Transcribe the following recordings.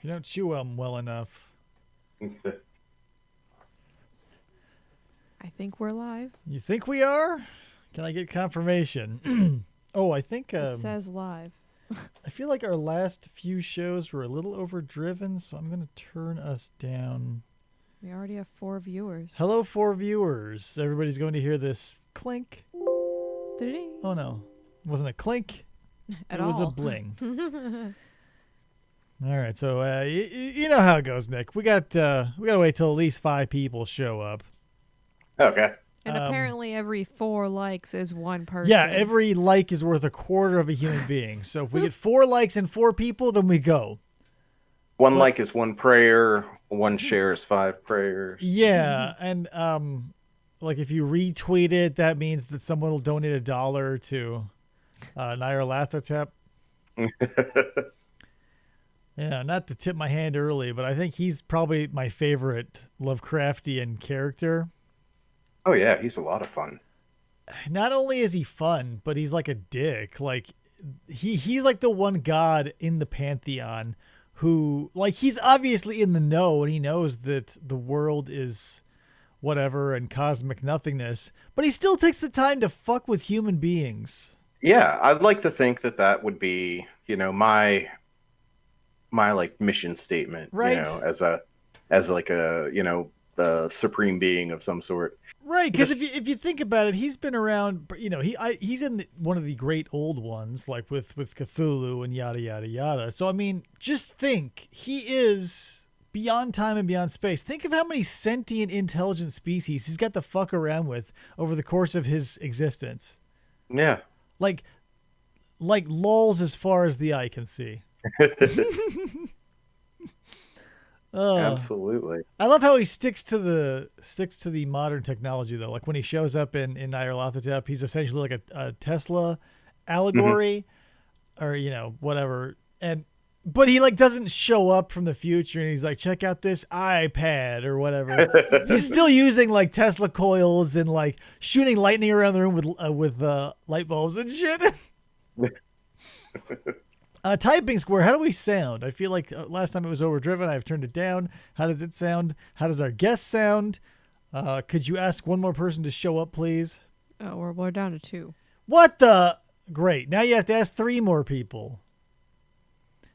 You don't chew them well enough. I think we're live. You think we are? Can I get confirmation? Oh, I think It says live. I feel like our last few shows were a little overdriven, so I'm going to turn us down. We already have 4 viewers. Hello, 4 viewers. Everybody's going to hear this clink. Ding. Oh, no. It wasn't a clink. It was a bling. All right, so you know how it goes, Nick. We got to wait till at least 5 people show up. Okay. And apparently every 4 likes is 1 person. Yeah, every like is worth a quarter of a human being. So if we get 4 likes and 4 people, then we go. 1 like is 1 prayer. 1 share is 5 prayers. Yeah, and like if you retweet it, that means that someone will donate $1 to Nyarlathotep. Yeah, not to tip my hand early, but I think he's probably my favorite Lovecraftian character. Oh yeah, he's a lot of fun. Not only is he fun, but he's like a dick. Like he's like the one god in the pantheon who, like, he's obviously in the know and he knows that the world is whatever and cosmic nothingness, but he still takes the time to fuck with human beings. Yeah, I'd like to think that that would be, my like mission statement, right? As like a, the supreme being of some sort. Right, because if you think about it, he's been around. He's in one of the great old ones, like with Cthulhu and yada yada yada. So I mean, just think, he is beyond time and beyond space. Think of how many sentient, intelligent species he's got to fuck around with over the course of his existence. Yeah, like lulls as far as the eye can see. Absolutely. I love how he sticks to the modern technology though. Like when he shows up in Nyarlathotep, he's essentially like a Tesla allegory, or whatever. But he like doesn't show up from the future and he's like, check out this iPad or whatever. He's still using like Tesla coils and like shooting lightning around the room with light bulbs and shit. Typing square, how do we sound? I feel like last time it was overdriven. I've turned it down. How does it sound? How does our guest sound? Could you ask one more person to show up, please? Oh, we're down to 2. What the? Great. Now you have to ask 3 more people.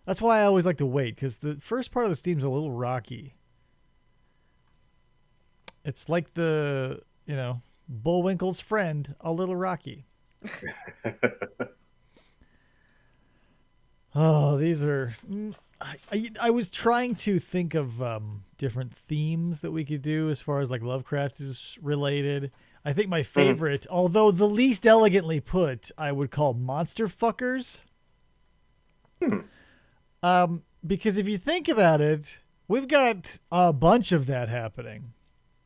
That's why I always like to wait, because the first part of the steam's a little rocky. It's like the, Bullwinkle's friend, a little rocky. Oh, these are... I was trying to think of different themes that we could do as far as like Lovecraft is related. I think my favorite, although the least elegantly put, I would call monster fuckers. Because if you think about it, we've got a bunch of that happening.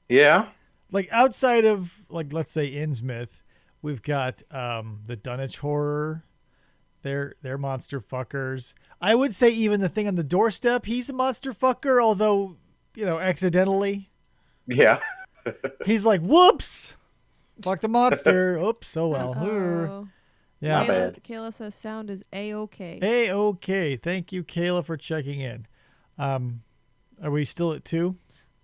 Yeah. Like outside of, like, let's say Innsmouth, we've got the Dunwich Horror. They're monster fuckers. I would say even the thing on the doorstep, he's a monster fucker, although, accidentally. Yeah. He's like, whoops, fuck the monster. Oops, oh well. Uh-oh. Yeah. Not bad. Kayla says sound is A-okay. A-okay. Thank you, Kayla, for checking in. Are we still at 2?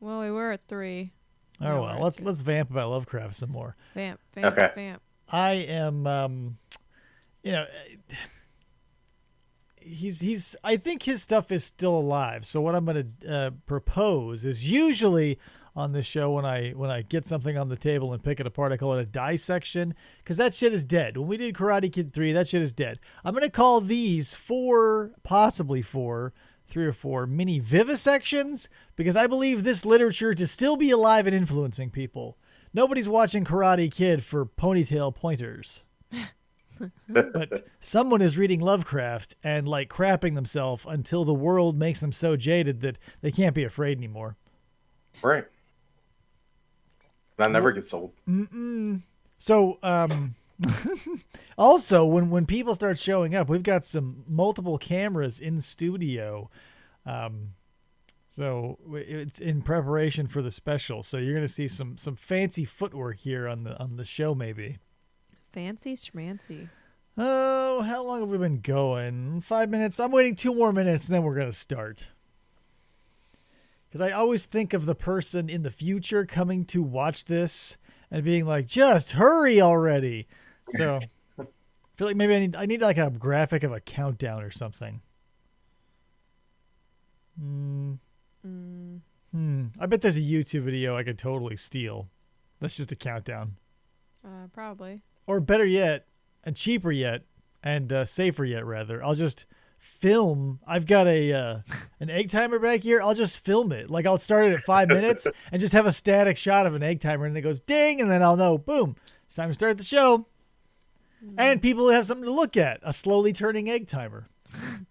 Well, we were at 3. Oh well, let's vamp about Lovecraft some more. Vamp. Okay. Vamp. I am, he's. I think his stuff is still alive. So what I'm going to propose is, usually on this show when I get something on the table and pick it apart, I call it a dissection, because that shit is dead. When we did Karate Kid 3, that shit is dead. I'm going to call these 3 or 4 mini vivisections, because I believe this literature to still be alive and influencing people. Nobody's watching Karate Kid for ponytail pointers. But someone is reading Lovecraft and like crapping themselves until the world makes them so jaded that they can't be afraid anymore. Right. That never gets old. So, also, when people start showing up, we've got some multiple cameras in studio. So it's in preparation for the special. So you're going to see some fancy footwork here on the show, maybe. Fancy schmancy. Oh, how long have we been going? 5 minutes? I'm waiting 2 more minutes, and then we're going to start. because I always think of the person in the future coming to watch this and being like, just hurry already. So I feel like maybe I need like a graphic of a countdown or something. I bet there's a YouTube video I could totally steal. That's just a countdown. Probably. Or better yet, and cheaper yet, and safer yet, rather, I'll just film. I've got an egg timer back here. I'll just film it. Like, I'll start it at 5 minutes and just have a static shot of an egg timer, and it goes ding, and then I'll know, boom, it's time to start the show. And people have something to look at, a slowly turning egg timer.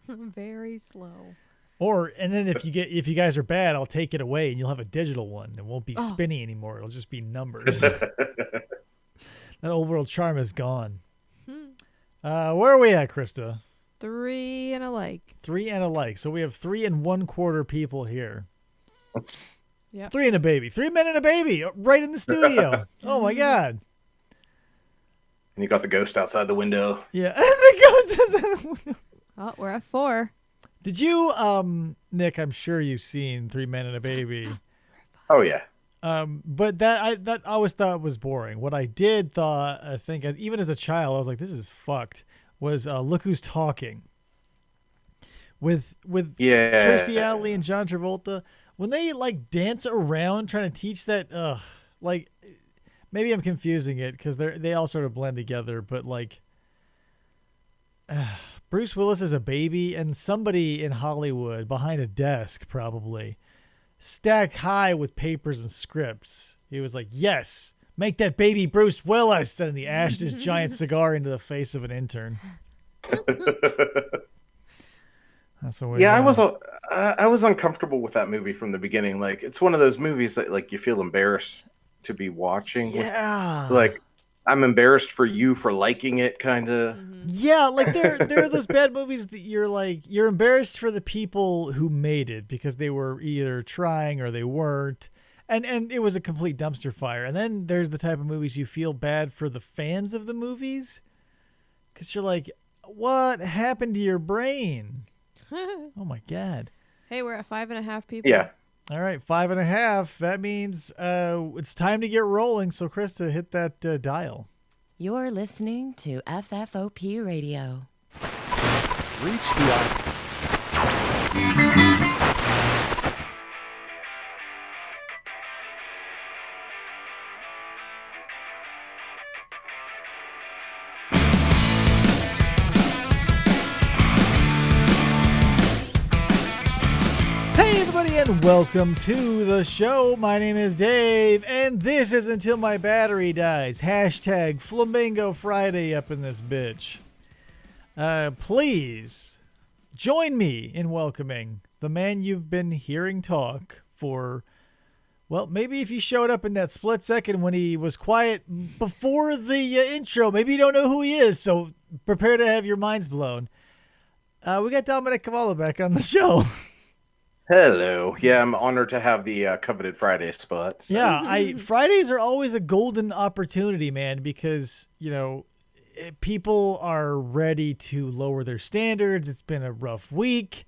Very slow. And then if you guys are bad, I'll take it away and you'll have a digital one. It won't be spinny anymore. It'll just be numbers. That old world charm is gone. Where are we at, Krista? 3 and a like. 3 and a like. So we have 3 1/4 people here. Yep. 3 and a baby. 3 men and a baby right in the studio. Oh my God. And you got the ghost outside the window. Yeah. The ghost is in the window. Oh, we're at 4. Did you, Nick, I'm sure you've seen 3 Men and a Baby. Oh, yeah. But that I always thought was boring. What I did I think, even as a child, I was like, this is fucked, was Look Who's Talking. With Kirstie Alley and John Travolta. When they, like, dance around trying to teach that, like, maybe I'm confusing it because they all sort of blend together, but, like, Bruce Willis is a baby, and somebody in Hollywood behind a desk, probably stacked high with papers and scripts. He was like, yes, make that baby Bruce Willis. And he ashed his giant cigar into the face of an intern. That's the way. Yeah, I was uncomfortable with that movie from the beginning. Like, it's one of those movies that, like, you feel embarrassed to be watching. Yeah. Like, I'm embarrassed for you for liking it, kind of. Yeah, like there are those bad movies that you're embarrassed for the people who made it because they were either trying or they weren't, and it was a complete dumpster fire. And then there's the type of movies you feel bad for the fans of the movies because you're like, what happened to your brain? Oh my God. Hey, we're at 5.5 people. Yeah. All right, 5.5. That means it's time to get rolling. So, Krista, hit that dial. You're listening to FFOP Radio. Reach the And welcome to the show. My name is Dave, and this is Until My Battery Dies. Hashtag Flamingo Friday up in this bitch. Please join me in welcoming the man you've been hearing talk for, well, maybe if you showed up in that split second when he was quiet before the intro, maybe you don't know who he is, so prepare to have your minds blown. We got Dominic Covolo back on the show. Hello. Yeah, I'm honored to have the coveted Friday spot. So. Yeah, Fridays are always a golden opportunity, man, because, people are ready to lower their standards. It's been a rough week.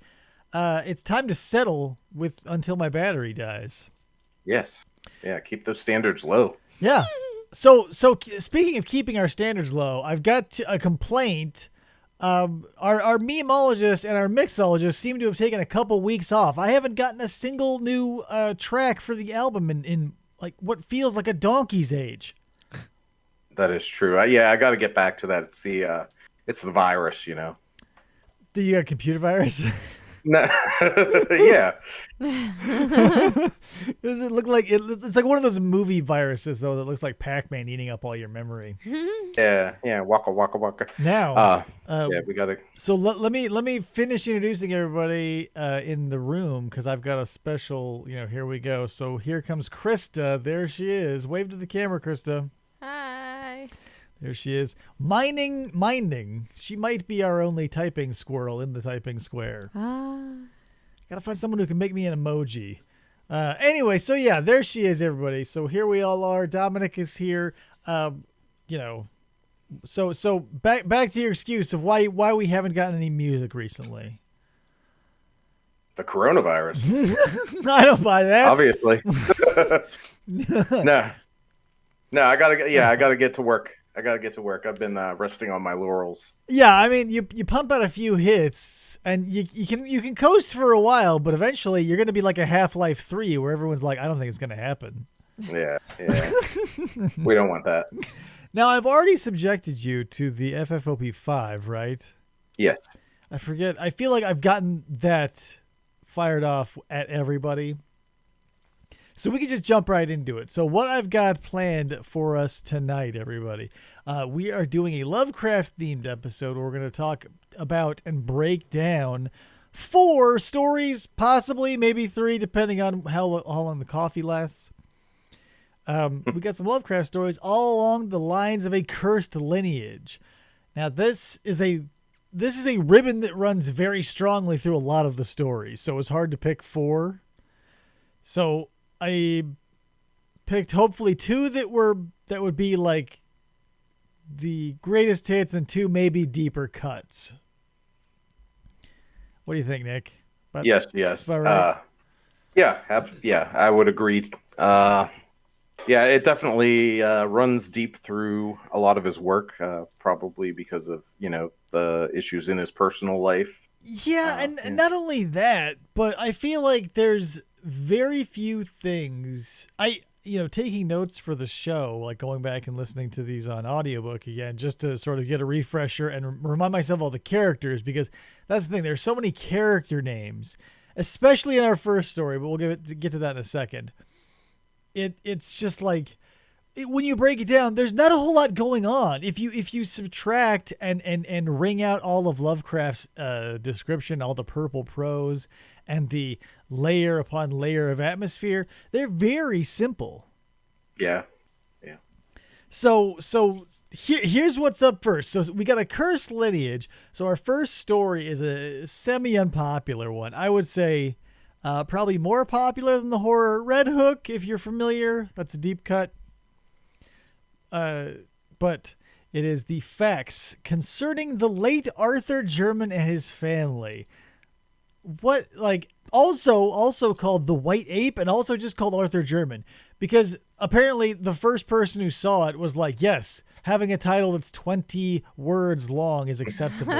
It's time to settle with Until My Battery Dies. Yes. Yeah, keep those standards low. Yeah. So speaking of keeping our standards low, I've got a complaint. Our memeologist and our mixologist seem to have taken a couple weeks off. I haven't gotten a single new track for the album in like what feels like a donkey's age. That is true. I got to get back to that. It's the virus, Do you got a computer virus? No. Yeah. Does it look like it's like one of those movie viruses though that looks like Pac-Man eating up all your memory? Yeah. Waka waka waka. Now, we gotta. So let me finish introducing everybody in the room because I've got a special. Here we go. So here comes Krista. There she is. Wave to the camera, Krista. Hi. There she is. Minding. She might be our only typing squirrel in the typing square. Gotta find someone who can make me an emoji. Anyway, so yeah, there she is, everybody. So here we all are. Dominic is here. So back to your excuse of why we haven't gotten any music recently. The coronavirus. I don't buy that. Obviously. No. No, I gotta get to work. I've been resting on my laurels. Yeah, I mean, you pump out a few hits, and you can coast for a while, but eventually you're going to be like a Half-Life 3, where everyone's like, I don't think it's going to happen. Yeah. We don't want that. Now, I've already subjected you to the FFOP 5, right? Yes. I forget. I feel like I've gotten that fired off at everybody. So we can just jump right into it. So what I've got planned for us tonight, everybody, we are doing a Lovecraft-themed episode where we're going to talk about and break down 4 stories, possibly, maybe 3, depending on how long the coffee lasts. We got some Lovecraft stories all along the lines of a cursed lineage. Now, this is a ribbon that runs very strongly through a lot of the stories, so it's hard to pick 4. So I picked hopefully 2 that would be like the greatest hits and 2 maybe deeper cuts. What do you think, Nick? Yes. Right? Yeah, I would agree. It definitely runs deep through a lot of his work, probably because of, the issues in his personal life. Yeah, and not only that, but I feel like there's very few things. Taking notes for the show, like going back and listening to these on audiobook again, just to sort of get a refresher and remind myself of all the characters, because that's the thing. There's so many character names, especially in our first story, but we'll get to that in a second. It's just like, when you break it down, there's not a whole lot going on. If you subtract and wring out all of Lovecraft's description, all the purple prose, and the layer upon layer of atmosphere, they're very simple. Yeah. So here's what's up first. So we got a cursed lineage. So our first story is a semi-unpopular one. I would say probably more popular than the horror Red Hook, if you're familiar. That's a deep cut. But it is the facts concerning the late Arthur German and his family. What, like, also called the White Ape, and also just called Arthur German, because apparently the first person who saw it was like, yes, having a title that's 20 words long is acceptable.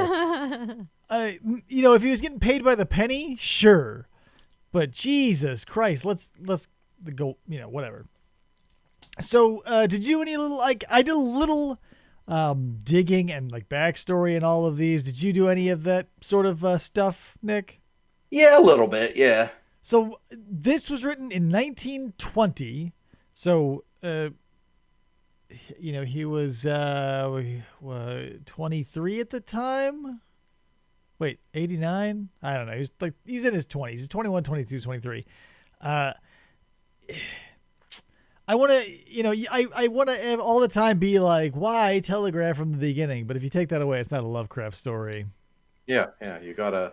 If he was getting paid by the penny, sure, but Jesus Christ, let's go, whatever. So, did you do any little, I did a little digging and backstory and all of these. Did you do any of that sort of stuff, Nick? Yeah, a little bit, yeah. So this was written in 1920. So, he was 23 at the time. Wait, 89? I don't know. He's in his 20s. He's 21, 22, 23. I want to, I want to all the time be like, why telegraph from the beginning? But if you take that away, it's not a Lovecraft story. Yeah. You gotta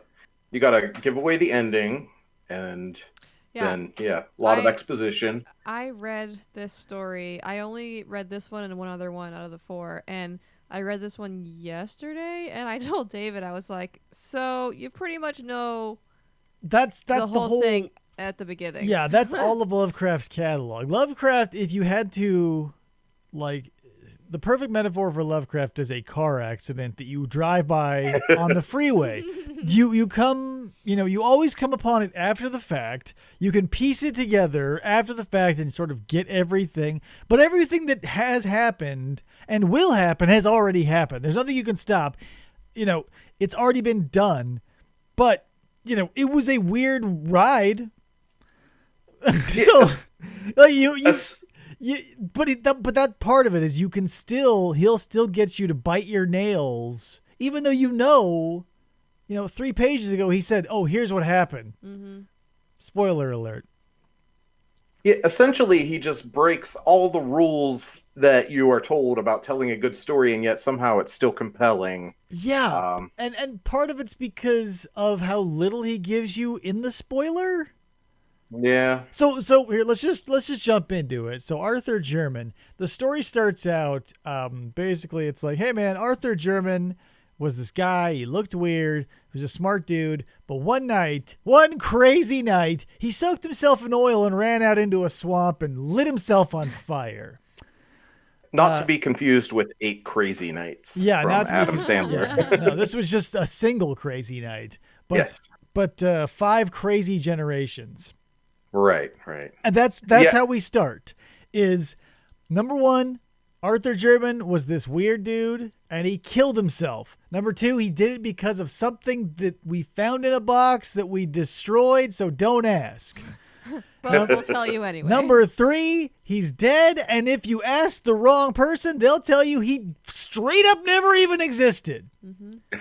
give away the ending, and then a lot of exposition. I read this story. I only read this one and one other one out of the 4, and I read this one yesterday, and I told David, I was like, so you pretty much know that's the whole thing at the beginning. Yeah, that's all of Lovecraft's catalog. Lovecraft, if you had to, the perfect metaphor for Lovecraft is a car accident that you drive by on the freeway. You always come upon it after the fact. You can piece it together after the fact and sort of get everything. But everything that has happened and will happen has already happened. There's nothing you can stop. It's already been done. But, it was a weird ride. So, but that part of it is he'll still get you to bite your nails, even though 3 pages ago he said, oh, here's what happened. Mm-hmm. Spoiler alert. Yeah, essentially he just breaks all the rules that you are told about telling a good story, and yet somehow it's still compelling. Yeah, and part of it's because of how little he gives you in the spoiler. Yeah. So here, let's just jump into it. So Arthur German, the story starts out, basically it's like, hey man, Arthur German was this guy. He looked weird, He was a smart dude, but one crazy night, he soaked himself in oil and ran out into a swamp and lit himself on fire. Not to be confused with 8 Crazy Nights from not to be Adam Sandler. Yeah. No, this was just a single crazy night. But, Yes. But 5 crazy generations. Right. And that's how we start. Is number 1, Arthur German was this weird dude, and he killed himself. Number 2, he did it because of something that we found in a box that we destroyed, so don't ask. But we'll tell you anyway. Number 3, he's dead, and if you ask the wrong person, they'll tell you he straight up never even existed. Mm-hmm.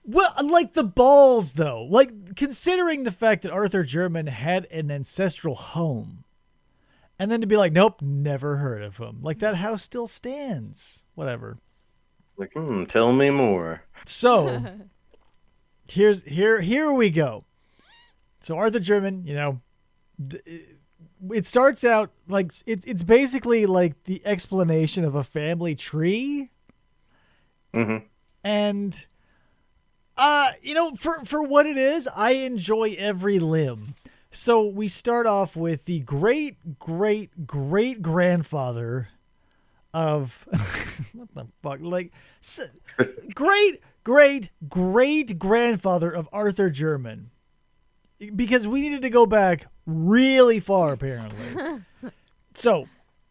Well, like the balls, though. Like, considering the fact that Arthur German had an ancestral home, and then to be like, nope, never heard of him. Like, that house still stands. Whatever. Like, tell me more. So, here we go. So Arthur German, it starts out like it's basically like the explanation of a family tree. Mm-hmm. And for what it is, I enjoy every limb. So we start off with the great grandfather of what the fuck, like great grandfather of Arthur German, because we needed to go back really far apparently. So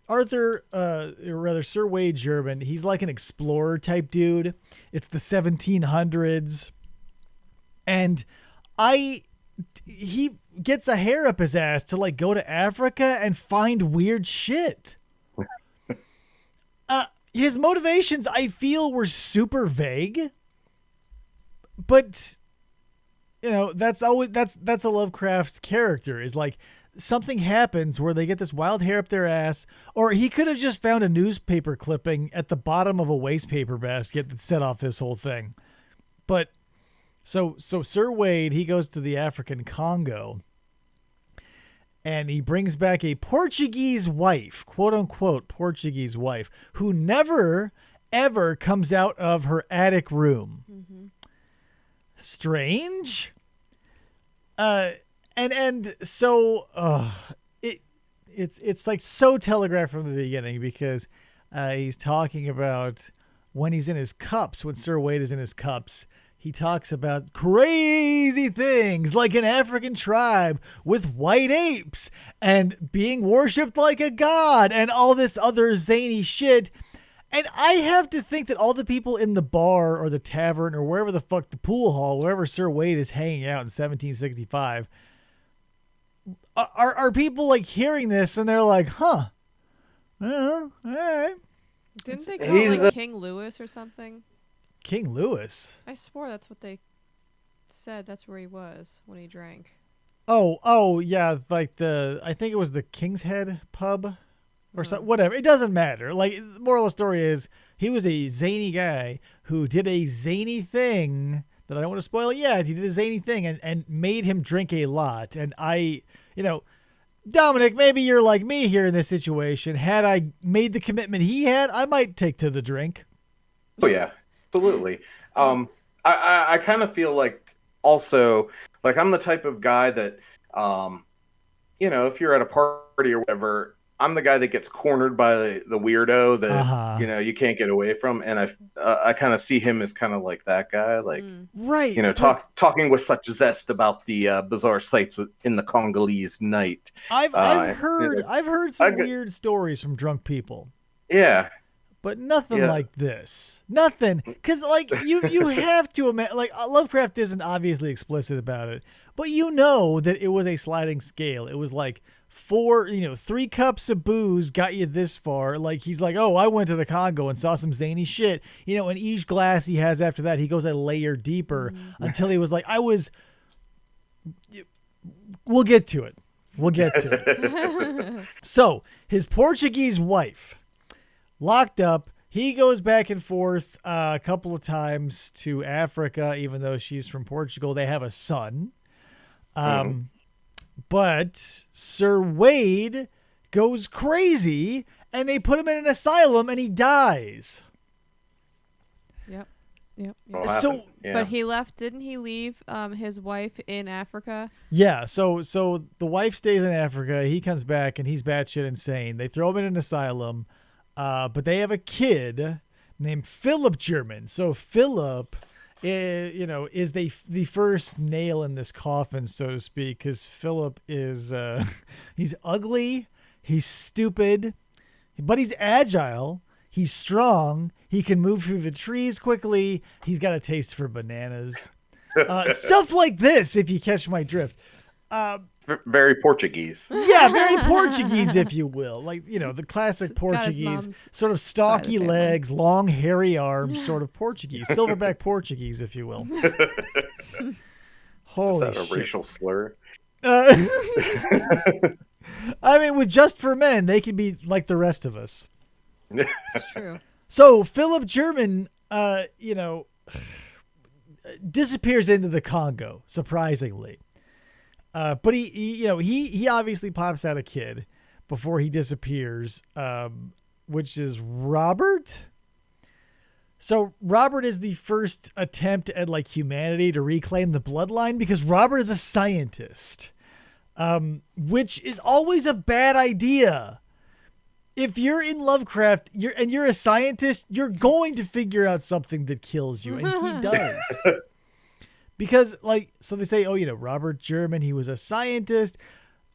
Arthur, or rather Sir Wade German, he's like an explorer type dude. It's the 1700s, and he gets a hair up his ass to like go to Africa and find weird shit. His motivations, I feel, were super vague, but that's a Lovecraft character, is like something happens where they get this wild hair up their ass, or he could have just found a newspaper clipping at the bottom of a waste paper basket that set off this whole thing. But so Sir Wade, he goes to the African Congo, and he brings back a Portuguese wife, quote unquote Portuguese wife, who never ever comes out of her attic room. Mm-hmm. Strange. It's like so telegraphed from the beginning, because he's talking about when he's in his cups, when Sir Wade is in his cups, he talks about crazy things like an African tribe with white apes and being worshipped like a god and all this other zany shit. And I have to think that all the people in the bar or the tavern or wherever the fuck, the pool hall, wherever Sir Wade is hanging out in 1765, are people like hearing this and they're like, huh, all right. Didn't they call him King Louis or something? King Louis? I swore that's what they said. That's where he was when he drank. Oh, yeah, like I think it was the King's Head pub or something. Whatever. It doesn't matter. Like, the moral of the story is he was a zany guy who did a zany thing that I don't want to spoil yet. He did a zany thing and made him drink a lot. And Dominic, maybe you're like me here in this situation. Had I made the commitment he had, I might take to the drink. Oh, yeah. Absolutely. I kind of feel like also, like, I'm the type of guy that, if you're at a party or whatever, I'm the guy that gets cornered by the weirdo that, you can't get away from. And I kind of see him as kind of like that guy, like, right. Talking with such zest about the bizarre sights in the Congolese night. I've heard some weird stories from drunk people. Yeah. But nothing like this. Nothing. Because, like, you have to imagine, like, Lovecraft isn't obviously explicit about it, but you know that it was a sliding scale. It was like 3 cups of booze got you this far. Like, he's like, oh, I went to the Congo and saw some zany shit. And each glass he has after that, he goes a layer deeper until he was like, we'll get to it. So, his Portuguese wife, locked up. He goes back and forth a couple of times to Africa, even though she's from Portugal. They have a son. But Sir Wade goes crazy, and they put him in an asylum, and he dies. Yep. Yeah. But he left. Didn't he leave his wife in Africa? Yeah, so the wife stays in Africa. He comes back and he's batshit insane. They throw him in an asylum, but they have a kid named Philip German. So Philip, is the first nail in this coffin, so to speak, because Philip is he's ugly, he's stupid, but he's agile. He's strong. He can move through the trees quickly. He's got a taste for bananas. Stuff like this, if you catch my drift. Very Portuguese. Yeah, very Portuguese, if you will. Like, the classic Got his Portuguese, mom's sort of side of the stocky family. legs, long, hairy arms, sort of Portuguese. Silverback Portuguese, if you will. Is Holy that a shit. racial slur? I mean, with Just for Men, they can be like the rest of us. It's true. So Philip German, disappears into the Congo, surprisingly. But he obviously pops out a kid before he disappears, which is Robert. So Robert is the first attempt at humanity to reclaim the bloodline, because Robert is a scientist, which is always a bad idea. If you're in Lovecraft, you're a scientist, you're going to figure out something that kills you, and he does. Because, so they say, Robert German, he was a scientist.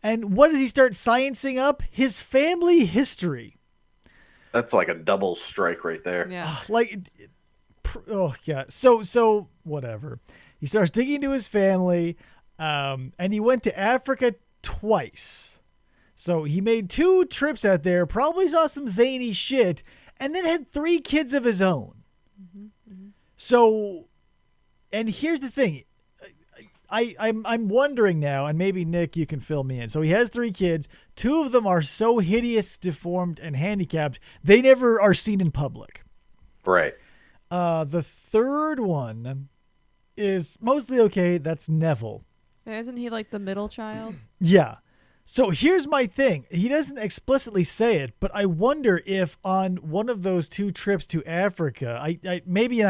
And what does he start sciencing up? His family history. That's like a double strike right there. Yeah. Oh, yeah. So whatever. He starts digging into his family, and he went to Africa twice. So he made 2 trips out there, probably saw some zany shit, and then had 3 kids of his own. So... And here's the thing, I'm wondering now, and maybe Nick, you can fill me in. So he has 3 kids. 2 of them are so hideous, deformed, and handicapped, they never are seen in public. Right. The third one is mostly okay. That's Neville. Isn't he like the middle child? Yeah. So here's my thing. He doesn't explicitly say it, but I wonder if on one of those 2 trips to Africa, I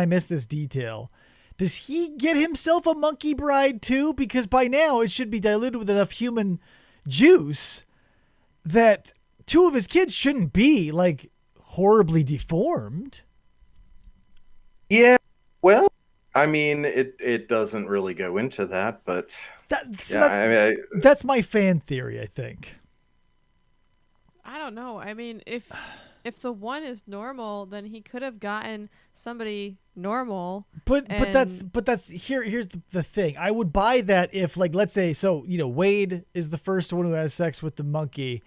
missed this detail. Does he get himself a monkey bride too? Because by now it should be diluted with enough human juice that 2 of his kids shouldn't be horribly deformed. Yeah. Well, I mean, it doesn't really go into that, but That's my fan theory, I think. I don't know. I mean, if the one is normal, then he could have gotten somebody normal. But that's here's the thing. I would buy that if let's say Wade is the first one who has sex with the monkey.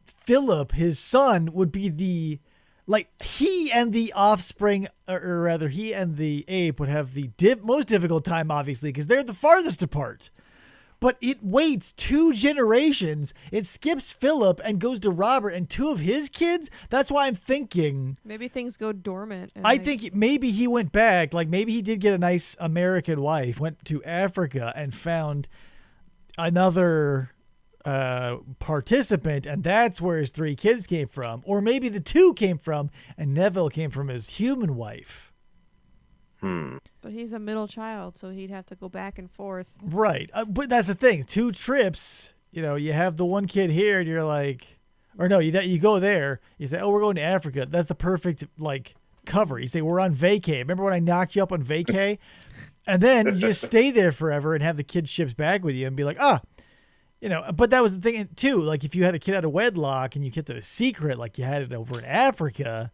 Philip, his son, would be the he and the offspring, or rather he and the ape would have the most difficult time, obviously, because they're the farthest apart. But it waits 2 generations. It skips Philip and goes to Robert and 2 of his kids. That's why I'm thinking Maybe things go dormant. And I think maybe he went back. Maybe he did get a nice American wife, went to Africa and found another participant, and that's where his 3 kids came from. Or maybe the 2 came from, and Neville came from his human wife. But he's a middle child, so he'd have to go back and forth. Right. But that's the thing. 2 trips, you have the one kid here, and you're you go there. You say, oh, we're going to Africa. That's the perfect, cover. You say, we're on vacay. Remember when I knocked you up on vacay? And then you just stay there forever and have the kid shipped back with you and be like, but that was the thing, too. If you had a kid out of wedlock and you kept it a secret like you had it over in Africa,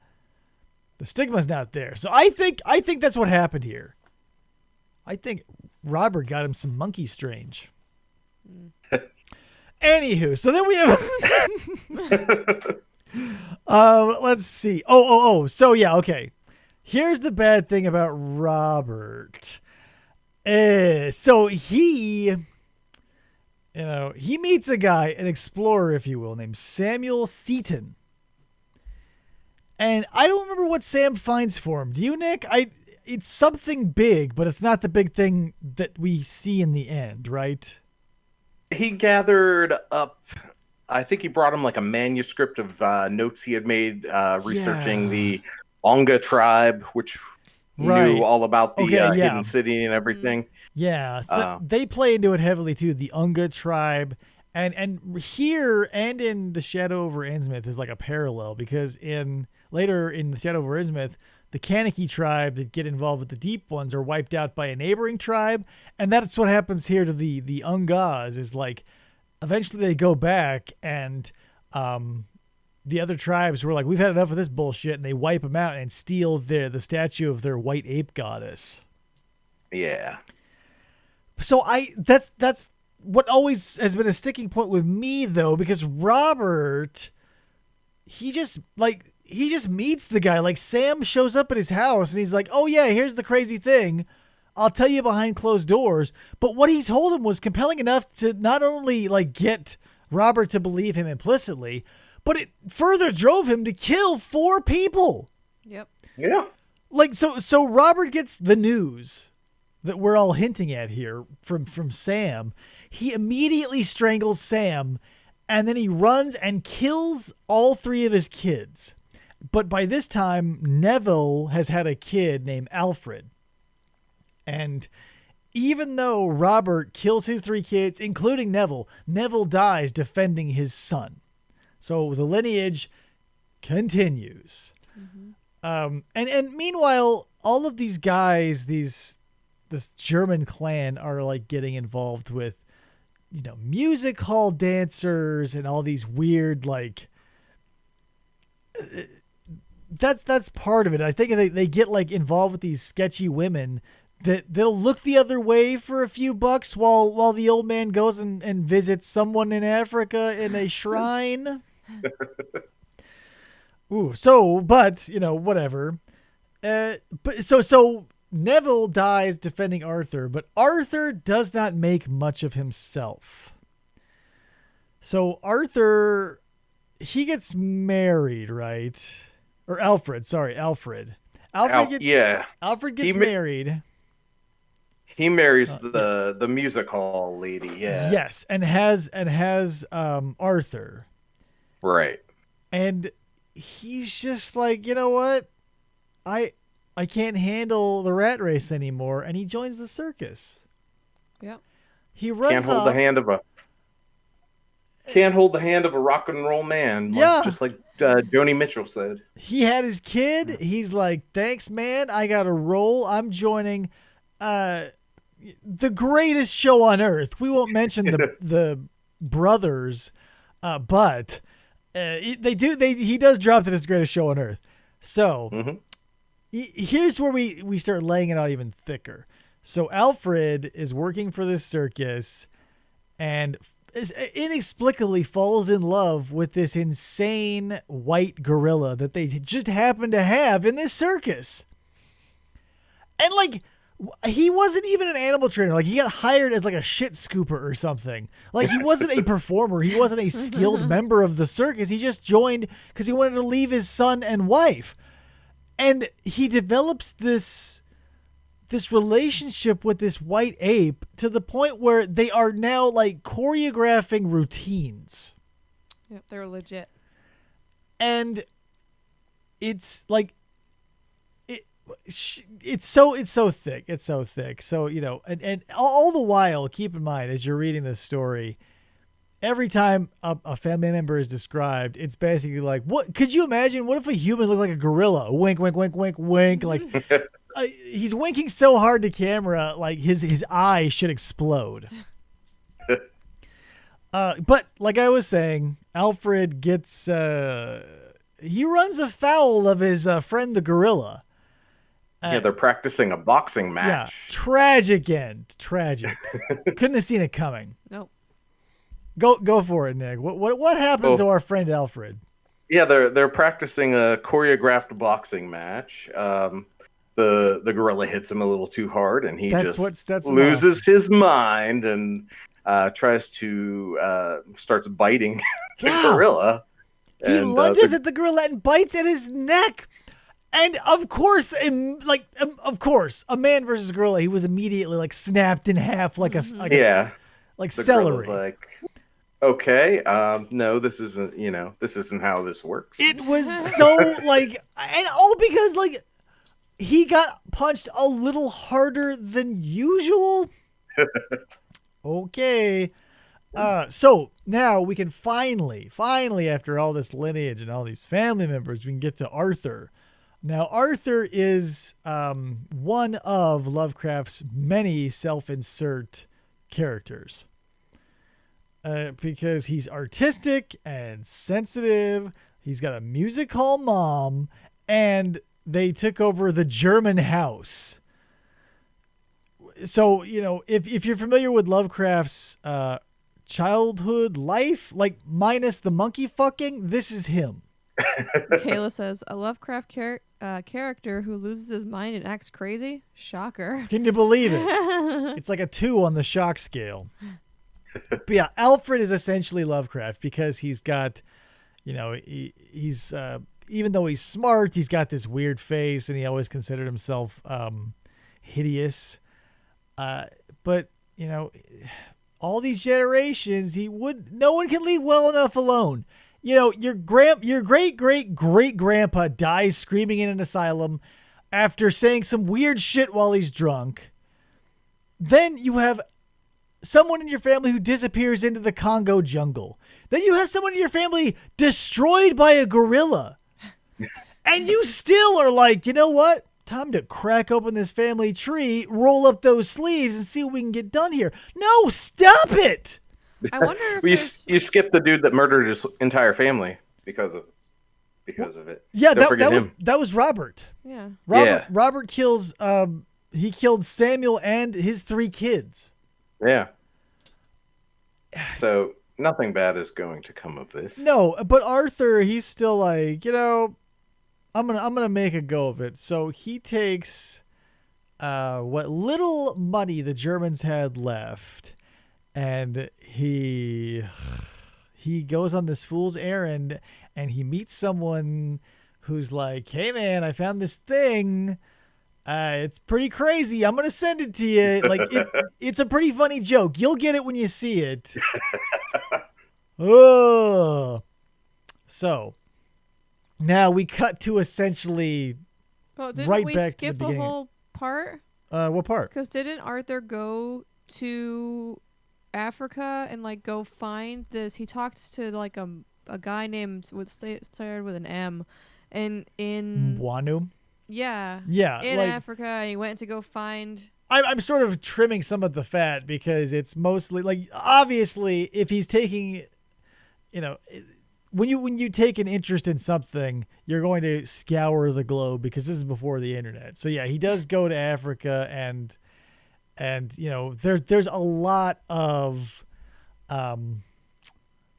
the stigma's not there. So I think that's what happened here. I think Robert got him some monkey strange. Anywho, so then we have let's see. So yeah, okay. Here's the bad thing about Robert. So he meets a guy, an explorer, if you will, named Samuel Seaton. And I don't remember what Sam finds for him. Do you, Nick? It's something big, but it's not the big thing that we see in the end, right? He gathered up, I think he brought him a manuscript of notes he had made researching the Onga tribe, which Right. knew all about the Okay, yeah. hidden city and everything. Yeah, so they play into it heavily too. The Unga tribe, and here and in the Shadow over Innsmouth is like a parallel, because later in the Shadow over Innsmouth, the Kaneki tribe that get involved with the Deep Ones are wiped out by a neighboring tribe, and that's what happens here to the Ungas. Is like eventually they go back, and the other tribes were like, we've had enough of this bullshit, and they wipe them out and steal the statue of their white ape goddess. Yeah. So that's what always has been a sticking point with me, though, because Robert, he just meets the guy. Like, Sam shows up at his house and he's like, oh yeah, here's the crazy thing, I'll tell you behind closed doors. But what he told him was compelling enough to not only like get Robert to believe him implicitly, but it further drove him to kill 4 people. Yep. Yeah. Like, so Robert gets the news that we're all hinting at here from Sam. He immediately strangles Sam, and then he runs and kills all 3 of his kids. But by this time, Neville has had a kid named Alfred. And even though Robert kills his 3 kids, including Neville, Neville dies defending his son. So the lineage continues. Mm-hmm. And meanwhile, all of these guys, this German clan, are like getting involved with, music hall dancers and all these weird, like, that's part of it. I think they get like involved with these sketchy women that they'll look the other way for a few bucks while the old man goes and visits someone in Africa in a shrine. Ooh, but whatever. But so Neville dies defending Arthur, but Arthur does not make much of himself. So Arthur, he gets married, right? Or Alfred. Alfred gets married. He marries the music hall lady. Yeah. Yes, and has Arthur. Right. And he's just like, you know what? I can't handle the rat race anymore, and he joins the circus. Yep. He runs Can't hold the hand of a rock and roll man. Yeah. Just like Joni Mitchell said. He had his kid. He's like, thanks, man. I got a roll. I'm joining the greatest show on earth. We won't mention the brothers, but he does drop that it's the greatest show on earth. So here's where we start laying it out even thicker. So Alfred is working for this circus and inexplicably falls in love with this insane white gorilla that they just happen to have in this circus. And like, he wasn't even an animal trainer. Like, he got hired as like a shit scooper or something. Like, he wasn't a performer. He wasn't a skilled member of the circus. He just joined because he wanted to leave his son and wife. And he develops this relationship with this white ape to the point where they are now like choreographing routines. Yep, they're legit. And it's like, it's so thick. It's so thick. So, and all the while, keep in mind, as you're reading this story, every time a family member is described, it's basically like, what could you imagine? What if a human looked like a gorilla? Wink, wink, wink, wink, wink. Like, he's winking so hard to camera, like his eye should explode. But like I was saying, Alfred gets, he runs afoul of his friend, the gorilla. Yeah, they're practicing a boxing match. Yeah, tragic end. Tragic. Couldn't have seen it coming. Nope. Go for it, Nick. What happens to our friend Alfred? Yeah, they're practicing a choreographed boxing match. The gorilla hits him a little too hard, and he loses his mind and tries to starts biting the gorilla. He lunges at the gorilla and bites at his neck. And of course, a man versus gorilla, he was immediately like snapped in half like like the celery. Like, okay, no, this isn't how this works. It was so like, and all because like he got punched a little harder than usual. Okay. So now we can finally, after all this lineage and all these family members, we can get to Arthur. Now, Arthur is one of Lovecraft's many self-insert characters. Because he's artistic and sensitive. He's got a music hall mom, and they took over the German house. So, if you're familiar with Lovecraft's childhood life, like minus the monkey fucking, this is him. Kayla says, a Lovecraft character who loses his mind and acts crazy? Shocker. Can you believe it? It's like a 2 on the shock scale. But yeah, Alfred is essentially Lovecraft because he's got, he's even though he's smart, he's got this weird face and he always considered himself hideous. But, all these generations, no one can leave well enough alone. Your great-great-great-grandpa dies screaming in an asylum after saying some weird shit while he's drunk. Then you have someone in your family who disappears into the Congo jungle. Then you have someone in your family destroyed by a gorilla. And you still are like, you know what? Time to crack open this family tree, roll up those sleeves, and see what we can get done here. No, stop it! I wonder if you skipped the dude that murdered his entire family because of it. Yeah, Don't that was Robert. Yeah. Robert kills. He killed Samuel and his 3 kids. Yeah. So nothing bad is going to come of this. No, but Arthur, he's still like, I'm gonna make a go of it. So he takes what little money the Germans had left, and he goes on this fool's errand, and he meets someone who's like, hey man, I found this thing. It's pretty crazy. I'm gonna send it to you. Like it's a pretty funny joke. You'll get it when you see it. Oh, so now we cut to essentially But didn't right we back to skip the a beginning. whole part? What part? Because didn't Arthur go to Africa and go find this? He talked to a guy named started with an M, and in Wanu. yeah Yeah, Africa, and he went to go find. I'm sort of trimming some of the fat because it's mostly obviously if he's taking, when you take an interest in something, you're going to scour the globe because this is before the internet. So yeah, he does go to Africa and there's a lot of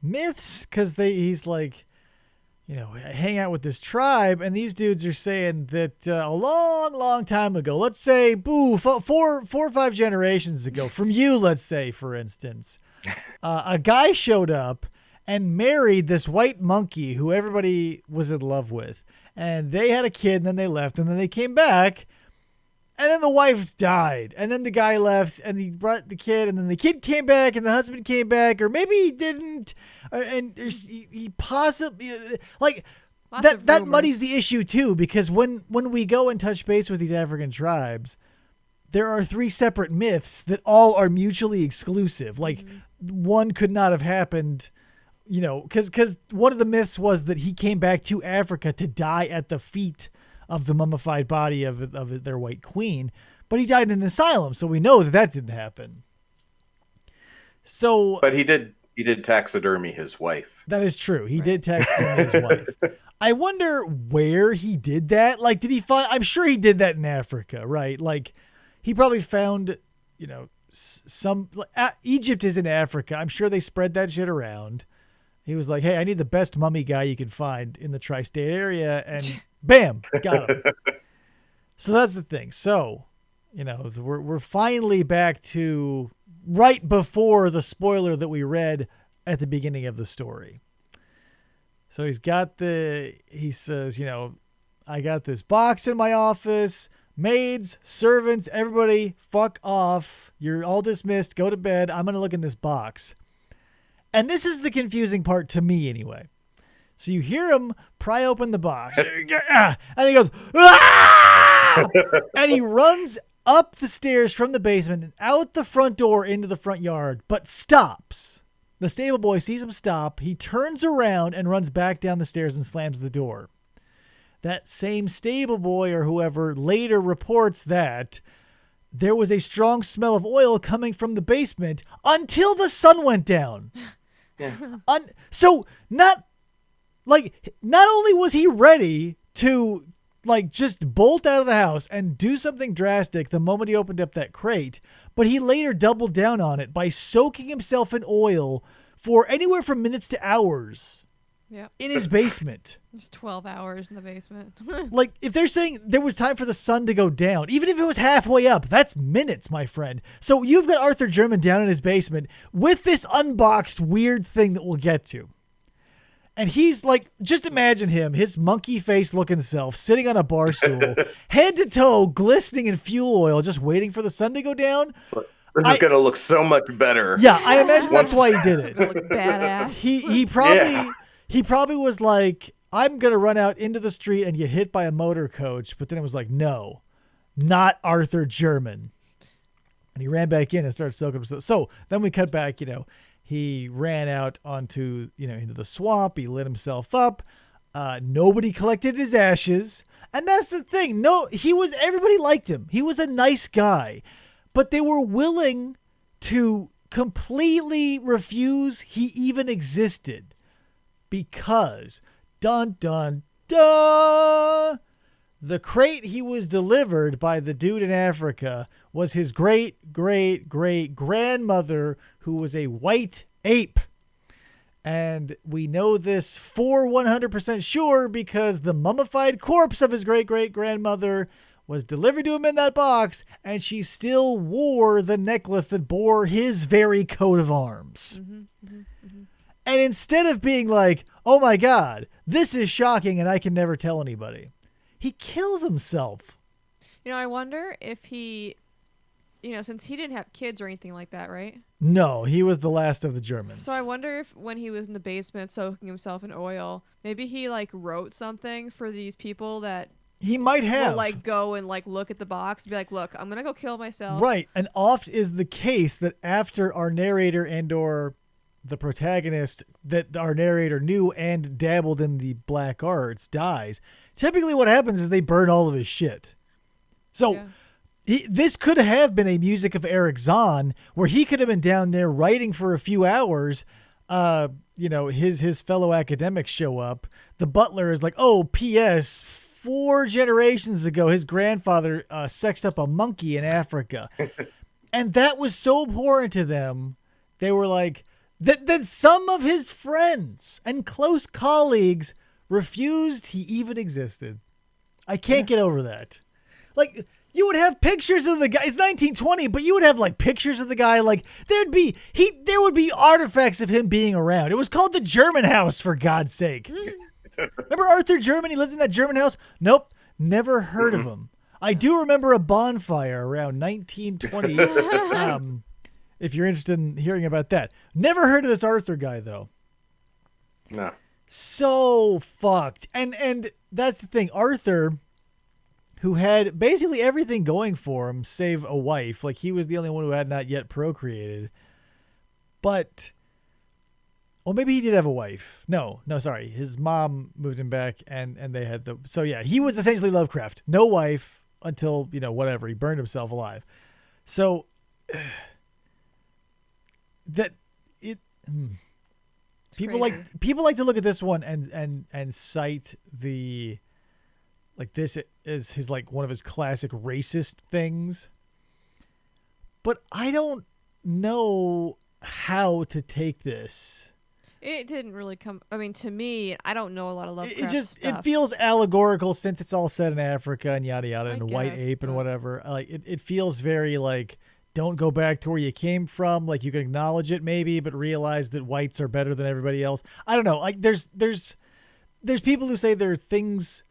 myths because he's hang out with this tribe, and these dudes are saying that a long time ago, let's say, four or 5 generations ago, from you, let's say, for instance, a guy showed up and married this white monkey who everybody was in love with, and they had a kid, and then they left, and then they came back, and then the wife died, and then the guy left, and he brought the kid, and then the kid came back, and the husband came back, or maybe he didn't, and he possibly that muddies the issue too, because when we go and touch base with these African tribes, there are 3 separate myths that all are mutually exclusive. One could not have happened, because one of the myths was that he came back to Africa to die at the feet of the mummified body of their white queen, but he died in an asylum, so we know that didn't happen. So, but he did taxidermy his wife. That is true. He did taxidermy his wife. I wonder where he did that. Did he find? I'm sure he did that in Africa, right? He probably found, some. Egypt is in Africa. I'm sure they spread that shit around. He was like, hey, I need the best mummy guy you can find in the tri-state area, and bam, got him. So that's the thing. So, we're finally back to right before the spoiler that we read at the beginning of the story. So he says, I got this box in my office, maids, servants, everybody, fuck off. You're all dismissed. Go to bed. I'm going to look in this box. And this is the confusing part to me anyway. So you hear him pry open the box, and he goes, ah! ah! And he runs up the stairs from the basement and out the front door into the front yard, but stops. The stable boy sees him stop. He turns around and runs back down the stairs and slams the door. That same stable boy or whoever later reports that there was a strong smell of oil coming from the basement until the sun went down. Yeah. So not only was he ready to just bolt out of the house and do something drastic the moment he opened up that crate, but he later doubled down on it by soaking himself in oil for anywhere from minutes to hours. Yep. In his basement. It's 12 hours in the basement. If they're saying there was time for the sun to go down, even if it was halfway up, that's minutes, my friend. So you've got Arthur German down in his basement with this unboxed weird thing that we'll get to. And he's just imagine him, his monkey face looking self, sitting on a bar stool, head to toe, glistening in fuel oil, just waiting for the sun to go down. This is going to look so much better. Yeah, I imagine that's why he did it. Gonna look badass. He probably was like, I'm going to run out into the street and get hit by a motor coach. But then it was like, no, not Arthur German. And he ran back in and started soaking himself. So then we cut back, he ran out onto, into the swamp. He lit himself up. Nobody collected his ashes. And that's the thing. Everybody liked him. He was a nice guy. But they were willing to completely refuse he even existed. Because, dun, dun, dun, the crate he was delivered by the dude in Africa was his great-great-great-grandmother, who was a white ape. And we know this for 100% sure because the mummified corpse of his great-great-grandmother was delivered to him in that box, and she still wore the necklace that bore his very coat of arms. Mm-hmm, mm-hmm, mm-hmm. And instead of being like, oh my God, this is shocking and I can never tell anybody, he kills himself. I wonder if he, since he didn't have kids or anything like that, right? No, he was the last of the Germans. So I wonder if when he was in the basement soaking himself in oil, maybe he wrote something for these people that he might have. Will, go and look at the box and be like, look, I'm going to go kill myself. Right. And oft is the case that after our narrator and or the protagonist that our narrator knew and dabbled in the black arts dies, typically what happens is they burn all of his shit. So this could have been a Music of Eric Zahn where he could have been down there writing for a few hours. His fellow academics show up. The butler is like, oh, P.S., 4 generations ago, his grandfather sexed up a monkey in Africa. And that was so abhorrent to them, they were like, that some of his friends and close colleagues refused he even existed. I can't get over that. You would have pictures of the guy. It's 1920, but you would have pictures of the guy. There would be artifacts of him being around. It was called the German house, for God's sake. Remember Arthur German? He lived in that German house? Nope. Never heard of him. I do remember a bonfire around 1920. If you're interested in hearing about that. Never heard of this Arthur guy, though. No. So fucked. And that's the thing. Arthur, who had basically everything going for him, save a wife. He was the only one who had not yet procreated. But... Well, maybe he did have a wife. No, sorry. His mom moved him back, and they had the... So, yeah, he was essentially Lovecraft. No wife until, whatever. He burned himself alive. So... People like to look at this one and cite the this is his one of his classic racist things, but I don't know how to take this. It didn't really come. I mean, to me, I don't know a lot of Lovecraft stuff. It feels allegorical since it's all set in Africa and yada yada and I a white guess, ape and whatever. It feels very don't go back to where you came from. You can acknowledge it maybe, but realize that whites are better than everybody else. I don't know. There's people who say there are things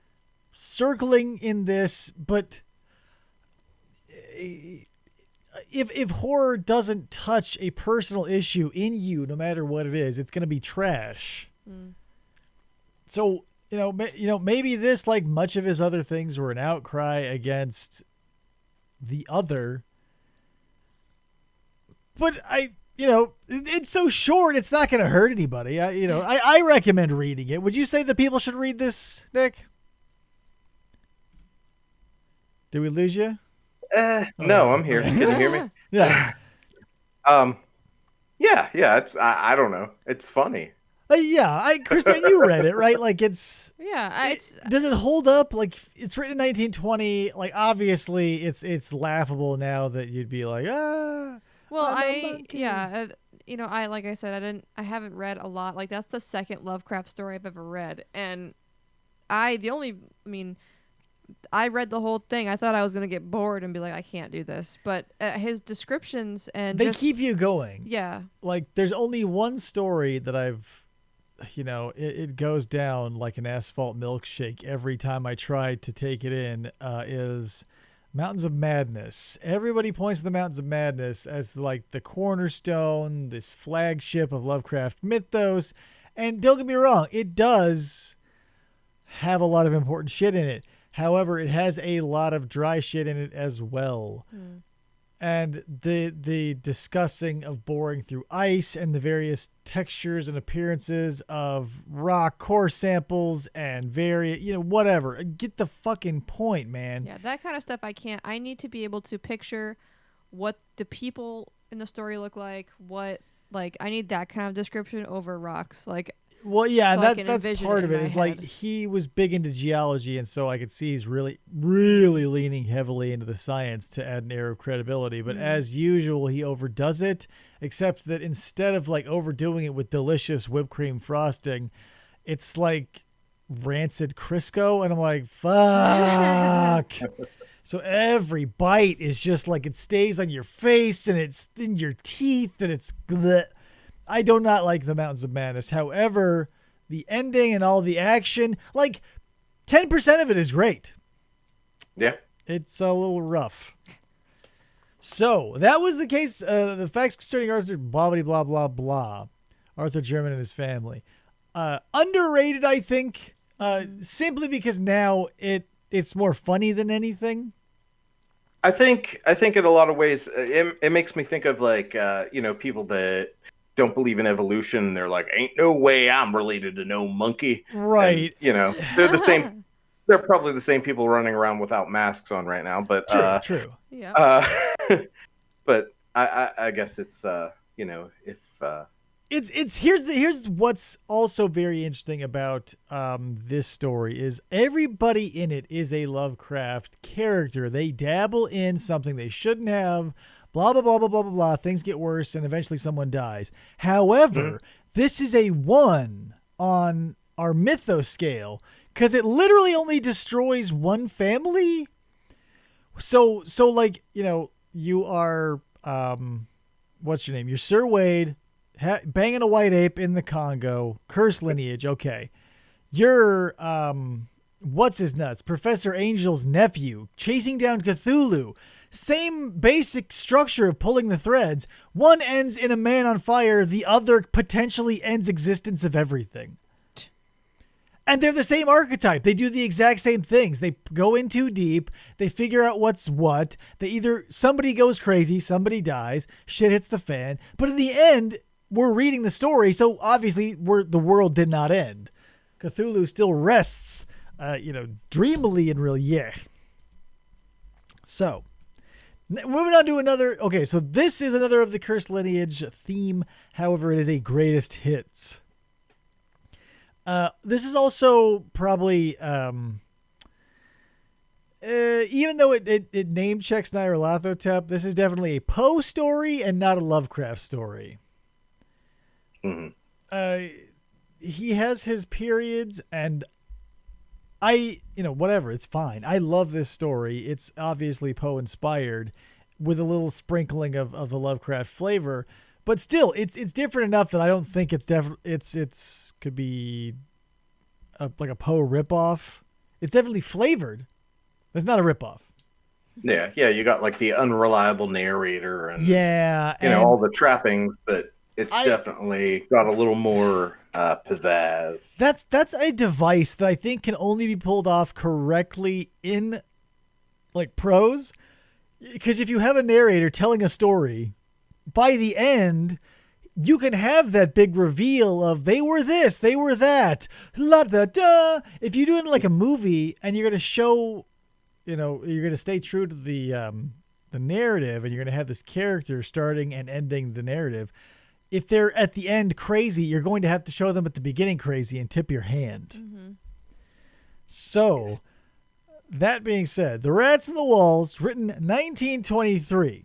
circling in this, but if horror doesn't touch a personal issue in you, no matter what it is, it's going to be trash. So maybe this, like much of his other things, were an outcry against the other. But it's so short, it's not going to hurt anybody. I recommend reading it. Would you say that people should read this, Nick? Did we lose you? No, I'm here. Can you hear me? Yeah. Yeah. It's I don't know. It's funny. Krista, you read it, right? Like does it hold up? Like it's written in 1920. Like obviously, it's laughable now that you'd be like, ah. Well, like I said, I haven't read a lot. Like that's the second Lovecraft story I've ever read, and I read the whole thing. I thought I was gonna get bored and be like, I can't do this. But his descriptions and they keep you going. Yeah. Like there's only one story that I've, it goes down like an asphalt milkshake every time I try to take it in. Is Mountains of Madness. Everybody points to the Mountains of Madness as like the cornerstone, this flagship of Lovecraft mythos. And don't get me wrong, it does have a lot of important shit in it. However, it has a lot of dry shit in it as well. Mm. And the discussing of boring through ice and the various textures and appearances of rock core samples and whatever. Get the fucking point, man. Yeah, that kind of stuff I can't. I need to be able to picture what the people in the story look like. I need that kind of description over rocks. Well, yeah, so and that's part of it. Is like he was big into geology, and so I could see he's really, really leaning heavily into the science to add an air of credibility. But as usual, he overdoes it, except that instead of like overdoing it with delicious whipped cream frosting, it's like rancid Crisco, and I'm like, fuck. So every bite is just like it stays on your face, and it's in your teeth, and it's bleh. I do not like the Mountains of Madness. However, the ending and all the action, like 10% of it is great. Yeah. It's a little rough. So that was the case. The facts concerning Arthur, blah, blah, blah, blah, blah. Arthur German and his family. Underrated, I think, simply because now it's more funny than anything. I think in a lot of ways, it makes me think of like, people that don't believe in evolution. They're like, ain't no way I'm related to no monkey. Right. And, they're the same. They're probably the same people running around without masks on right now. But true. Yeah. But I guess it's if it's here's what's also very interesting about this story is everybody in it is a Lovecraft character. They dabble in something they shouldn't have. Blah, blah, blah, blah, blah, blah, blah. Things get worse, and eventually someone dies. However, this is a 1 on our mythos scale because it literally only destroys one family. So like, you are, what's your name? You're Sir Wade, banging a white ape in the Congo, cursed lineage. Okay. You're, what's his nuts? Professor Angel's nephew, chasing down Cthulhu. Same basic structure of pulling the threads. One ends in a man on fire. The other potentially ends existence of everything. And they're the same archetype. They do the exact same things. They go in too deep. They figure out what's what. Somebody goes crazy. Somebody dies. Shit hits the fan. But in the end, we're reading the story. So obviously the world did not end. Cthulhu still rests, dreamily and real. Yeah. So. Moving on to another. Okay, so this is another of the cursed lineage theme. However, it is a greatest hits. This is also probably, even though it name checks Nyarlathotep, this is definitely a Poe story and not a Lovecraft story. Mm-hmm. He has his periods, and whatever, it's fine. I love this story. It's obviously Poe inspired with a little sprinkling of the Lovecraft flavor, but still it's different enough that I don't think it's could be like a Poe ripoff. It's definitely flavored. It's not a ripoff. Yeah. You got like the unreliable narrator and all the trappings, but it's definitely got a little more pizzazz. That's a device that I think can only be pulled off correctly in like prose. Because if you have a narrator telling a story, by the end, you can have that big reveal of they were this, they were that, la da da. If you do it in like a movie and you're going to show, you're going to stay true to the narrative and you're going to have this character starting and ending the narrative. If they're at the end crazy, you're going to have to show them at the beginning crazy and tip your hand. Mm-hmm. So, that being said, The Rats in the Walls, written 1923.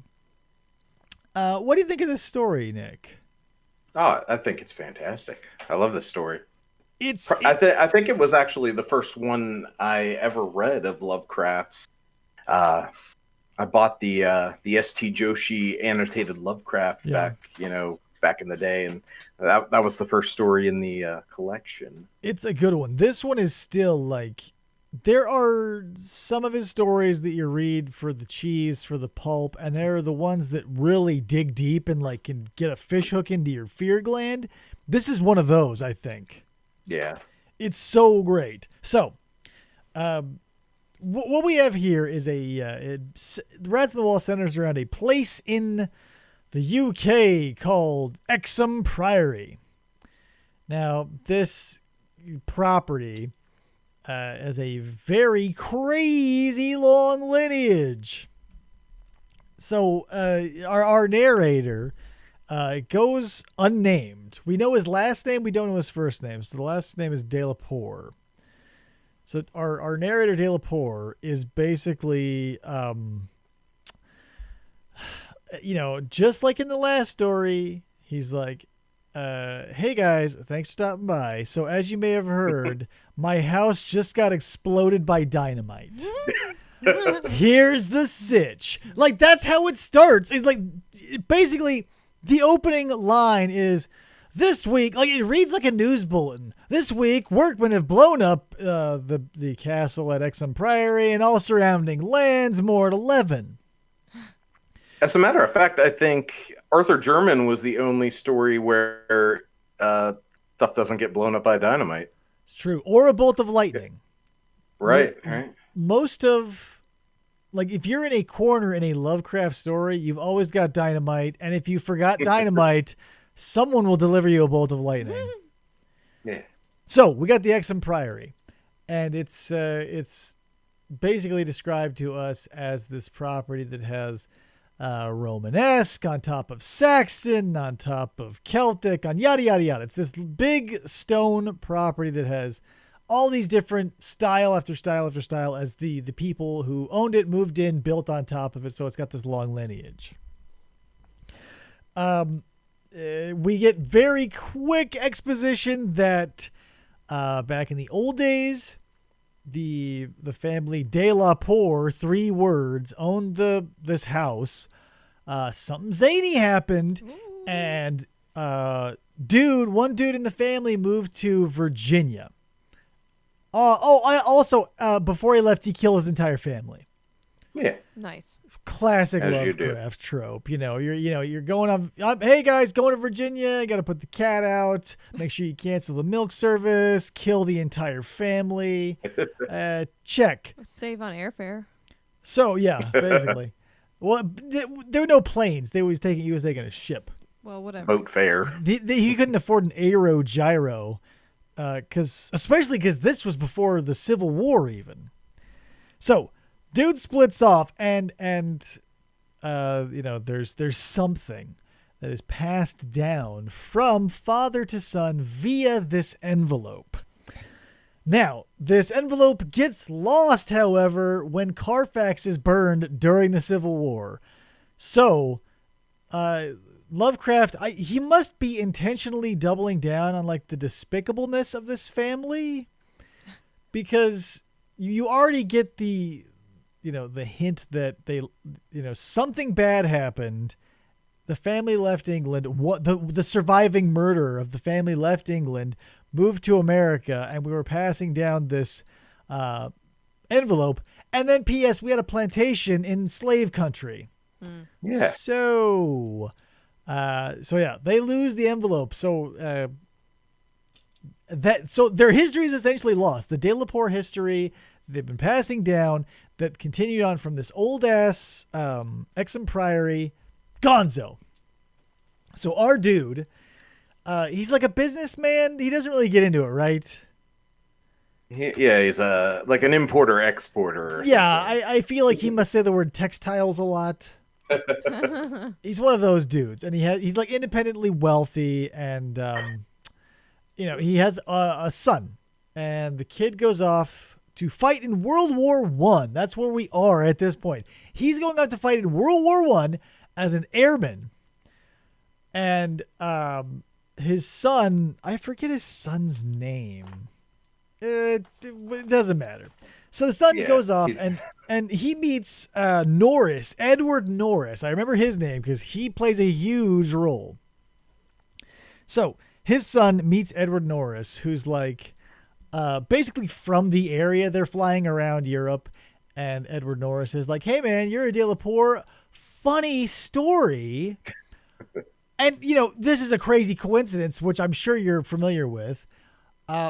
What do you think of this story, Nick? Oh, I think it's fantastic. I love this story. I think it was actually the first one I ever read of Lovecraft's. I bought the S.T. Joshi annotated Lovecraft back in the day, and that was the first story in the collection. It's a good one. This one is still like, there are some of his stories that you read for the cheese, for the pulp, and there are the ones that really dig deep and like can get a fish hook into your fear gland. This is one of those, I think. Yeah. It's so great. So, what we have here is the Rats in the Wall centers around a place in the UK called Exum Priory. Now, this property has a very crazy long lineage. So, our narrator goes unnamed. We know his last name. We don't know his first name. So the last name is De La Poor. So our narrator De La Poor is basically, just like in the last story, he's like, hey guys, thanks for stopping by. So as you may have heard, my house just got exploded by dynamite. Here's the sitch. Like, that's how it starts. It's like, basically, the opening line is, this week, like it reads like a news bulletin. This week, workmen have blown up the castle at Exum Priory and all surrounding lands, more at 11. As a matter of fact, I think Arthur German was the only story where stuff doesn't get blown up by dynamite. It's true. Or a bolt of lightning. Right. Most of, like, if you're in a corner in a Lovecraft story, you've always got dynamite. And if you forgot dynamite, someone will deliver you a bolt of lightning. Yeah. So we got the Exum Priory, and it's basically described to us as this property that has Romanesque on top of Saxon, on top of Celtic, on yada yada yada. It's this big stone property that has all these different style after style after style as the people who owned it moved in, built on top of it. So it's got this long lineage. We get very quick exposition that back in the old days, the family De La Poor, 3 words, owned this house. Something zany happened, and one dude in the family moved to Virginia. Before he left, he killed his entire family. Yeah. Nice. Classic As Lovecraft trope. You're going on. Hey guys, going to Virginia. You got to put the cat out. Make sure you cancel the milk service. Kill the entire family. Check. Save on airfare. So yeah, basically. Well, there were no planes. He was taking a ship. Well, whatever. Boat fare. He couldn't afford an aero gyro, especially because this was before the Civil War even. So. Dude splits off, and there's something that is passed down from father to son via this envelope. Now, this envelope gets lost, however, when Carfax is burned during the Civil War. So, Lovecraft, he must be intentionally doubling down on like the despicableness of this family, because you already get the hint that something bad happened. The family left England. The surviving murderer of the family left England, moved to America, and we were passing down this envelope. And then, P.S., we had a plantation in slave country. Yeah. So yeah, they lose the envelope. So so their history is essentially lost. The De La Poor history they've been passing down that continued on from this old ass Exum Priory, gonzo. So our dude, he's like a businessman. He doesn't really get into it, right? He's like an importer-exporter. Or Yeah, something. I feel like he must say the word textiles a lot. He's one of those dudes, and he's like independently wealthy, and he has a son, and the kid goes off to fight in World War One. That's where we are at this point. He's going out to fight in World War One as an airman, and his son, I forget his son's name. It doesn't matter. So the son goes off and he meets Edward Norris. I remember his name because he plays a huge role. So his son meets Edward Norris, who's like basically from the area. They're flying around Europe, and Edward Norris is like, "Hey man, you're a De La Poor. Funny story." And this is a crazy coincidence, which I'm sure you're familiar with.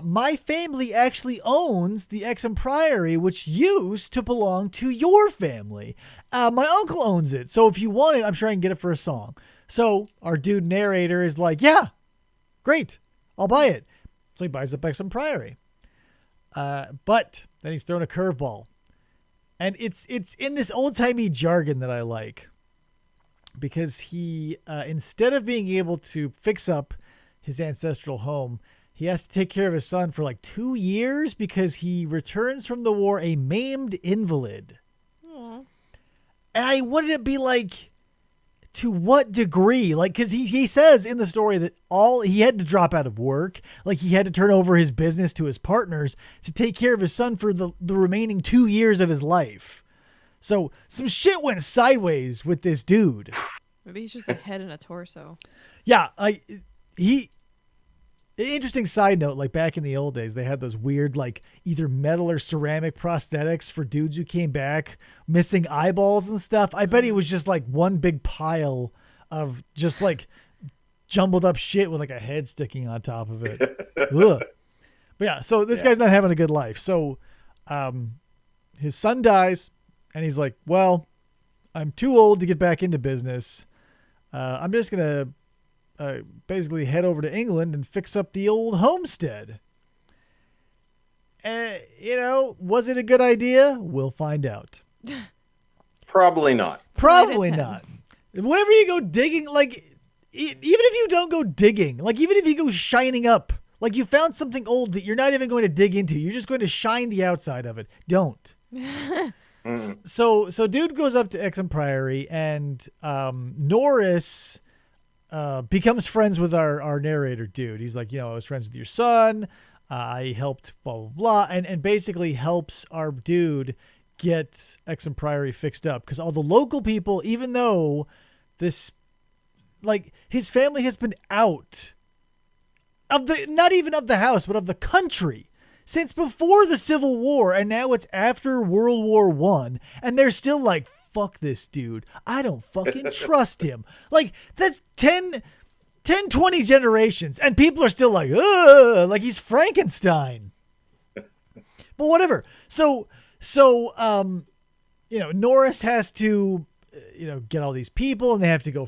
My family actually owns the Exum Priory, which used to belong to your family. My uncle owns it. So if you want it, I'm sure I can get it for a song. So our dude narrator is like, yeah, great. I'll buy it. So he buys up Exum Priory. But then he's thrown a curveball. And it's in this old-timey jargon that I like. Because he, instead of being able to fix up his ancestral home, he has to take care of his son for like 2 years because he returns from the war a maimed invalid. Aww. And I wanted it be like, to what degree? Like, because he says in the story that he had to drop out of work. Like, he had to turn over his business to his partners to take care of his son for the remaining 2 years of his life. So some shit went sideways with this dude. Maybe he's just a head and a torso. Yeah, interesting side note, like back in the old days, they had those weird, like either metal or ceramic prosthetics for dudes who came back missing eyeballs and stuff. I bet he was just like one big pile of just like jumbled up shit with like a head sticking on top of it. Ugh. But yeah, so this guy's not having a good life. So his son dies, and he's like, well, I'm too old to get back into business. I'm just going to basically head over to England and fix up the old homestead. Was it a good idea? We'll find out. Probably not. Probably not. Whenever you go digging, like, even if you don't go digging, like, even if you go shining up, like you found something old that you're not even going to dig into, you're just going to shine the outside of it. Don't. So dude goes up to Exum Priory, and Norris becomes friends with our narrator dude. He's like, I was friends with your son. I helped blah, blah, blah. And basically helps our dude get Exum Priory fixed up. Because all the local people, even though his family has been out of not even of the house, but of the country since before the Civil War. And now it's after World War One, and they're still like, fuck this dude. I don't fucking trust him. Like, that's 10, 20 generations, and people are still like, ugh, like he's Frankenstein. But whatever. So Norris has to, get all these people, and they have to go,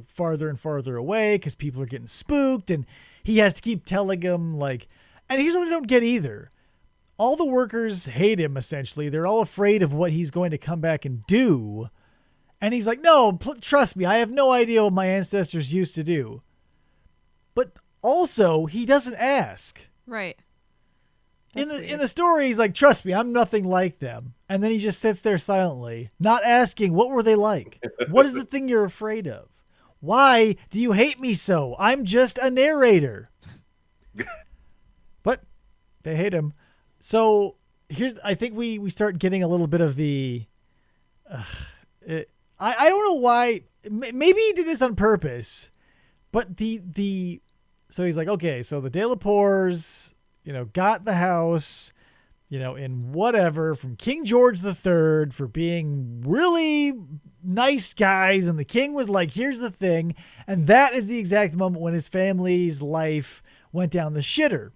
farther and farther away because people are getting spooked, and he has to keep telling them, like, and here's what I don't get either. All the workers hate him, essentially. They're all afraid of what he's going to come back and do. And he's like, no, trust me, I have no idea what my ancestors used to do. But also, he doesn't ask. Right. In the story, he's like, trust me, I'm nothing like them. And then he just sits there silently, not asking, what were they like? What is the thing you're afraid of? Why do you hate me so? I'm just a narrator. But they hate him. So I think we start getting a little bit of the, I don't know why, maybe he did this on purpose, but so he's like, okay, so the De La Poors, got the house, in whatever, from King George III for being really nice guys. And the king was like, here's the thing. And that is the exact moment when his family's life went down the shitter.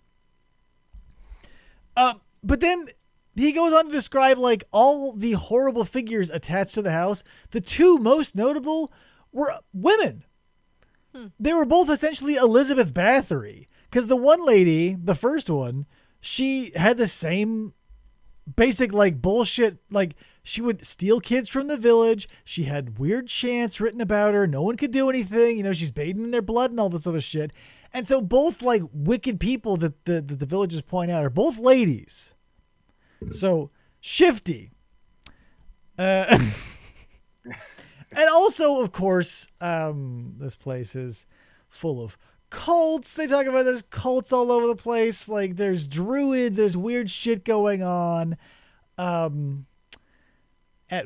But then he goes on to describe like all the horrible figures attached to the house. The two most notable were women. They were both essentially Elizabeth Bathory. Because the one lady, the first one, she had the same basic like bullshit. Like she would steal kids from the village. She had weird chants written about her. No one could do anything. You know, she's bathing in their blood and all this other shit. And so both like wicked people that the villagers point out are both ladies. So shifty. And also, of course, this place is full of cults. They talk about there's cults all over the place. Like there's druids, there's weird shit going on. At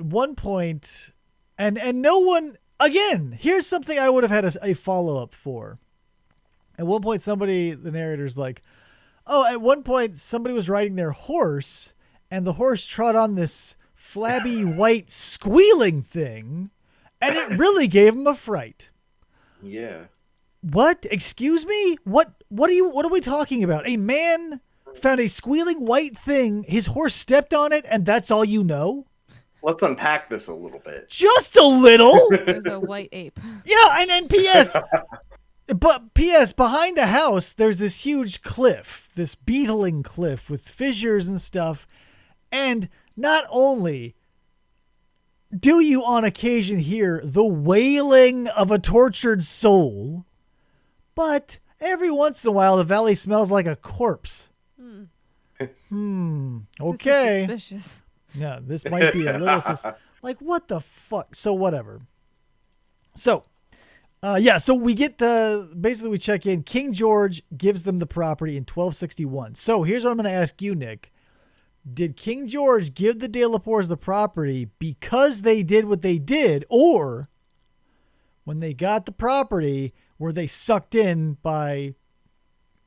one point, and no one, again, here's something I would have had a follow-up for. At one point, the narrator's like, oh, at one point, somebody was riding their horse, and the horse trod on this flabby white squealing thing, and it really gave him a fright. Yeah. What? Excuse me? What are we talking about? A man found a squealing white thing, his horse stepped on it, and that's all you know? Let's unpack this a little bit. Just a little? There's a white ape. Yeah, and P.S. But P.S. behind the house, there's this huge cliff, this beetling cliff with fissures and stuff. And not only do you on occasion hear the wailing of a tortured soul, but every once in a while the valley smells like a corpse. Okay. This is suspicious. Yeah, this might be a little like what the fuck. So whatever. So, so we get basically we check in. King George gives them the property in 1261. So here's what I'm going to ask you, Nick. Did King George give the De La Poors the property because they did what they did, or when they got the property, were they sucked in by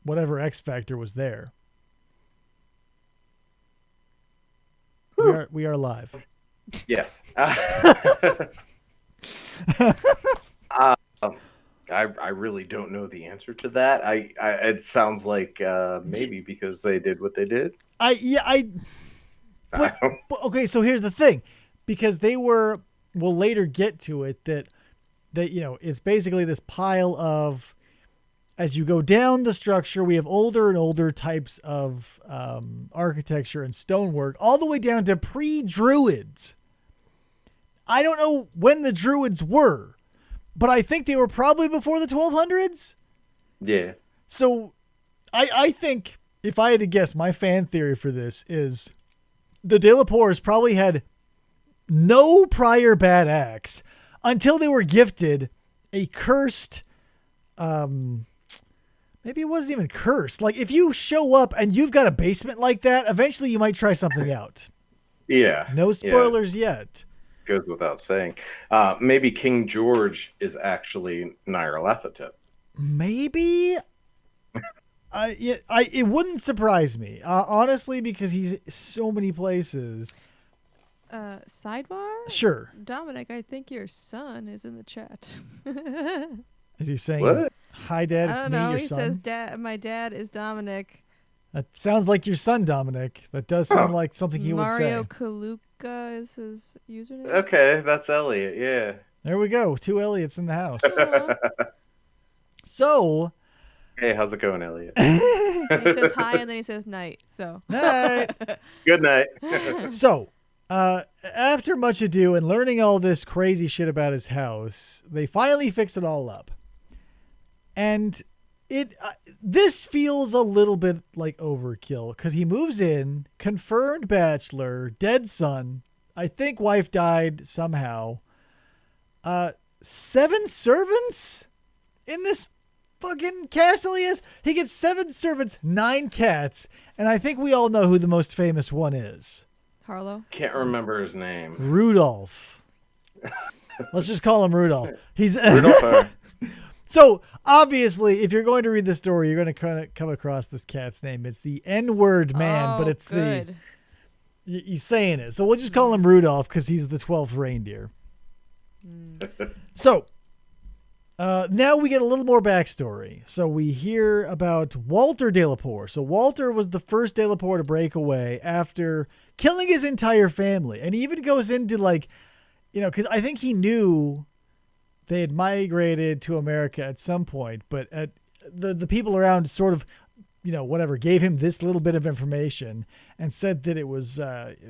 whatever X factor was there? We are live. Yes. I really don't know the answer to that. It sounds like maybe because they did what they did. But, okay, so here's the thing, because we'll later get to it that it's basically this pile of, as you go down the structure, we have older and older types of architecture and stonework, all the way down to pre-Druids. I don't know when the Druids were, but I think they were probably before the 1200s. Yeah. So I think, if I had to guess, my fan theory for this is the De La Poors probably had no prior bad acts until they were gifted a cursed, maybe it wasn't even cursed. Like, if you show up and you've got a basement like that, eventually you might try something out. Yeah. No spoilers yet. Goes without saying. Maybe King George is actually Nyarlathotep. Maybe. It wouldn't surprise me, honestly, because he's so many places. Sidebar? Sure. Dominic, I think your son is in the chat. Is he saying, What? hi, Dad, I it's don't me, know. your He son? says, my dad is Dominic. That sounds like your son, Dominic. That does sound like something he Mario would say. Kaluka is his username. Okay, that's Elliot. Yeah. There we go. 2 Elliots in the house. Aw. So, Hey, how's it going, Elliot? He says hi and then he says night. So night. Good night. So, after much ado and learning all this crazy shit about his house, they finally fix it all up. And this feels a little bit like overkill, because he moves in, confirmed bachelor, dead son, I think wife died somehow. 7 servants in this fucking castle he has. He gets 7 servants, 9 cats, and I think we all know who the most famous one is. Harlow. Can't remember his name. Rudolph. Let's just call him Rudolph. He's Rudolph. So, obviously, if you're going to read the story, you're going to come across this cat's name. It's the N-word man, but it's good. he's saying it. So we'll just call him Rudolph because he's the 12th reindeer. So, Now we get a little more backstory. So we hear about Walter de la Poor. So Walter was the first de la Poor to break away after killing his entire family. And he even goes into like, because I think he knew they had migrated to America at some point, but the people around sort of, whatever, gave him this little bit of information and said that it was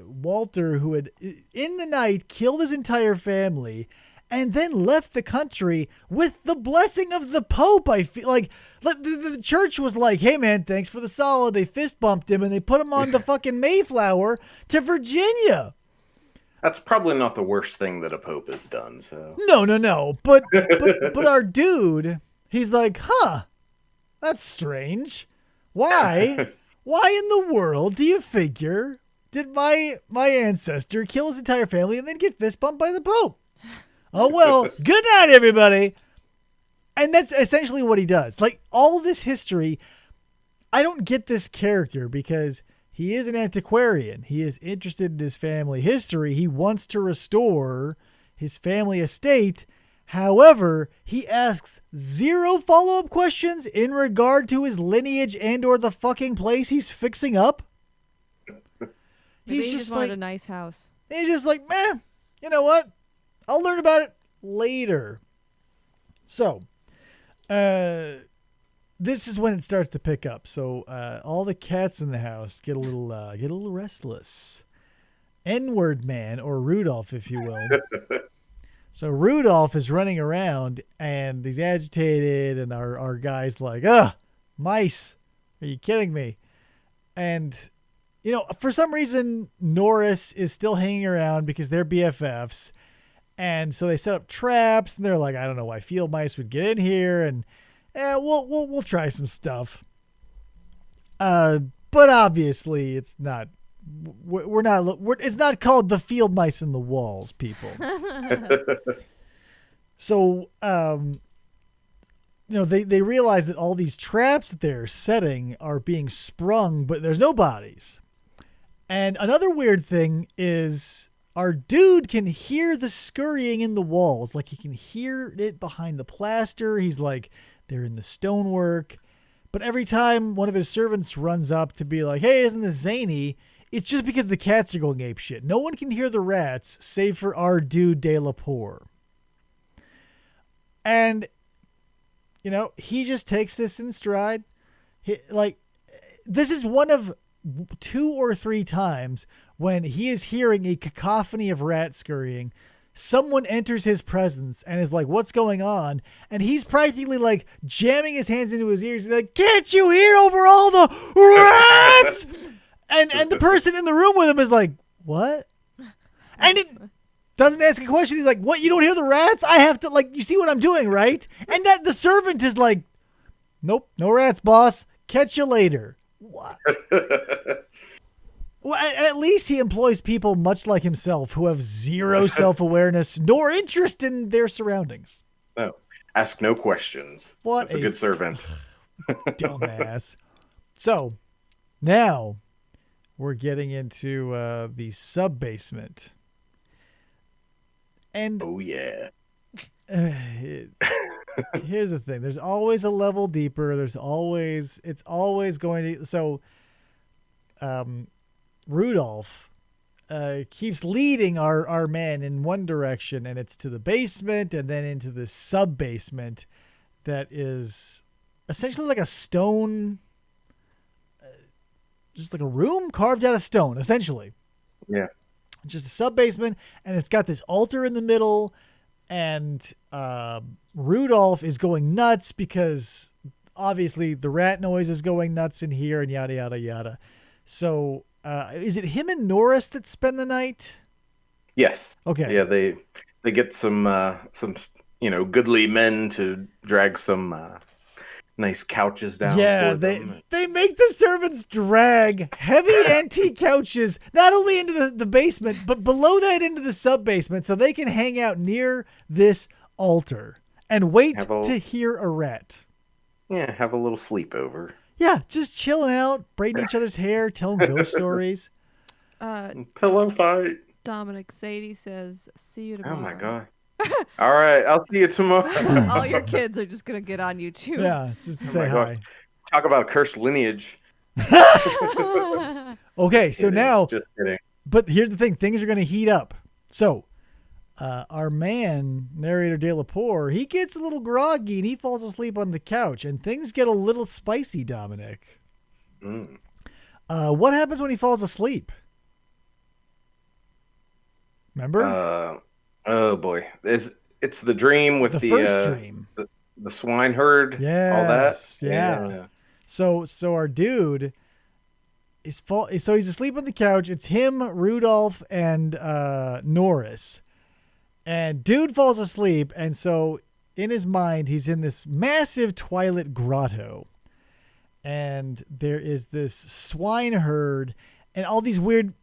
Walter who had, in the night, killed his entire family and then left the country with the blessing of the Pope. I feel like the church was like, hey, man, thanks for the solid. They fist bumped him and they put him on the fucking Mayflower to Virginia. That's probably not the worst thing that a pope has done. So No. But our dude, he's like, that's strange. Why? Why in the world do you figure did my ancestor kill his entire family and then get fist bumped by the Pope? Oh, well, good night, everybody. And that's essentially what he does. Like, all this history, I don't get this character because he is an antiquarian. He is interested in his family history. He wants to restore his family estate. However, he asks 0 follow-up questions in regard to his lineage and or the fucking place he's fixing up. Maybe he just wanted like a nice house. He's just like, man, you know what? I'll learn about it later. So, this is when it starts to pick up. So, all the cats in the house get a little restless. N-word man, or Rudolph, if you will. So Rudolph is running around and he's agitated, and our guy's like, mice. Are you kidding me? And, for some reason, Norris is still hanging around because they're BFFs. And so they set up traps, and they're like, I don't know why field mice would get in here, and we'll try some stuff. But obviously it's not. It's not called the field mice in the walls, people. So, they realize that all these traps that they're setting are being sprung, but there's no bodies. And another weird thing is our dude can hear the scurrying in the walls. Like, he can hear it behind the plaster. He's like, they're in the stonework. But every time one of his servants runs up to be like, hey, isn't this zany? It's just because the cats are going ape shit. No one can hear the rats, save for our dude de la Poor. And, he just takes this in stride. This is one of 2 or 3 times when he is hearing a cacophony of rats scurrying. Someone enters his presence and is like, what's going on? And he's practically like jamming his hands into his ears. He's like, can't you hear over all the rats? And the person in the room with him is like, what? And it doesn't ask a question. He's like, what? You don't hear the rats? I have to, you see what I'm doing, right? And that the servant is like, nope, no rats, boss. Catch you later. What? Well, at least he employs people much like himself who have 0 self-awareness nor interest in their surroundings. No, ask no questions. What? That's a good servant. Dumbass. So, now we're getting into the sub-basement. And oh, yeah. Here's the thing. There's always a level deeper. It's always going to... So, Rudolph keeps leading our man in one direction, and it's to the basement and then into the sub-basement that is essentially like a stone... just like a room carved out of stone, essentially. Yeah. Just a sub-basement, and it's got this altar in the middle, and Rudolph is going nuts because obviously the rat noise is going nuts in here, and yada, yada, yada. So is it him and Norris that spend the night? Yes. Okay. Yeah, they get some goodly men to drag some nice couches down. Yeah, for them. they make the servants drag heavy antique couches not only into the basement, but below that into the sub-basement so they can hang out near this altar and wait to hear a rat. Yeah, have a little sleepover. Yeah, just chilling out, braiding each other's hair, telling ghost stories. Pillow fight. Dominic, Sadie says, see you tomorrow. Oh my god. All right, I'll see you tomorrow. All your kids are just gonna get on you too. Yeah, just to Oh say my hi. gosh. Talk about cursed lineage. Okay, so Kidding, now, just kidding. but here's the thing: things are going to heat up. So, our man, narrator De La Poor, he gets a little groggy and he falls asleep on the couch, and things get a little spicy. Dominic, what happens when he falls asleep? Remember Oh boy, it's the dream with the the first dream? the swineherd, all Yes, that. yeah. So our dude so he's asleep on the couch. It's him, Rudolph, and Norris. And dude falls asleep, and so in his mind he's in this massive twilight grotto. And there is this swineherd and all these weird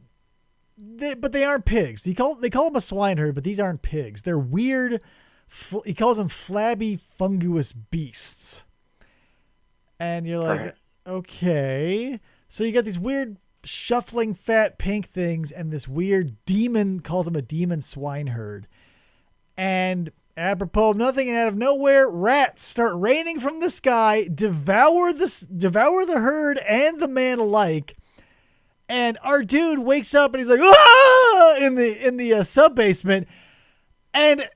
but they aren't pigs. They call them a swineherd, but these aren't pigs. They're weird. He calls them flabby fungus beasts. And you're like, Right. okay. So you got these weird shuffling fat pink things and this weird demon, calls him a demon swineherd. And apropos of nothing and out of nowhere, rats start raining from the sky, devour the herd and the man alike. And our dude wakes up and he's like, ah! in the sub basement. And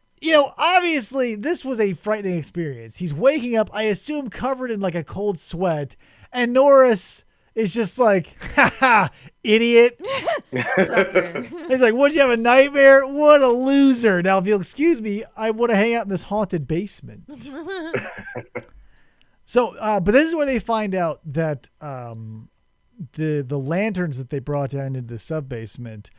obviously this was a frightening experience. He's waking up, I assume, covered in like a cold sweat. And Norris is just like, ha, idiot. Sucker. He's like, what'd you have, a nightmare? What a loser. Now, if you'll excuse me, I want to hang out in this haunted basement. So, but this is where they find out that the lanterns that they brought down into the sub-basement,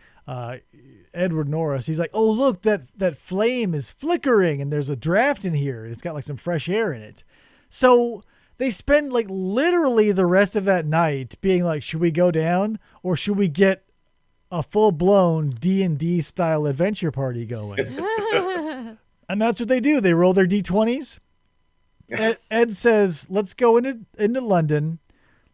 Edward Norris, he's like, oh, look, that flame is flickering and there's a draft in here. It's got like some fresh air in it. So they spend like literally the rest of that night being like, should we go down or should we get a full-blown D&D style adventure party going? And that's what they do. They roll their D20s. Ed says, let's go into London.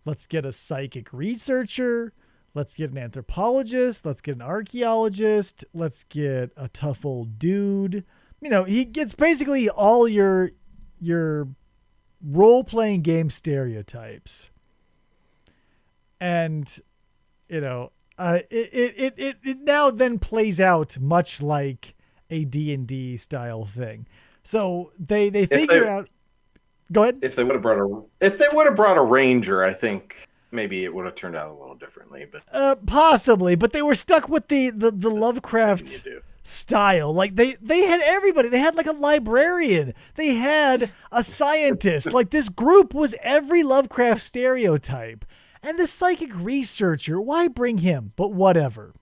Let's get a psychic researcher. Let's get an anthropologist. Let's get an archaeologist. Let's get a tough old dude. He gets basically all your role-playing game stereotypes. And, it now then plays out much like a D&D style thing. So they figure out. Go ahead. If they would have brought a ranger, I think maybe it would have turned out a little differently. But possibly, but they were stuck with the Lovecraft style. Like they had everybody. They had like a librarian. They had a scientist. Like this group was every Lovecraft stereotype. And the psychic researcher, why bring him? But whatever.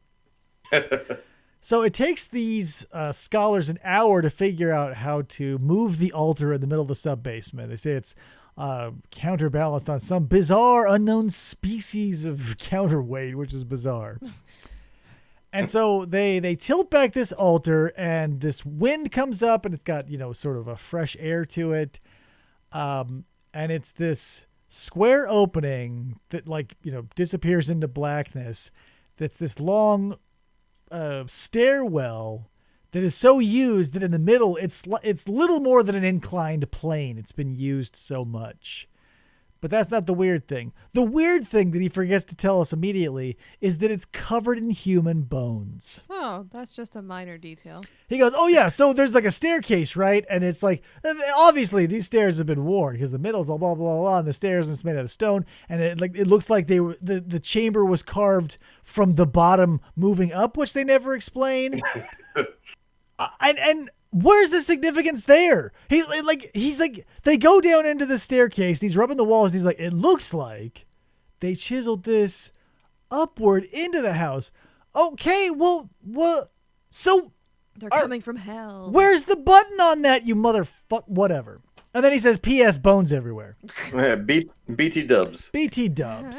So it takes these scholars an hour to figure out how to move the altar in the middle of the sub-basement. They say it's counterbalanced on some bizarre unknown species of counterweight, which is bizarre. And so they tilt back this altar and this wind comes up and it's got, sort of a fresh air to it. And it's this square opening that disappears into blackness. That's this long stairwell that is so used that in the middle it's little more than an inclined plane. It's been used so much. But that's not the weird thing. The weird thing that he forgets to tell us immediately is that it's covered in human bones. Oh, that's just a minor detail. He goes, oh yeah, so there's like a staircase, right? And it's like, obviously these stairs have been worn because the middle's all blah, blah, blah, and the stairs is made out of stone. And it looks like the chamber was carved from the bottom moving up, which they never explain. And where's the significance there? He's like, they go down into the staircase and he's rubbing the walls and he's like, it looks like they chiseled this upward into the house. Okay, well, what? So They're coming from hell. where's the button on that, you motherfuck? Whatever. And then he says, P.S. bones everywhere. Yeah, BT dubs. BT dubs.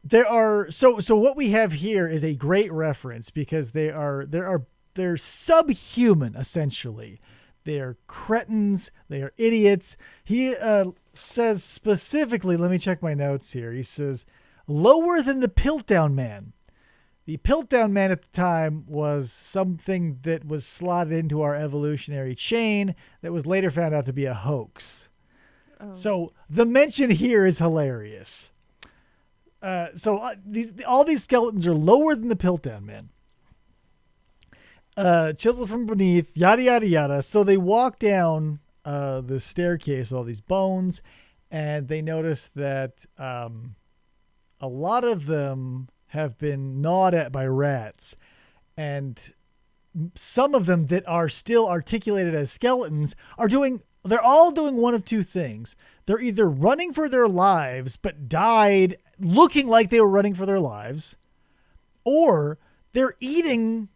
There are so what we have here is a great reference because they're subhuman, essentially. They are cretins. They are idiots. He says specifically, let me check my notes here. He says, lower than the Piltdown Man. The Piltdown Man at the time was something that was slotted into our evolutionary chain that was later found out to be a hoax. Oh. So the mention here is hilarious. All these skeletons are lower than the Piltdown Man. Chiseled from beneath, yada, yada, yada. So they walk down the staircase, all these bones, and they notice that a lot of them have been gnawed at by rats. And some of them that are still articulated as skeletons they're all doing one of two things. They're either running for their lives, but died looking like they were running for their lives, or they're eating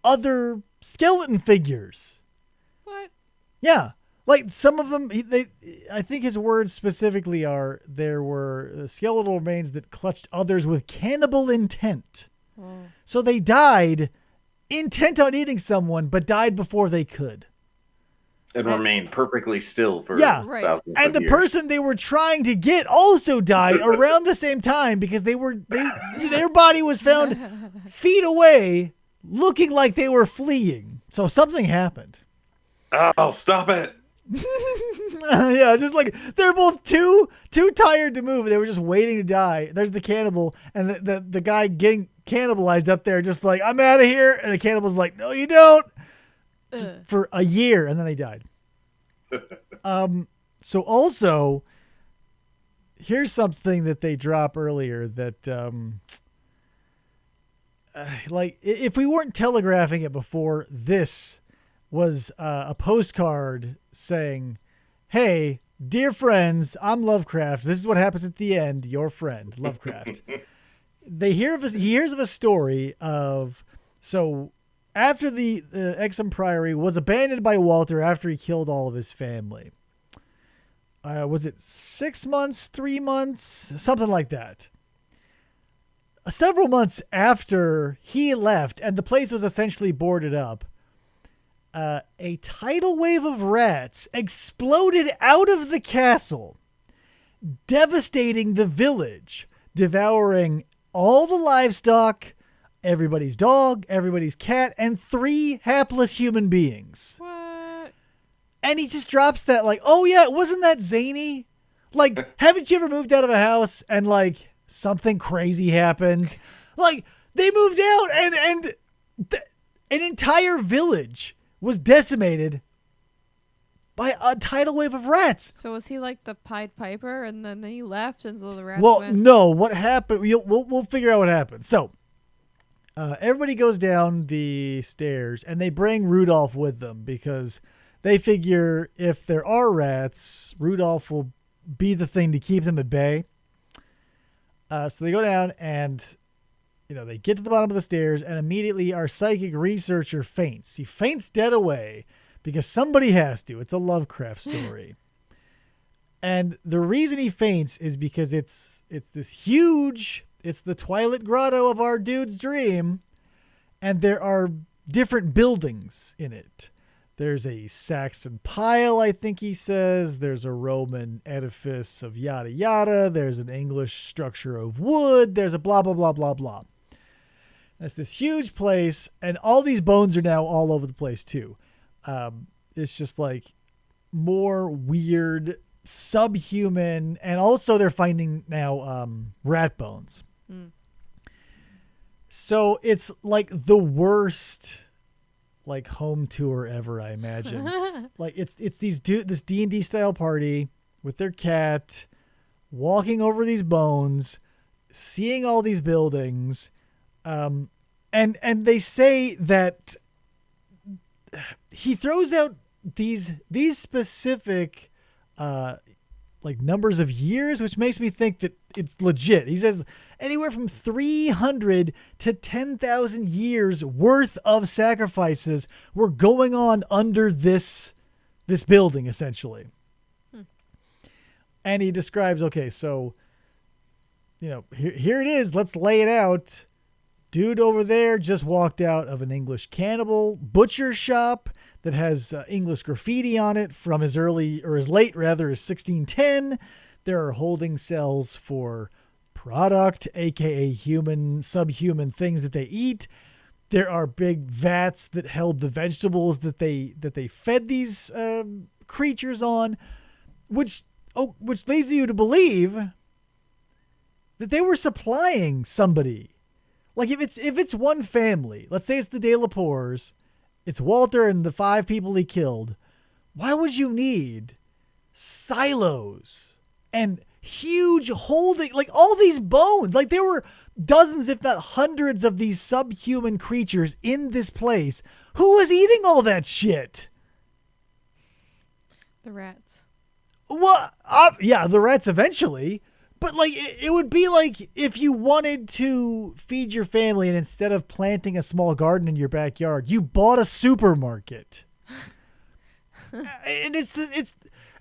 other skeleton figures. What? Yeah. Like some of them, I think his words specifically are, there were skeletal remains that clutched others with cannibal intent. Oh. So they died intent on eating someone, but died before they could. And remained perfectly still for Yeah. Right. thousands And of the years. person they were trying to get also died around the same time because their body was found feet away looking like they were fleeing. So something happened. Oh, stop it. Yeah, just like they're both too tired to move. They were just waiting to die. There's the cannibal and the guy getting cannibalized up there just like, I'm out of here. And the cannibal's like, no, you don't. Just for a year, and then they died. So also, here's something that they drop earlier that, like, if we weren't telegraphing it before, this was a postcard saying, hey, dear friends, I'm Lovecraft. This is what happens at the end. Your friend, Lovecraft. He hears of a story of, so after the Exum Priory was abandoned by Walter after he killed all of his family. Was it 6 months, 3 months, something like that? Several months after he left and the place was essentially boarded up, a tidal wave of rats exploded out of the castle, devastating the village, devouring all the livestock, everybody's dog, everybody's cat, and 3 hapless human beings. What? And he just drops that like, oh yeah, wasn't that zany? Like, haven't you ever moved out of a house and like something crazy happens? Like, they moved out and an entire village was decimated by a tidal wave of rats. So was he like the Pied Piper and then he left until the rats Well, went? no, what happened? We'll figure out what happened. So, everybody goes down the stairs and they bring Rudolph with them because they figure if there are rats, Rudolph will be the thing to keep them at bay. So they go down and, they get to the bottom of the stairs and immediately our psychic researcher faints. He faints dead away because somebody has to. It's a Lovecraft story. And the reason he faints is because it's this huge, it's the Twilight Grotto of our dude's dream, and there are different buildings in it. There's a Saxon pile, I think he says. There's a Roman edifice of yada yada. There's an English structure of wood. There's a blah, blah, blah, blah, blah. That's this huge place, and all these bones are now all over the place too. It's just like more weird, subhuman, and also they're finding now rat bones. Mm. So it's like the worst like home tour ever, I imagine. Like it's this D&D style party with their cat walking over these bones, seeing all these buildings, and they say that he throws out these specific like numbers of years, which makes me think that it's legit. He says anywhere from 300 to 10,000 years worth of sacrifices were going on under this building, essentially. And he describes, okay, so, here it is. Let's lay it out. Dude over there just walked out of an English cannibal butcher shop that has English graffiti on it from his late 1610. There are holding cells for product, aka human, subhuman things that they eat. There are big vats that held the vegetables that they fed these creatures on, which leads you to believe that they were supplying somebody. Like if it's one family, let's say it's the De La Pours, it's Walter and the 5 people he killed. Why would you need silos and huge holding, like all these bones? Like there were dozens, if not hundreds, of these subhuman creatures in this place. Who was eating all that shit? The rats. What? Yeah, the rats eventually. But like, it would be like if you wanted to feed your family and instead of planting a small garden in your backyard, you bought a supermarket. And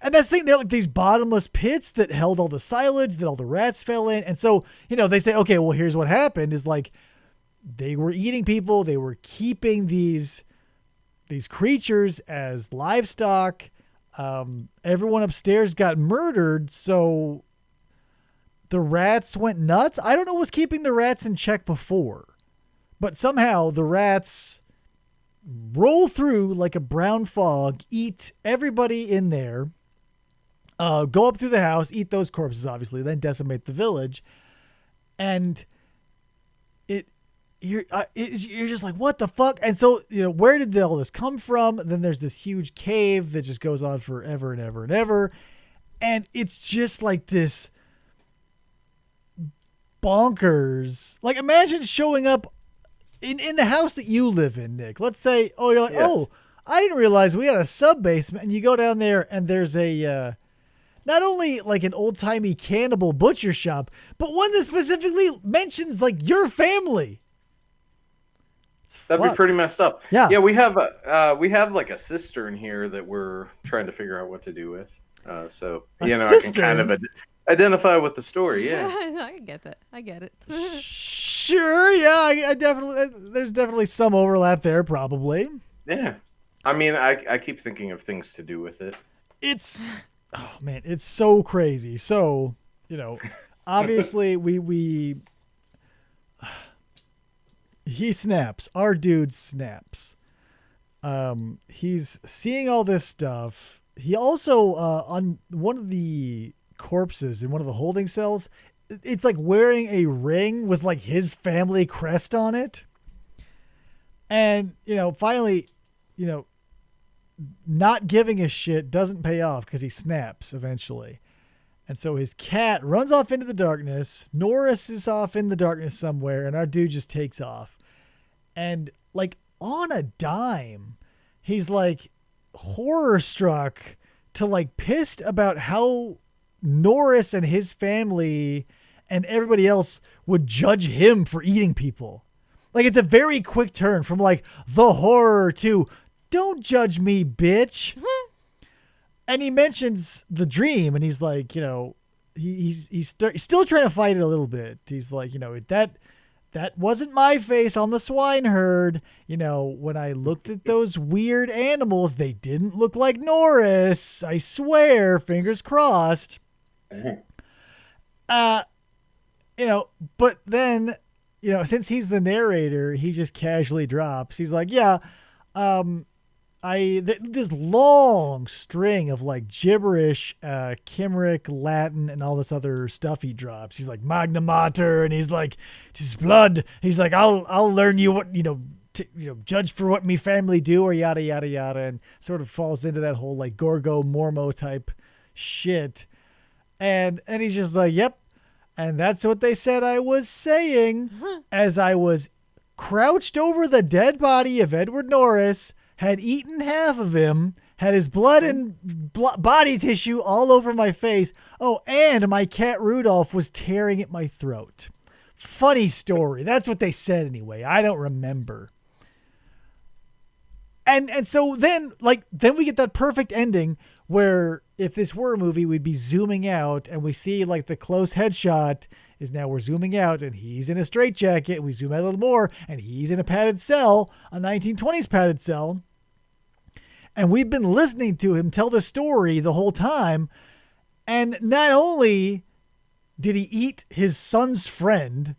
and that's the thing. They're like these bottomless pits that held all the silage that all the rats fell in. And so, they say, okay, well, here's what happened is like they were eating people. They were keeping these creatures as livestock. Everyone upstairs got murdered. So the rats went nuts. I don't know what was keeping the rats in check before, but somehow the rats roll through like a brown fog, eat everybody in there, go up through the house, eat those corpses, obviously, then decimate the village. And you're just like, what the fuck? And so, where did all this come from? Then there's this huge cave that just goes on forever and ever and ever. And it's just like this bonkers. Like, imagine showing up in the house that you live in, Nick. Let's say, you're like, Yes. I didn't realize we had a sub basement. And you go down there and there's a, not only like an old timey cannibal butcher shop, but one that specifically mentions like your family. That'd be pretty messed up. Yeah. Yeah, we have like a cistern here that we're trying to figure out what to do with. So A I can cistern? kind of identify with the story. Yeah. I get that. I get it. Sure, yeah, I definitely. There's definitely some overlap there, probably. Yeah. I mean, I keep thinking of things to do with it. It's, oh man, it's so crazy. So, obviously he snaps. Our dude snaps. He's seeing all this stuff. He also on one of the corpses in one of the holding cells, it's like wearing a ring with like his family crest on it. And, finally, not giving a shit doesn't pay off because he snaps eventually. And so his cat runs off into the darkness. Norris is off in the darkness somewhere, and our dude just takes off. And like on a dime, he's like horror struck to like pissed about how Norris and his family and everybody else would judge him for eating people. Like it's a very quick turn from like the horror to don't judge me, bitch. And he mentions the dream, and he's like, he's still trying to fight it a little bit. He's like, that wasn't my face on the swine herd. When I looked at those weird animals, they didn't look like Norris. I swear, fingers crossed. But then, since he's the narrator, he just casually drops. He's like, yeah, this long string of like gibberish, Kimric, Latin, and all this other stuff he drops. He's like Magna Mater, and he's like, "'Tis blood." He's like, "I'll learn you what judge for what me family do," or yada yada yada, and sort of falls into that whole like Gorgo Mormo type shit. And he's just like, "Yep," and that's what they said I was saying as I was crouched over the dead body of Edward Norris. Had eaten half of him, had his blood and body tissue all over my face. Oh, and my cat Rudolph was tearing at my throat. Funny story. That's what they said anyway. I don't remember. And so then we get that perfect ending where if this were a movie, we'd be zooming out and we see like the close headshot is now we're zooming out and he's in a straitjacket. We zoom out a little more and he's in a padded cell, a 1920s padded cell. And we've been listening to him tell the story the whole time. And not only did he eat his son's friend,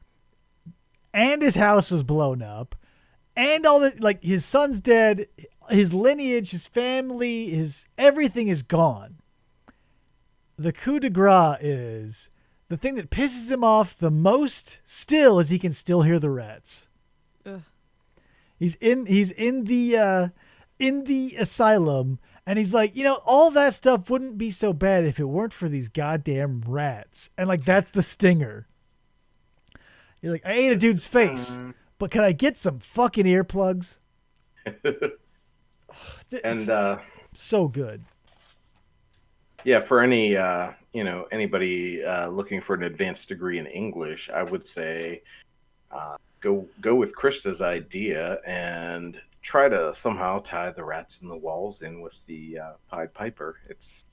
and his house was blown up, and all the, like, his son's dead, his lineage, his family, his everything is gone. The coup de grace is the thing that pisses him off the most still is he can still hear the rats. Ugh. He's in the asylum, and he's like, all that stuff wouldn't be so bad if it weren't for these goddamn rats. And like, that's the stinger. You're like, I ate a dude's face, but can I get some fucking earplugs? And so good. yeah, for any anybody looking for an advanced degree in English, I would say go with Krista's idea and try to somehow tie the rats in the walls in with the Pied Piper. It's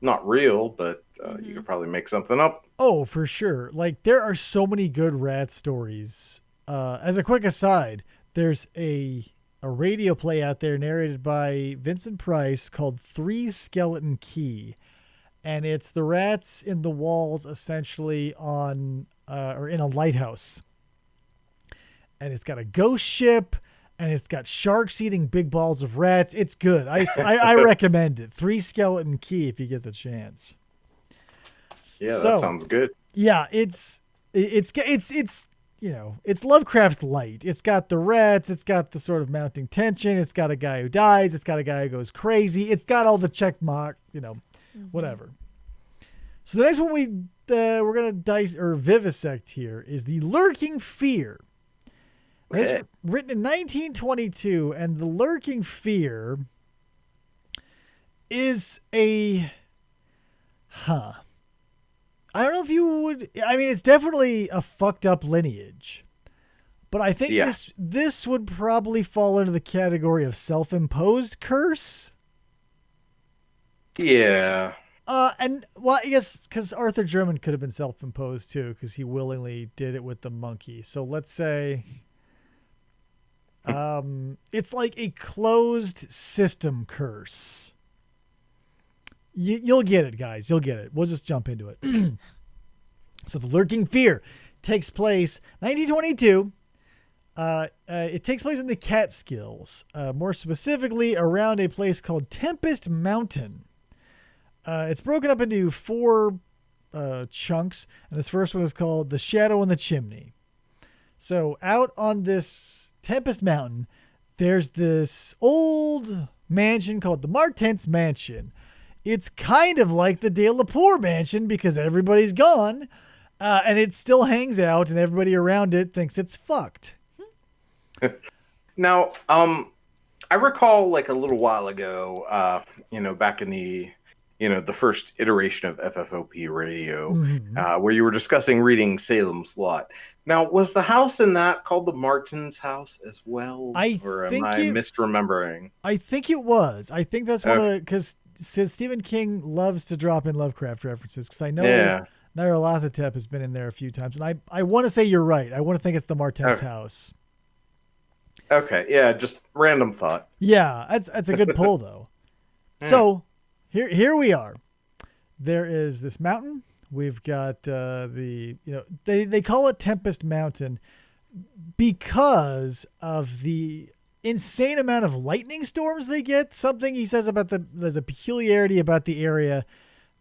not real, but you could probably make something up. Oh, for sure. Like, there are so many good rat stories. As a quick aside, there's a radio play out there narrated by Vincent Price called Three Skeleton Key. And it's the rats in the walls essentially on or in a lighthouse. And it's got a ghost ship, and it's got sharks eating big balls of rats. It's good. I recommend it. Three Skeleton Key if you get the chance. Yeah, that sounds good. Yeah, it's Lovecraft light. It's got the rats. It's got the sort of mounting tension. It's got a guy who dies. It's got a guy who goes crazy. It's got all the check mark, whatever. So the next one we're gonna dice or vivisect here is the Lurking Fear. It's written in 1922, and the Lurking Fear is I don't know if you would. I mean, it's definitely a fucked up lineage, but I think this would probably fall into the category of self-imposed curse. Yeah. And well, I guess because Arthur German could have been self-imposed too, because he willingly did it with the monkey. So let's say, it's like a closed system curse. You'll get it, guys. You'll get it. We'll just jump into it. So the Lurking Fear takes place 1922. It takes place in the Catskills, more specifically around a place called Tempest Mountain. It's broken up into 4 chunks, and this first one is called The Shadow in the Chimney. So out on this Tempest Mountain, there's this old mansion called the Martens Mansion. It's kind of like the De La Poor Mansion because everybody's gone, and it still hangs out, and everybody around it thinks it's fucked. Now, I recall like a little while ago, back in the the first iteration of FFOP radio, where you were discussing reading Salem's Lot. Now, was the house in that called the Martin's house as well? Or am I misremembering? I think it was. I think that's one of the, because Stephen King loves to drop in Lovecraft references, because I know Nyarlathotep has been in there a few times, and I want to say you're right. I want to think it's the Martin's house. Okay, yeah, just random thought. Yeah, that's a good pull though. So here we are. There is this mountain. We've got they call it Tempest Mountain because of the insane amount of lightning storms they get. Something he says about there's a peculiarity about the area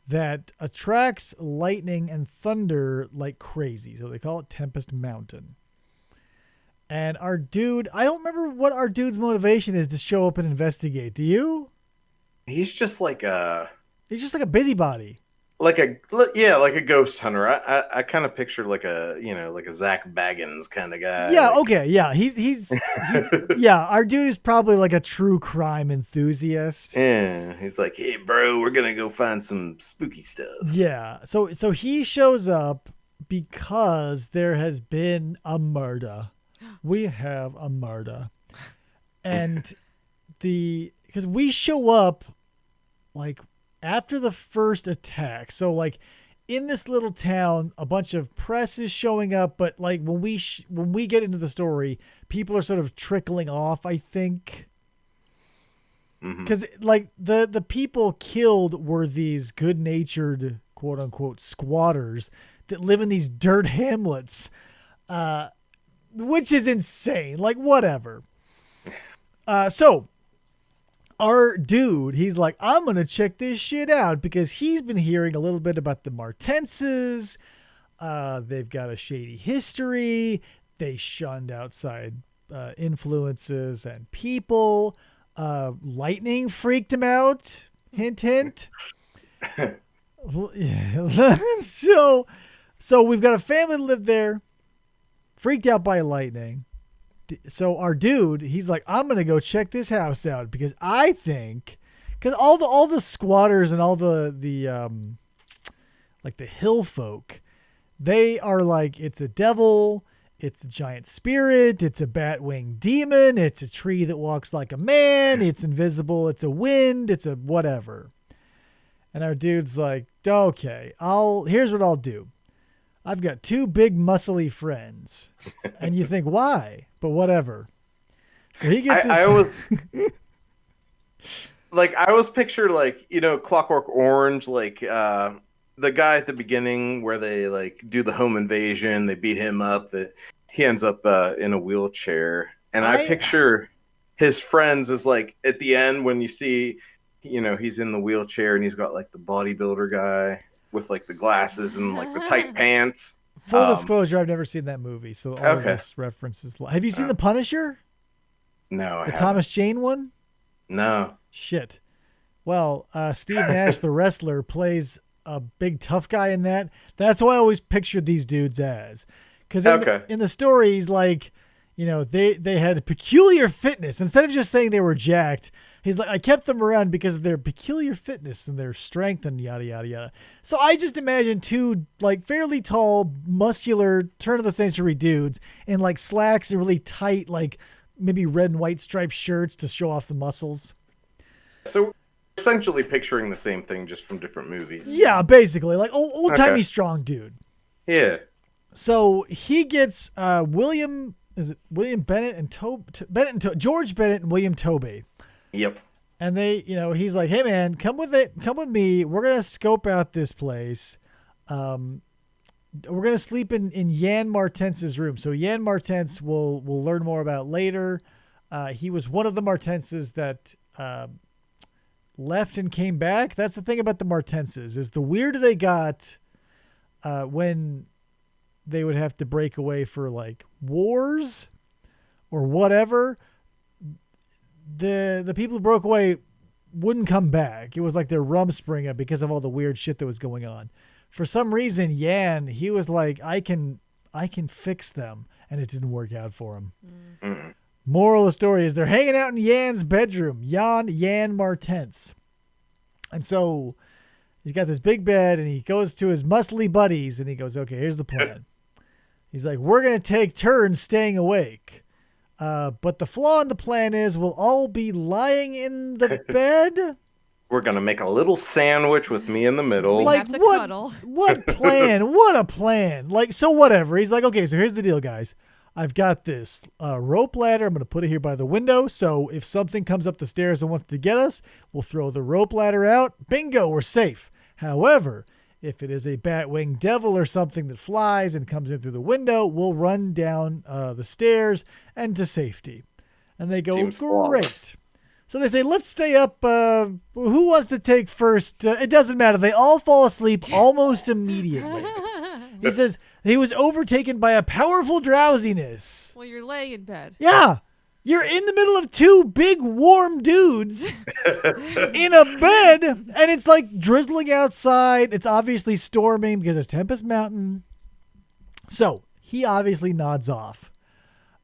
that attracts lightning and thunder like crazy. So they call it Tempest Mountain. And our dude, I don't remember what our dude's motivation is to show up and investigate. Do you? He's just like a busybody. Like a ghost hunter. I kind of picture like a Zach Baggins kind of guy. Yeah, okay, yeah. He's yeah, our dude is probably like a true crime enthusiast. Yeah, he's like, "Hey bro, we're going to go find some spooky stuff." Yeah. So he shows up because there has been a murder. We have a murder. And because we show up like after the first attack. So like in this little town, a bunch of press is showing up, but like when we get into the story, people are sort of trickling off, I think. Because like the people killed were these good-natured quote unquote squatters that live in these dirt hamlets, which is insane. Like, whatever. So our dude, he's like, I'm going to check this shit out because he's been hearing a little bit about the Martenses. They've got a shady history. They shunned outside influences and people. Lightning freaked him out. Hint, hint. So we've got a family that lived there, freaked out by lightning. So our dude, he's like, I'm gonna go check this house out because I think, because all the squatters and all the like the hill folk, they are like, it's a devil, it's a giant spirit, it's a bat-winged demon, it's a tree that walks like a man, it's invisible, it's a wind, it's a whatever. And our dude's like, okay, here's what I'll do. I've got two big muscly friends. And you think, why? But whatever. So he gets I was like, I was pictured like, Clockwork Orange, like the guy at the beginning where they like do the home invasion, they beat him up, that he ends up in a wheelchair. And I picture his friends as like at the end when you see, he's in the wheelchair and he's got like the bodybuilder guy with like the glasses and like the tight pants. Full disclosure, I've never seen that movie, so all of this references. Have you seen The Punisher? No, the Thomas Jane one? No. Shit. Well, Steve Nash, the wrestler, plays a big tough guy in that. That's why I always pictured these dudes as. Because in the stories, like, they had peculiar fitness. Instead of just saying they were jacked, he's like, I kept them around because of their peculiar fitness and their strength and yada, yada, yada. So I just imagine two, like, fairly tall, muscular, turn-of-the-century dudes in, like, slacks and really tight, like, maybe red and white striped shirts to show off the muscles. So essentially picturing the same thing just from different movies. Yeah, basically. Like, old-timey strong dude. Yeah. So he gets William Bennett and George Bennett and William Tobey. Yep. And they, he's like, hey man, come with me. We're going to scope out this place. We're going to sleep in Jan Martense's room. So Jan Martens we'll learn more about later. He was one of the Martenses that left and came back. That's the thing about the Martenses, is the weirder they got when they would have to break away for like wars or whatever. The people who broke away wouldn't come back. It was like their Rumspringa because of all the weird shit that was going on. For some reason, Jan, he was like, I can fix them, and it didn't work out for him. Mm. Moral of the story is they're hanging out in Jan's bedroom, Jan Martens. And so he's got this big bed, and he goes to his muscly buddies, and he goes, okay, here's the plan. He's like, we're going to take turns staying awake. But the flaw in the plan is we'll all be lying in the bed. We're going to make a little sandwich with me in the middle. We have to cuddle. What plan? What a plan. Like, so whatever. He's like, okay, so here's the deal, guys. I've got this rope ladder. I'm going to put it here by the window. So if something comes up the stairs and wants to get us, we'll throw the rope ladder out. Bingo, we're safe. However, if it is a bat-winged devil or something that flies and comes in through the window, we'll run down the stairs and to safety. And they go, great. So they say, let's stay up. Who wants to take first? It doesn't matter. They all fall asleep almost immediately. He says he was overtaken by a powerful drowsiness. Well, you're laying in bed. Yeah. You're in the middle of two big warm dudes in a bed, and it's like drizzling outside. It's obviously storming because it's Tempest Mountain. So he obviously nods off.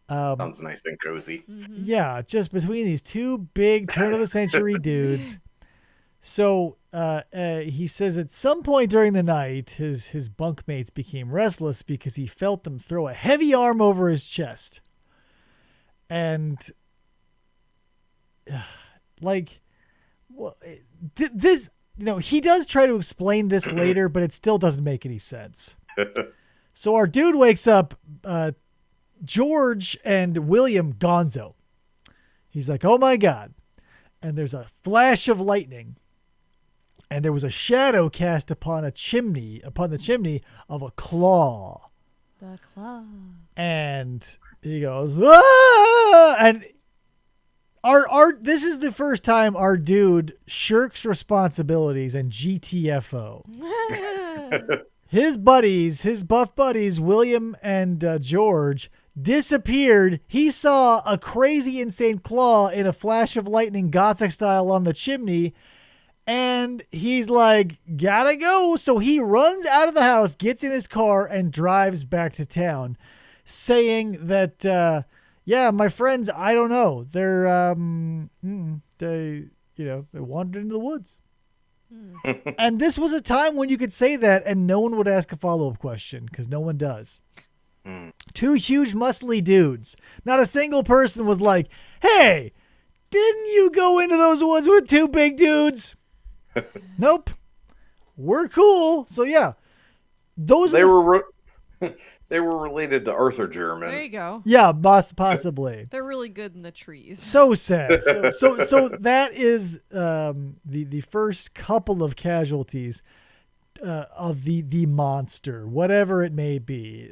Sounds nice and cozy. Yeah, just between these two big turn-of-the-century dudes. So he says at some point during the night, his bunkmates became restless because he felt them throw a heavy arm over his chest. And like, well, this, he does try to explain this later, but it still doesn't make any sense. So our dude wakes up, George and William gonzo. He's like, oh my God. And there's a flash of lightning. and there was a shadow cast upon the chimney of a claw. The claw. And he goes, "Ah!" And this is the first time our dude shirks responsibilities and GTFO. His buff buddies, William and George, disappeared. He saw a crazy, insane claw in a flash of lightning, Gothic style, on the chimney. And he's like, gotta go. So he runs out of the house, gets in his car, and drives back to town, saying that, yeah, my friends, I don't know. They wandered into the woods. And this was a time when you could say that and no one would ask a follow-up question, because no one does. Two huge muscly dudes. Not a single person was like, hey, didn't you go into those woods with two big dudes? Nope. We're cool. So yeah, they were related to Arthur German. There you go. Yeah, possibly. They're really good in the trees. So sad. So that is the first couple of casualties of the monster, whatever it may be.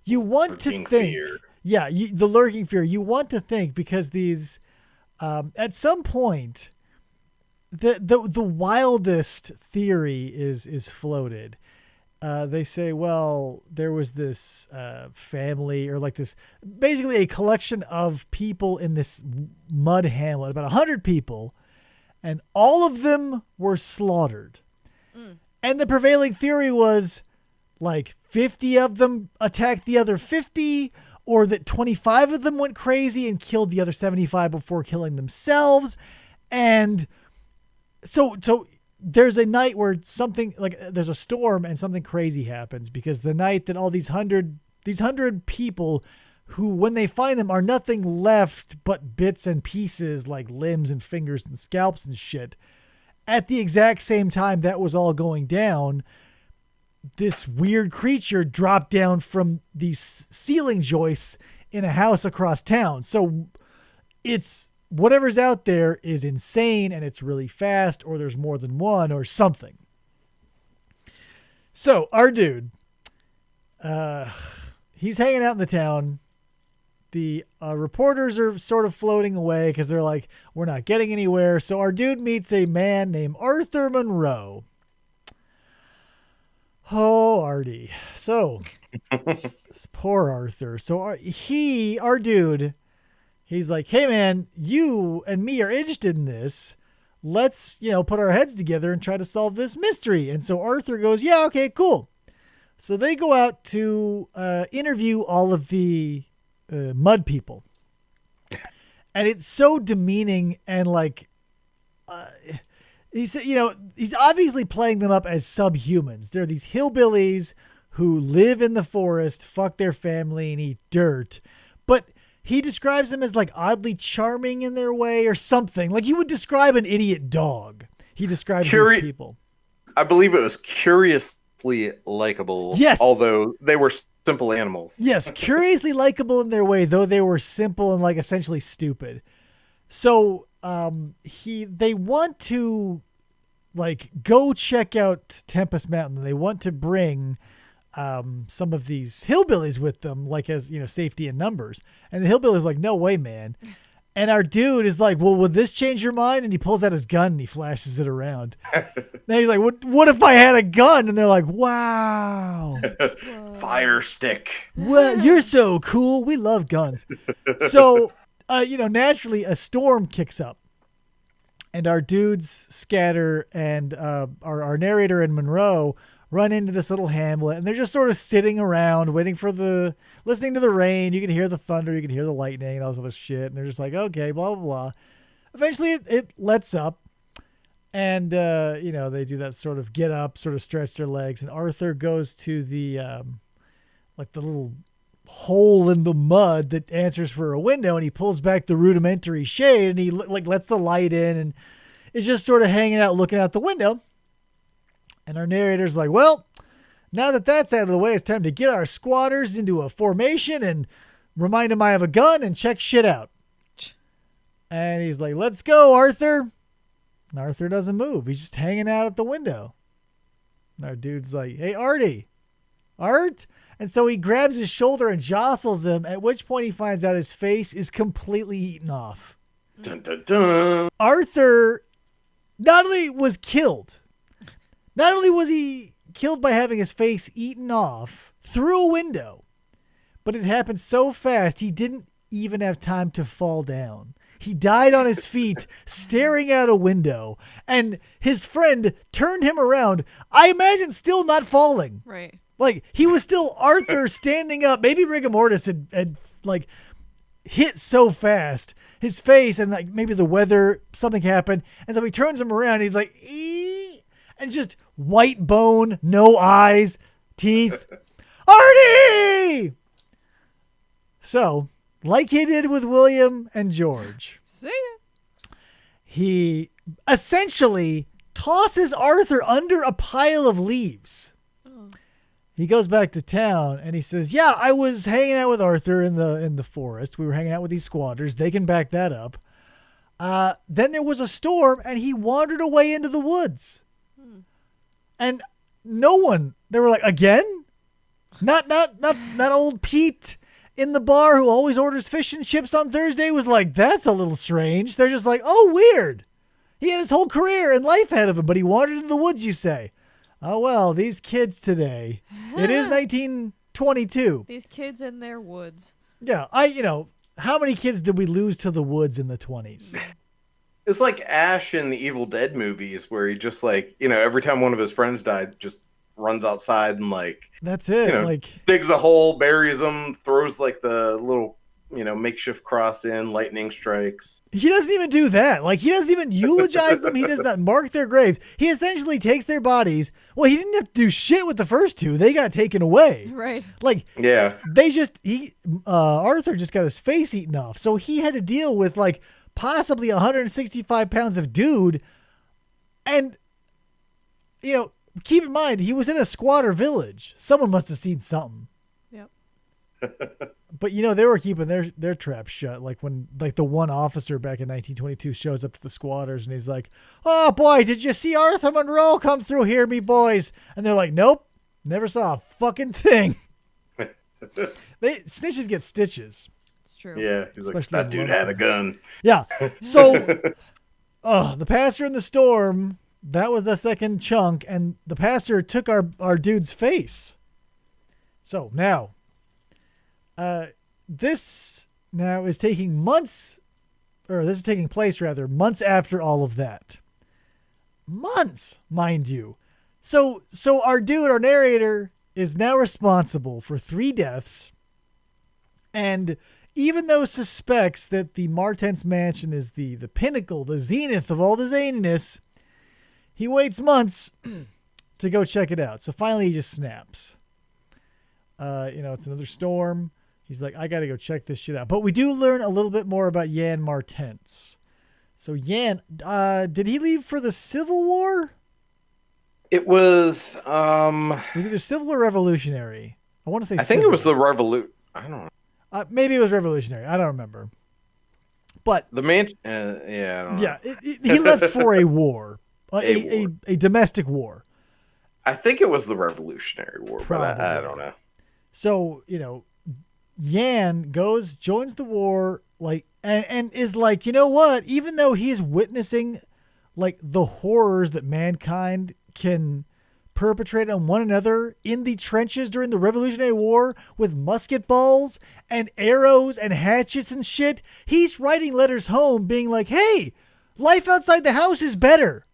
You want to think. Fear. Yeah, the lurking fear. You want to think, because these, at some point, the wildest theory is floated. They say, well, there was this family, or like this, basically a collection of people in this mud hamlet, about 100 people, and all of them were slaughtered. And the prevailing theory was like 50 of them attacked the other 50, or that 25 of them went crazy and killed the other 75 before killing themselves. And so there's a night where something, like, there's a storm and something crazy happens, because the night that all these 100 people, who, when they find them, are nothing left but bits and pieces, like limbs and fingers and scalps and shit. At the exact same time that was all going down, this weird creature dropped down from these ceiling joists in a house across town. So it's, whatever's out there is insane, and it's really fast, or there's more than one, or something. So our dude, he's hanging out in the town. The reporters are sort of floating away because they're like, we're not getting anywhere. So our dude meets a man named Arthur Monroe. Oh, Artie. So this poor Arthur. So our dude, he's like, hey man, you and me are interested in this. Let's, put our heads together and try to solve this mystery. And so Arthur goes, yeah, okay, cool. So they go out to interview all of the mud people. And it's so demeaning, and like, he's obviously playing them up as subhumans. They're these hillbillies who live in the forest, fuck their family, and eat dirt. But he describes them as like oddly charming in their way, or something. Like you would describe an idiot dog. He describes these people. I believe it was curiously likable. Yes. Although they were simple animals. Yes, curiously likable in their way, though they were simple and like essentially stupid. So they want to like go check out Tempest Mountain. They want to bring some of these hillbillies with them, like, as safety in numbers. And the hillbillies like, no way, man. And our dude is like, well, would this change your mind? And he pulls out his gun and he flashes it around. Then he's like, what if I had a gun? And they're like, wow. Fire stick. Well, you're so cool. We love guns. So, naturally a storm kicks up. And our dudes scatter, and our narrator and Monroe run into this little hamlet, and they're just sort of sitting around waiting for listening to the rain. You can hear the thunder, you can hear the lightning and all this other shit. And they're just like, okay, blah, blah, blah. Eventually it lets up, and, they do that sort of get up, sort of stretch their legs. And Arthur goes to the little hole in the mud that answers for a window, and he pulls back the rudimentary shade, and he lets the light in, and is just sort of hanging out, looking out the window. And our narrator's like, well, now that that's out of the way, it's time to get our squatters into a formation and remind them I have a gun and check shit out. And he's like, let's go, Arthur. And Arthur doesn't move. He's just hanging out at the window. And our dude's like, hey, Artie. Art? And so he grabs his shoulder and jostles him, at which point he finds out his face is completely eaten off. Dun, dun, dun. Arthur not only was killed, not only was he killed by having his face eaten off through a window, but it happened so fast he didn't even have time to fall down. He died on his feet, staring out a window, and his friend turned him around, I imagine still not falling. Right. Like, he was still Arthur standing up. Maybe rigor mortis had like, hit so fast. His face and, like, maybe the weather, something happened. And so he turns him around. And he's like, ee! And just white bone, no eyes, teeth. Artie! So, like he did with William and George, See ya. he essentially tosses Arthur under a pile of leaves. He goes back to town and he says, yeah, I was hanging out with Arthur in the forest. We were hanging out with these squatters. They can back that up. Then there was a storm and he wandered away into the woods. And no one, they were like, again? Not old Pete in the bar who always orders fish and chips on Thursday was like, that's a little strange. They're just like, oh, weird. He had his whole career and life ahead of him, but he wandered into the woods, you say. Oh, well, these kids today. It is 1922. These kids in their woods. Yeah, how many kids did we lose to the woods in the 20s? It's like Ash in the Evil Dead movies where he just like, every time one of his friends died, just runs outside and like, That's it. digs a hole, buries them, throws like the little, makeshift cross in, lightning strikes. He doesn't even do that. Like, he doesn't even eulogize them. He does not mark their graves. He essentially takes their bodies. Well, he didn't have to do shit with the first two. They got taken away. Right. Like, Yeah. Arthur just got his face eaten off. So he had to deal with like possibly 165 pounds of dude. And, keep in mind, he was in a squatter village. Someone must have seen something. Yep. But they were keeping their trap shut. Like when the one officer back in 1922 shows up to the squatters and he's like, "Oh boy, did you see Arthur Monroe come through here, me boys?" And they're like, "Nope, never saw a fucking thing." Snitches get stitches. It's true. Yeah, he's like, Especially that dude had a gun. Yeah. So, the pastor in the storm. That was the second chunk, and the pastor took our dude's face. So now. This now is taking months, or this is taking place rather, months after all of that. Months, mind you. So our dude, our narrator, is now responsible for 3 deaths. And even though suspects that the Martens mansion is the pinnacle, the zenith of all the zaniness, he waits months to go check it out. So finally he just snaps. It's another storm. He's like, I got to go check this shit out. But we do learn a little bit more about Jan Martens. So Jan, did he leave for the Civil War? It was, It was either civil or revolutionary. I want to say I think civil. it was the revolution. I don't know. Maybe it was revolutionary. I don't remember. But The man, I don't know. yeah, he left for a war, a domestic war. I think it was the Revolutionary War, but I Probably. don't know. So, Jan joins the war, and is like, you know what? Even though he's witnessing, like, the horrors that mankind can perpetrate on one another in the trenches during the Revolutionary War with musket balls and arrows and hatchets and shit, he's writing letters home being like, hey, life outside the house is better.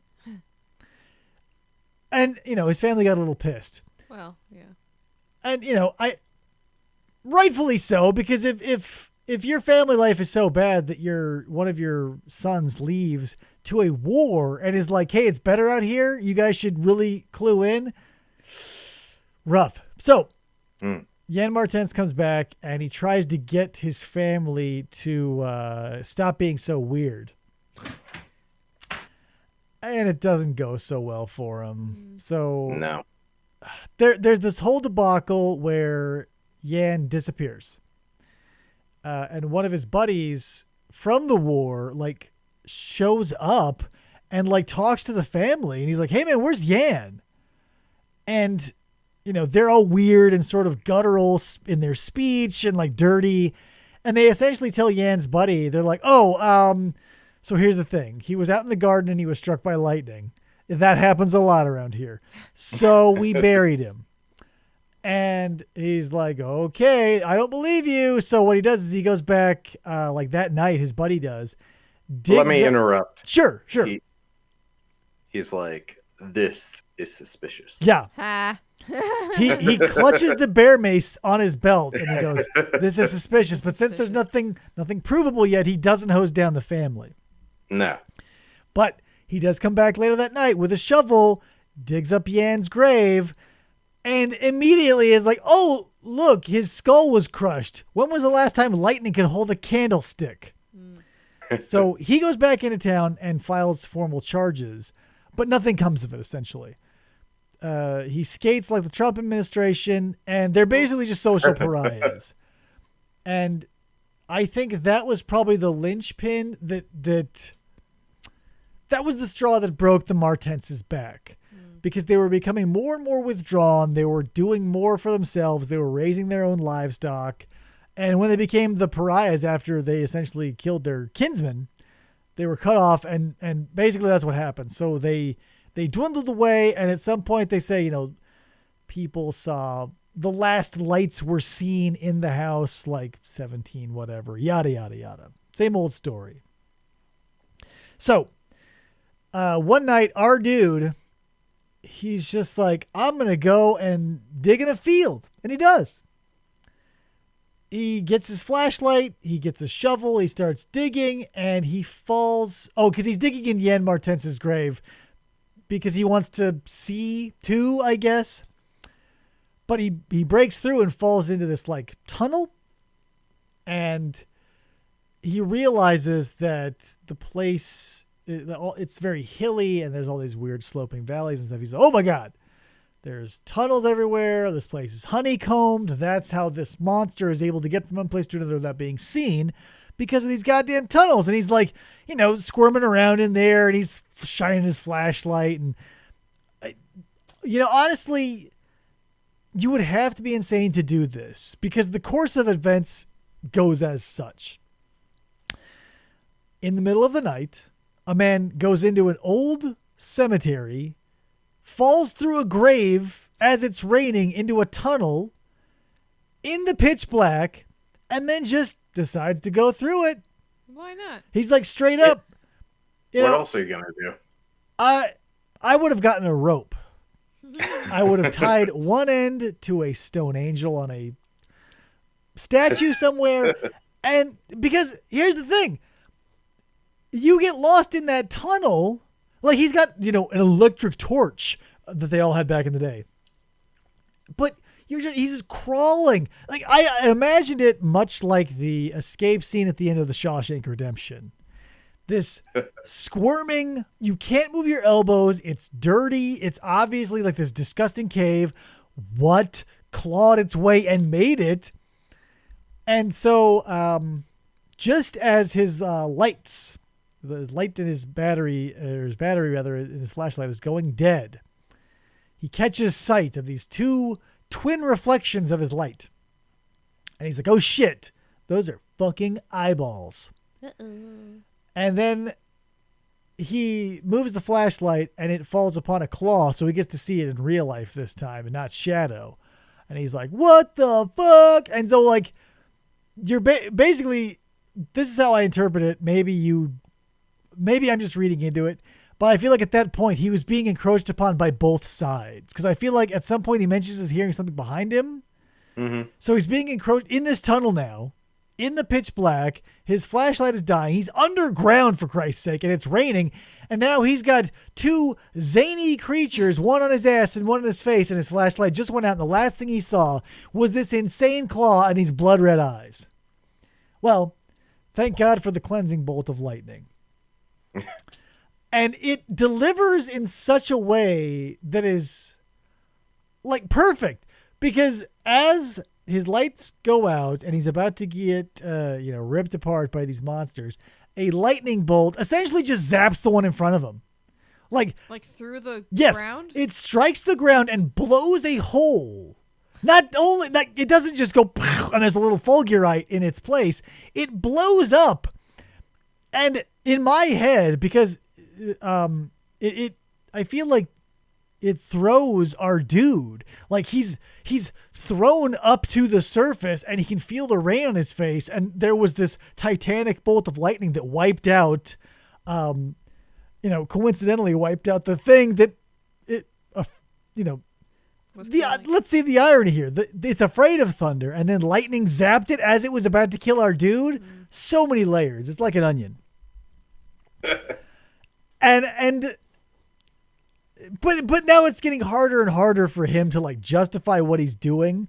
And, his family got a little pissed. Well, yeah. And, rightfully so, because if your family life is so bad that one of your sons leaves to a war and is like, hey, it's better out here, you guys should really clue in. Rough. So Jan Martens comes back and he tries to get his family to stop being so weird. And it doesn't go so well for him. So No. there's this whole debacle where Jan disappears. And one of his buddies from the war, like, shows up and, like, talks to the family. And he's like, hey, man, where's Yan? And, you know, they're all weird and sort of guttural in their speech and, like, dirty. And they essentially tell Yan's buddy, they're like, so here's the thing. He was out in the garden and he was struck by lightning. That happens a lot around here. So we buried him. And he's like, okay, I don't believe you. So what he does is he goes back, like that night, his buddy does. Let me interrupt. Sure. He's like, this is suspicious. Yeah. Ha. He clutches the bear mace on his belt and he goes, this is suspicious. But since there's nothing provable yet, he doesn't hose down the family. No. But he does come back later that night with a shovel, digs up Yan's grave, and immediately is like, oh, look, his skull was crushed. When was the last time lightning could hold a candlestick? So he goes back into town and files formal charges, but nothing comes of it, essentially. He skates like the Trump administration, and they're basically just social pariahs. And I think that was probably the linchpin that was the straw that broke the Martenses' back. Because they were becoming more and more withdrawn. They were doing more for themselves. They were raising their own livestock. And when they became the pariahs after they essentially killed their kinsmen, they were cut off. And basically that's what happened. So they dwindled away. And at some point they say, you know, people saw the last lights were seen in the house, like 17, whatever, yada, yada, yada. Same old story. So one night, our dude, he's just like, I'm going to go and dig in a field. And he does. He gets his flashlight. He gets a shovel. He starts digging and he falls. Oh, because he's digging in Yan Martense's grave because he wants to see too, I guess. But he breaks through and falls into this like tunnel. And he realizes that the place, it's very hilly and there's all these weird sloping valleys and stuff. He's like, oh my God, there's tunnels everywhere. This place is honeycombed. That's how this monster is able to get from one place to another without being seen because of these goddamn tunnels. And he's like, you know, squirming around in there and he's shining his flashlight. And, you know, honestly, you would have to be insane to do this because the course of events goes as such. In the middle of the night, a man goes into an old cemetery, falls through a grave as it's raining into a tunnel in the pitch black, and then just decides to go through it. Why not? He's like straight up. What else are you going to do? I would have gotten a rope. I would have tied one end to a stone angel on a statue somewhere. And because here's the thing. You get lost in that tunnel. Like he's got, you know, an electric torch that they all had back in the day. But he's just crawling. Like I imagined it much like the escape scene at the end of the Shawshank Redemption. This squirming, you can't move your elbows. It's dirty. It's obviously like this disgusting cave. What clawed its way and made it? And so, just as his lights, the light in his battery, or his battery rather, in his flashlight is going dead, he catches sight of these two twin reflections of his light. And he's like, oh shit, those are fucking eyeballs. And then he moves the flashlight and it falls upon a claw, so he gets to see it in real life this time and not shadow. And he's like, what the fuck? And so, like, you're basically, this is how I interpret it. Maybe I'm just reading into it, but I feel like at that point he was being encroached upon by both sides. Because I feel like at some point he mentions he's hearing something behind him. Mm-hmm. So he's being encroached in this tunnel now, in the pitch black. His flashlight is dying. He's underground, for Christ's sake, and it's raining. And now he's got two zany creatures, one on his ass and one on his face, and his flashlight just went out, and the last thing he saw was this insane claw and these blood red eyes. Well, thank God for the cleansing bolt of lightning. And it delivers in such a way that is like perfect, because as his lights go out and he's about to get ripped apart by these monsters, a lightning bolt essentially just zaps the one in front of him. Like through the yes, ground? it strikes the ground and blows a hole. Not only that, it doesn't just go and there's a little fulgurite in its place. It blows up. And in my head, because I feel like it throws our dude. Like he's thrown up to the surface and he can feel the rain on his face. And there was this titanic bolt of lightning that wiped out, coincidentally wiped out the thing that let's see the irony here. It's afraid of thunder and then lightning zapped it as it was about to kill our dude. So many layers. It's like an onion. But now it's getting harder and harder for him to like justify what he's doing,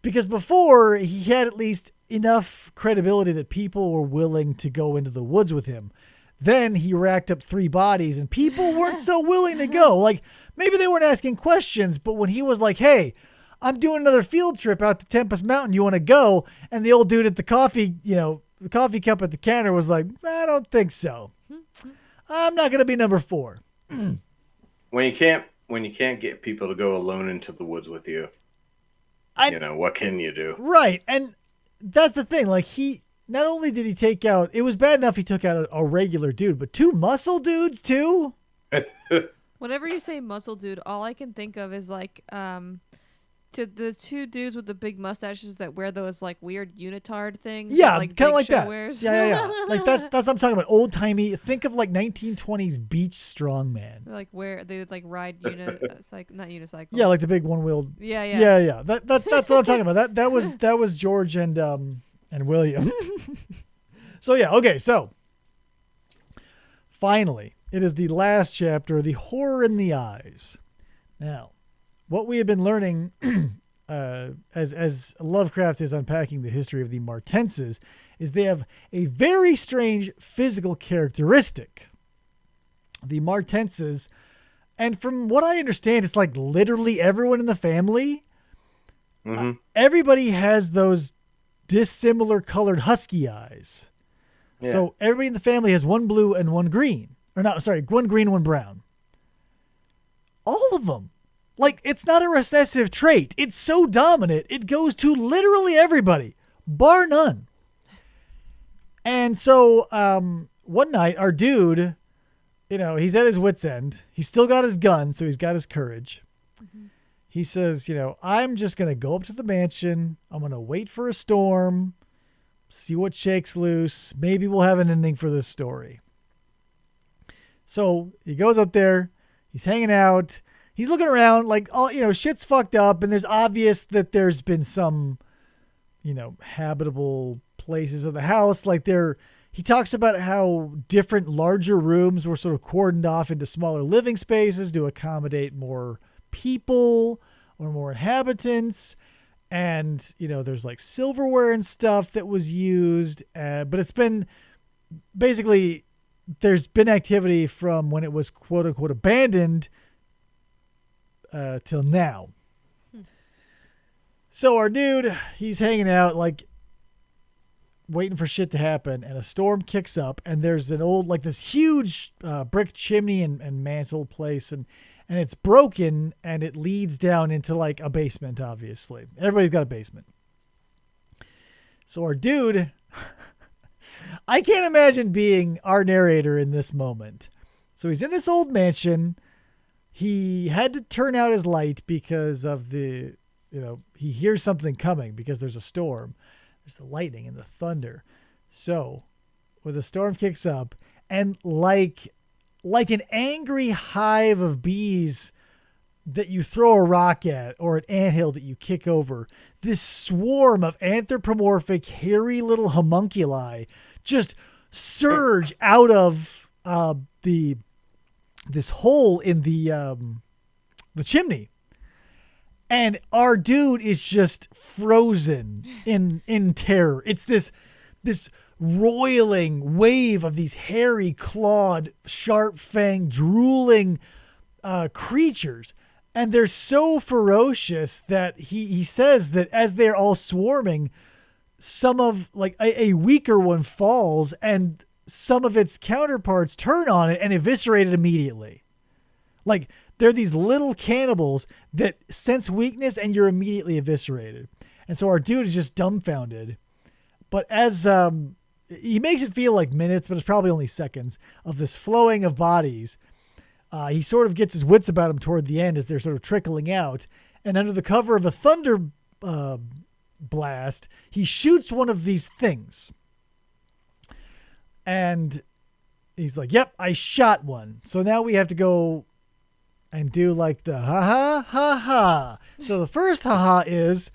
because before he had at least enough credibility that people were willing to go into the woods with him. Then he racked up 3 bodies and people weren't so willing to go. Like maybe they weren't asking questions, but when he was like, "Hey, I'm doing another field trip out to Tempest Mountain. You want to go?" And the old dude at the coffee cup at the counter was like, "I don't think so. I'm not going to be number 4. When you can't get people to go alone into the woods with you, what can you do? Right. And that's the thing. Like not only did he take out, it was bad enough he took out a regular dude, but 2 muscle dudes too. Whenever you say muscle dude, all I can think of is like to the 2 dudes with the big mustaches that wear those like weird unitard things. Yeah, like kind of like that. Wears. Yeah. Like that's what I'm talking about. Old timey. Think of like 1920s beach strongman. Like where they would like ride not unicycles. Yeah, like the big one-wheeled. Yeah. That's what I'm talking about. That was George and William. So yeah, okay. So finally, it is the last chapter, the horror in the eyes. Now, what we have been learning as Lovecraft is unpacking the history of the Martenses is they have a very strange physical characteristic. The Martenses, and from what I understand, it's like literally everyone in the family. Mm-hmm. Everybody has those dissimilar colored husky eyes. Yeah. So everybody in the family has 1 blue and 1 green. Or not, sorry, 1 green and 1 brown. All of them. Like, it's not a recessive trait. It's so dominant, it goes to literally everybody, bar none. And so one night, our dude, he's at his wit's end. He's still got his gun, so he's got his courage. Mm-hmm. He says, I'm just going to go up to the mansion. I'm going to wait for a storm, see what shakes loose. Maybe we'll have an ending for this story. So he goes up there. He's hanging out. He's looking around like shit's fucked up. And there's obvious that there's been some, habitable places of the house. Like he talks about how different larger rooms were sort of cordoned off into smaller living spaces to accommodate more people or more inhabitants. And, there's like silverware and stuff that was used. But it's been basically, there's been activity from when it was quote unquote abandoned till now. So our dude, he's hanging out like waiting for shit to happen, and a storm kicks up, and there's an old, like this huge brick chimney and mantle place, and it's broken, and it leads down into like a basement, obviously. Everybody's got a basement. So our dude, I can't imagine being our narrator in this moment. So he's in this old mansion. He had to turn out his light because of he hears something coming because there's a storm. There's the lightning and the thunder. So when the storm kicks up, and like an angry hive of bees that you throw a rock at, or an anthill that you kick over, this swarm of anthropomorphic, hairy little homunculi just surge out of this hole in the chimney. And our dude is just frozen in terror. It's this roiling wave of these hairy, clawed, sharp-fanged, drooling creatures. And they're so ferocious that he says that as they're all swarming, some of like a weaker one falls and some of its counterparts turn on it and eviscerate it immediately. Like they're these little cannibals that sense weakness and you're immediately eviscerated. And so our dude is just dumbfounded. But as he makes it feel like minutes, but it's probably only seconds of this flowing of bodies. He sort of gets his wits about him toward the end as they're sort of trickling out. And under the cover of a thunder blast, he shoots one of these things. And he's like, yep, I shot one. So now we have to go and do like the ha ha ha ha. So the first ha ha is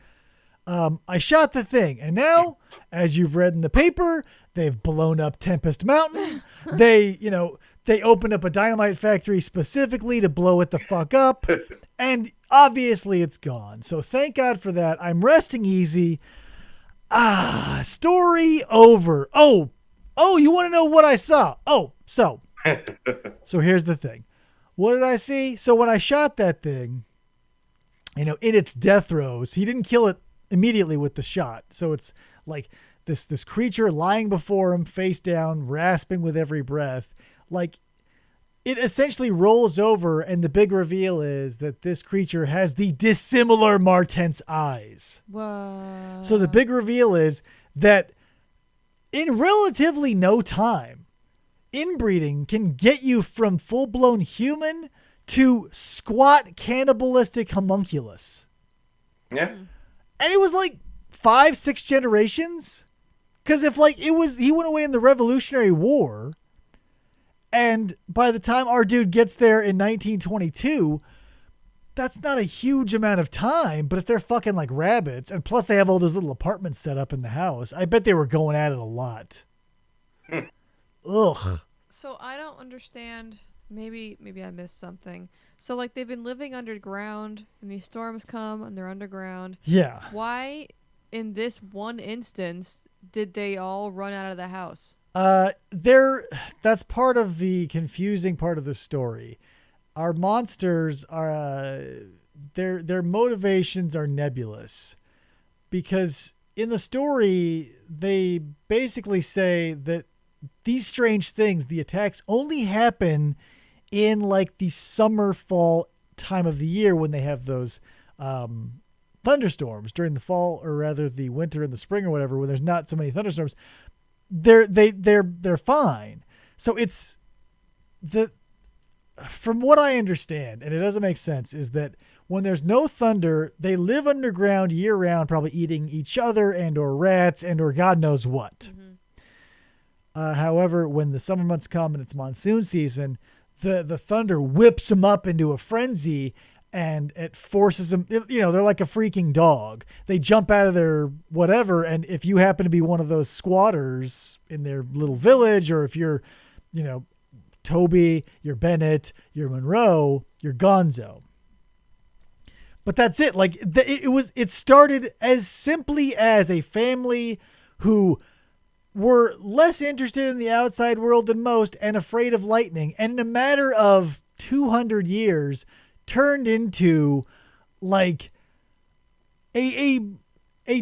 I shot the thing. And now, as you've read in the paper, they've blown up Tempest Mountain. They opened up a dynamite factory specifically to blow it the fuck up. And obviously it's gone. So thank God for that. I'm resting easy. Story over. Oh, you want to know what I saw? So here's the thing. What did I see? So when I shot that thing, in its death throes, he didn't kill it immediately with the shot. So it's like this creature lying before him, face down, rasping with every breath. Like it essentially rolls over, and the big reveal is that this creature has the dissimilar Martens eyes. Whoa. So the big reveal is that in relatively no time, inbreeding can get you from full-blown human to squat cannibalistic homunculus. Yeah. And it was like 5-6 generations. Because if he went away in the Revolutionary War, and by the time our dude gets there in 1922, that's not a huge amount of time. But if they're fucking like rabbits, and plus they have all those little apartments set up in the house, I bet they were going at it a lot. Ugh. So I don't understand. Maybe I missed something. So like they've been living underground, and these storms come, and they're underground. Yeah. Why, in this one instance, did they all run out of the house? That's part of the confusing part of the story. Our monsters are their motivations are nebulous, because in the story they basically say that these strange things, the attacks, only happen in like the summer fall time of the year when they have those thunderstorms during the fall, or rather the winter and the spring or whatever, when there's not so many thunderstorms. They're fine. So it's from what I understand, and it doesn't make sense, is that when there's no thunder, they live underground year round, probably eating each other and or rats and or God knows what. Mm-hmm. However, when the summer months come and it's monsoon season, the thunder whips them up into a frenzy, and it forces them, they're like a freaking dog. They jump out of their whatever, and if you happen to be one of those squatters in their little village, or if you're, Toby, you're Bennett, you're Monroe, you're Gonzo. But that's it. Like it started as simply as a family who were less interested in the outside world than most and afraid of lightning. And in a matter of 200 years, turned into like a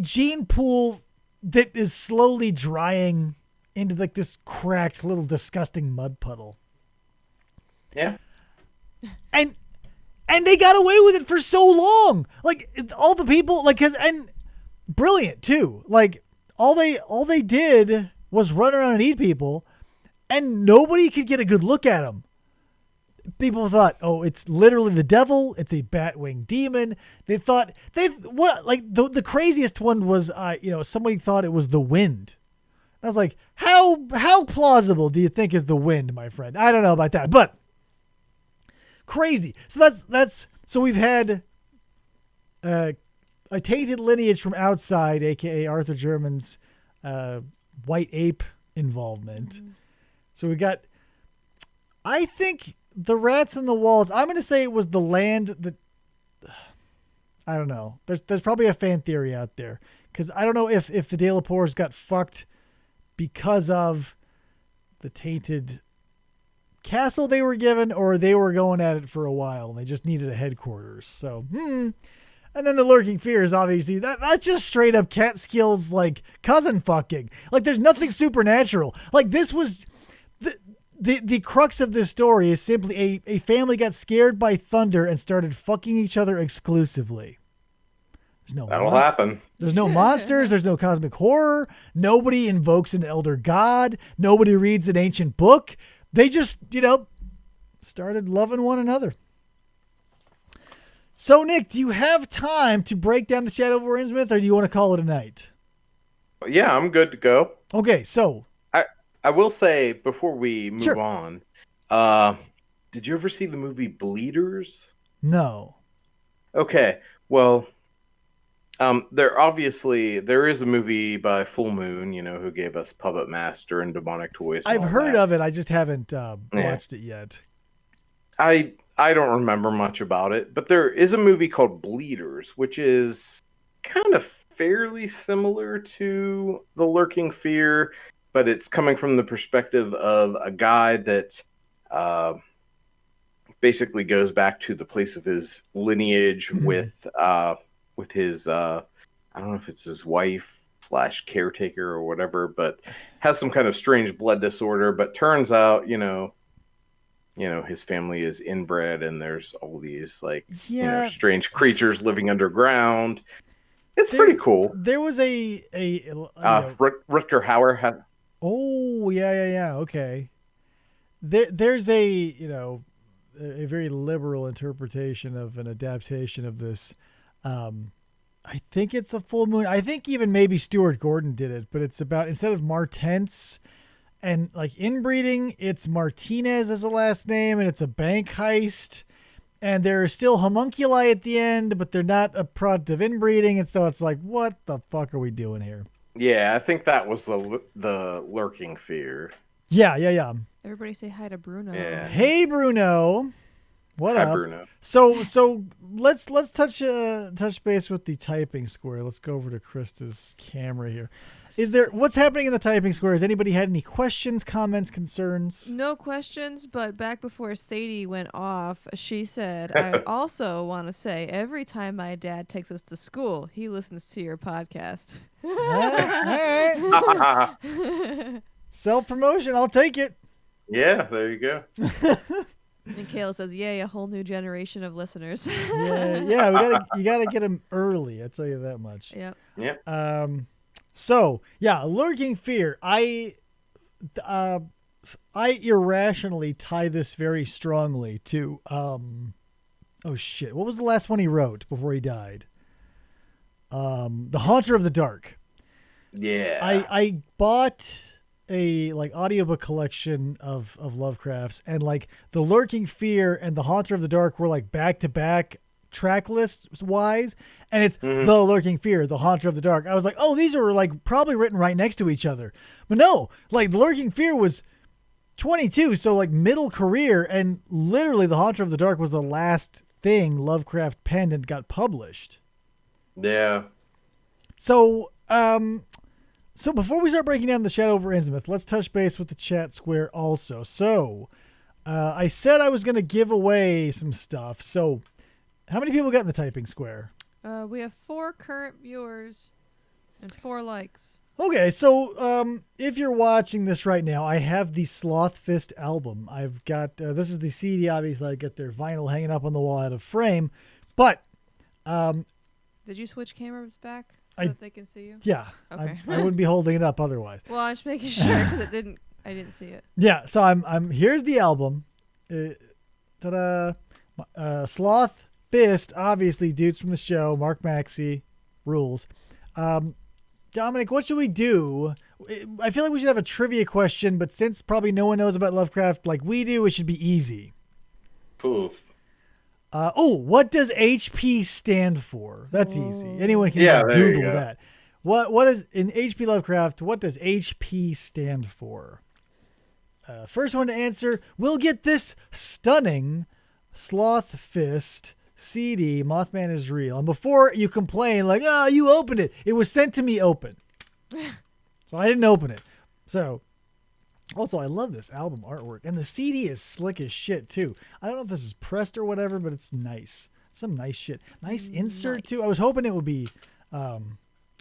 gene pool that is slowly drying into like this cracked little disgusting mud puddle. Yeah. And they got away with it for so long. Like all the people, and brilliant too. Like all they did was run around and eat people, and nobody could get a good look at them. People thought, oh, it's literally the devil. It's a bat-winged demon. They thought the craziest one was, somebody thought it was the wind. I was like, how plausible do you think is the wind, my friend? I don't know about that, but crazy. So so we've had a tainted lineage from outside, aka Arthur German's white ape involvement. Mm-hmm. So we got, I think, the rats in the walls. I'm going to say it was the land that, I don't know. There's probably a fan theory out there, because I don't know if the De La Pours got fucked because of the tainted castle they were given, or they were going at it for a while and they just needed a headquarters. So, And then the lurking fear is obviously that's just straight up Catskills, like cousin fucking. Like there's nothing supernatural. Like this was the crux of this story is simply a family got scared by thunder and started fucking each other exclusively. That'll happen. There's no monsters. There's no cosmic horror. Nobody invokes an elder god. Nobody reads an ancient book. They just, started loving one another. So, Nick, do you have time to break down the Shadow over Innsmouth, or do you want to call it a night? Yeah, I'm good to go. Okay, so. I will say, before we move Sure. on, did you ever see the movie Bleeders? No. Okay, well, there is a movie by Full Moon, who gave us Puppet Master and Demonic Toys. I've heard of it. I just haven't watched it yet. I don't remember much about it, but there is a movie called Bleeders, which is kind of fairly similar to The Lurking Fear, but it's coming from the perspective of a guy that basically goes back to the place of his lineage with his I don't know if it's his wife / caretaker or whatever, but has some kind of strange blood disorder. But turns out, his family is inbred, and there's all these strange creatures living underground. It's pretty cool. There was Rutger Hauer had. Oh yeah. Okay. There's a very liberal interpretation of an adaptation of this. I think it's a Full Moon. I think even maybe Stuart Gordon did it, but it's about, instead of Martens and like inbreeding, it's Martinez as a last name, and it's a bank heist, and there are still homunculi at the end, but they're not a product of inbreeding, and so it's like, what the fuck are we doing here? Yeah, I think that was the Lurking Fear. Yeah. Everybody say hi to Bruno. Yeah. Hey, Bruno. What Hi, up? Bruno. So let's touch base with the typing square. Let's go over to Krista's camera here. What's happening in the typing square? Has anybody had any questions, comments, concerns? No questions, but back before Sadie went off, she said, I also want to say every time my dad takes us to school, he listens to your podcast. All right. Self-promotion, I'll take it. Yeah, there you go. And Kayla says, yay, a whole new generation of listeners. Yeah, you gotta get them early. I'll tell you that much. Yep. So yeah, Lurking Fear. I irrationally tie this very strongly to oh shit, what was the last one he wrote before he died? The Haunter of the Dark. Yeah. I bought a audiobook collection of Lovecraft's, and the Lurking Fear and the Haunter of the Dark were back to back track lists wise, and it's the Lurking Fear, the Haunter of the Dark. I was like, oh, these are probably written right next to each other, but no, the Lurking Fear was 22, so middle career, and literally the Haunter of the Dark was the last thing Lovecraft penned and got published. Yeah. So So before we start breaking down the Shadow over Innsmouth, let's touch base with the chat square also. So I said I was going to give away some stuff. So how many people got in the typing square? We have 4 current viewers and 4 likes. Okay, so if you're watching this right now, I have the Sloth Fist album. I've got, this is the CD, obviously. I got their vinyl hanging up on the wall out of frame. But did you switch cameras back so that they can see you? Yeah. Okay. I wouldn't be holding it up otherwise. Well, I was making sure because I didn't see it. Yeah, so I'm here's the album. Ta-da. Sloth Fist, obviously, dudes from the show, Mark Maxey, rules. Dominic, what should we do? I feel like we should have a trivia question, but since probably no one knows about Lovecraft like we do, it should be easy. Poof. What does HP stand for? That's easy. Anyone can Google that. What is in HP Lovecraft? What does HP stand for? First one to answer will get this stunning Sloth Fist CD. Mothman is real. And before you complain, you opened it. It was sent to me open, so I didn't open it. So Also, I love this album artwork, and the CD is slick as shit too. I don't know if this is pressed or whatever, but it's nice. Some nice shit. Nice insert too. I was hoping it would be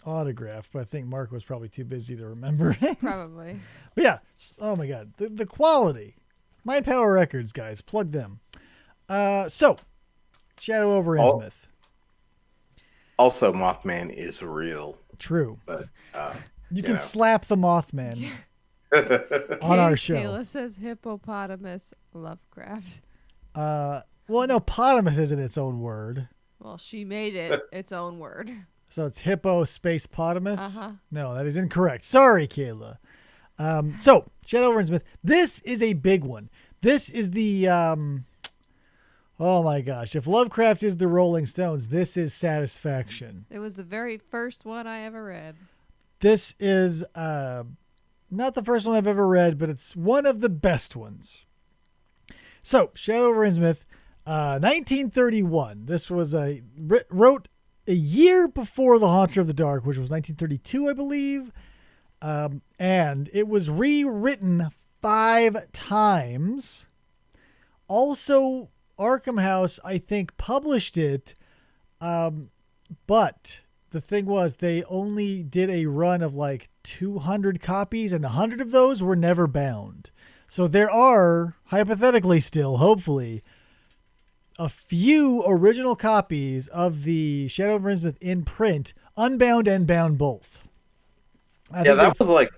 autographed, but I think Mark was probably too busy to remember. Probably. But yeah, oh my god, the quality. Mind Power Records, guys, plug them. So, Shadow over Innsmouth. Also, Mothman is real. True. But you can slap the Mothman on our show. Kayla says hippopotamus Lovecraft. Well, no, potamus isn't its own word. Well, she made it its own word. So it's hippo space potamus? Uh-huh. No, that is incorrect. Sorry, Kayla. So, Shadow over Innsmouth. This is a big one. This is the, oh my gosh. If Lovecraft is the Rolling Stones, this is Satisfaction. It was the very first one I ever read. This is not the first one I've ever read, but it's one of the best ones. So, Shadow over Innsmouth, 1931. This was wrote a year before The Haunter of the Dark, which was 1932, I believe. And it was rewritten 5 times. Also, Arkham House, I think, published it. But the thing was, they only did a run of like 200 copies, and 100 of those were never bound. So there are, hypothetically still, hopefully, a few original copies of the Shadow over Innsmouth in print, unbound and bound both. Yeah, that was like,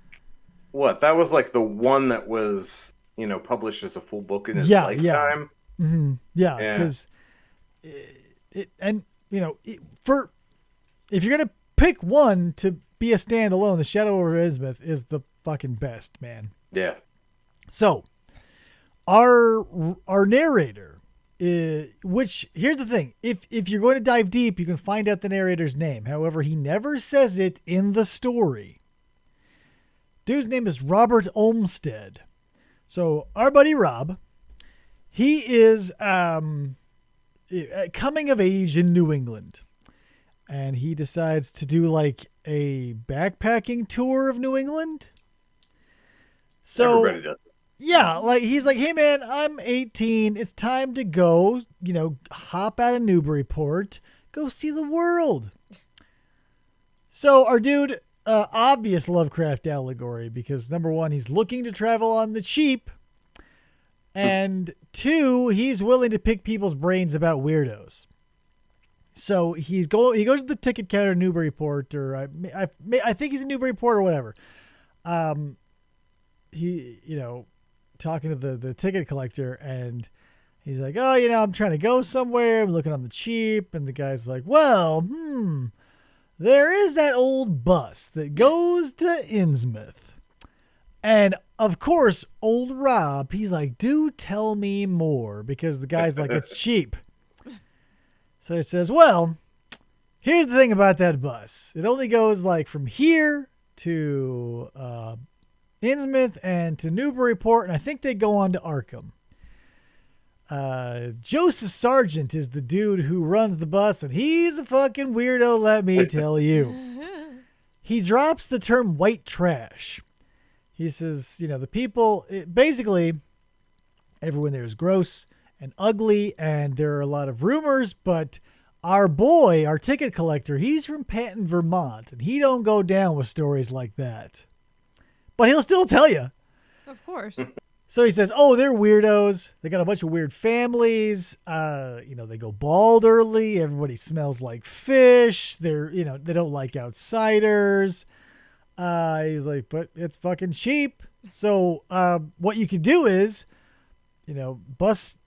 what? That was like the one that was, published as a full book in his lifetime. Yeah, mm-hmm. Yeah, because if you're gonna pick one to be a standalone, the Shadow over Innsmouth is the fucking best, man. Yeah. So, our narrator, which here's the thing: if you're going to dive deep, you can find out the narrator's name. However, he never says it in the story. Dude's name is Robert Olmsted. So our buddy Rob, he is coming of age in New England, and he decides to do like a backpacking tour of New England. So everybody does it. Yeah, like he's like, hey man, I'm 18. It's time to go, hop out of Newburyport, go see the world. So our dude, obvious Lovecraft allegory, because number one, he's looking to travel on the cheap, and 2, he's willing to pick people's brains about weirdos. So he goes to the ticket counter in Newburyport, or I think he's in Newburyport or whatever. Talking to the ticket collector, and he's like, oh, I'm trying to go somewhere. I'm looking on the cheap. And the guy's like, well, there is that old bus that goes to Innsmouth. And of course, old Rob, he's like, do tell me more, because the guy's like, it's cheap. So he says, well, here's the thing about that bus. It only goes like from here to Innsmouth and to Newburyport, and I think they go on to Arkham. Joseph Sargent is the dude who runs the bus, and he's a fucking weirdo, let me tell you. He drops the term white trash. He says, the people, basically, everyone there is gross and ugly, and there are a lot of rumors, but our boy, our ticket collector, he's from Patton, Vermont, and he don't go down with stories like that. But he'll still tell you. Of course. So he says, oh, they're weirdos. They got a bunch of weird families. They go bald early. Everybody smells like fish. They don't like outsiders. He's like, but it's fucking cheap. So what you can do is, bus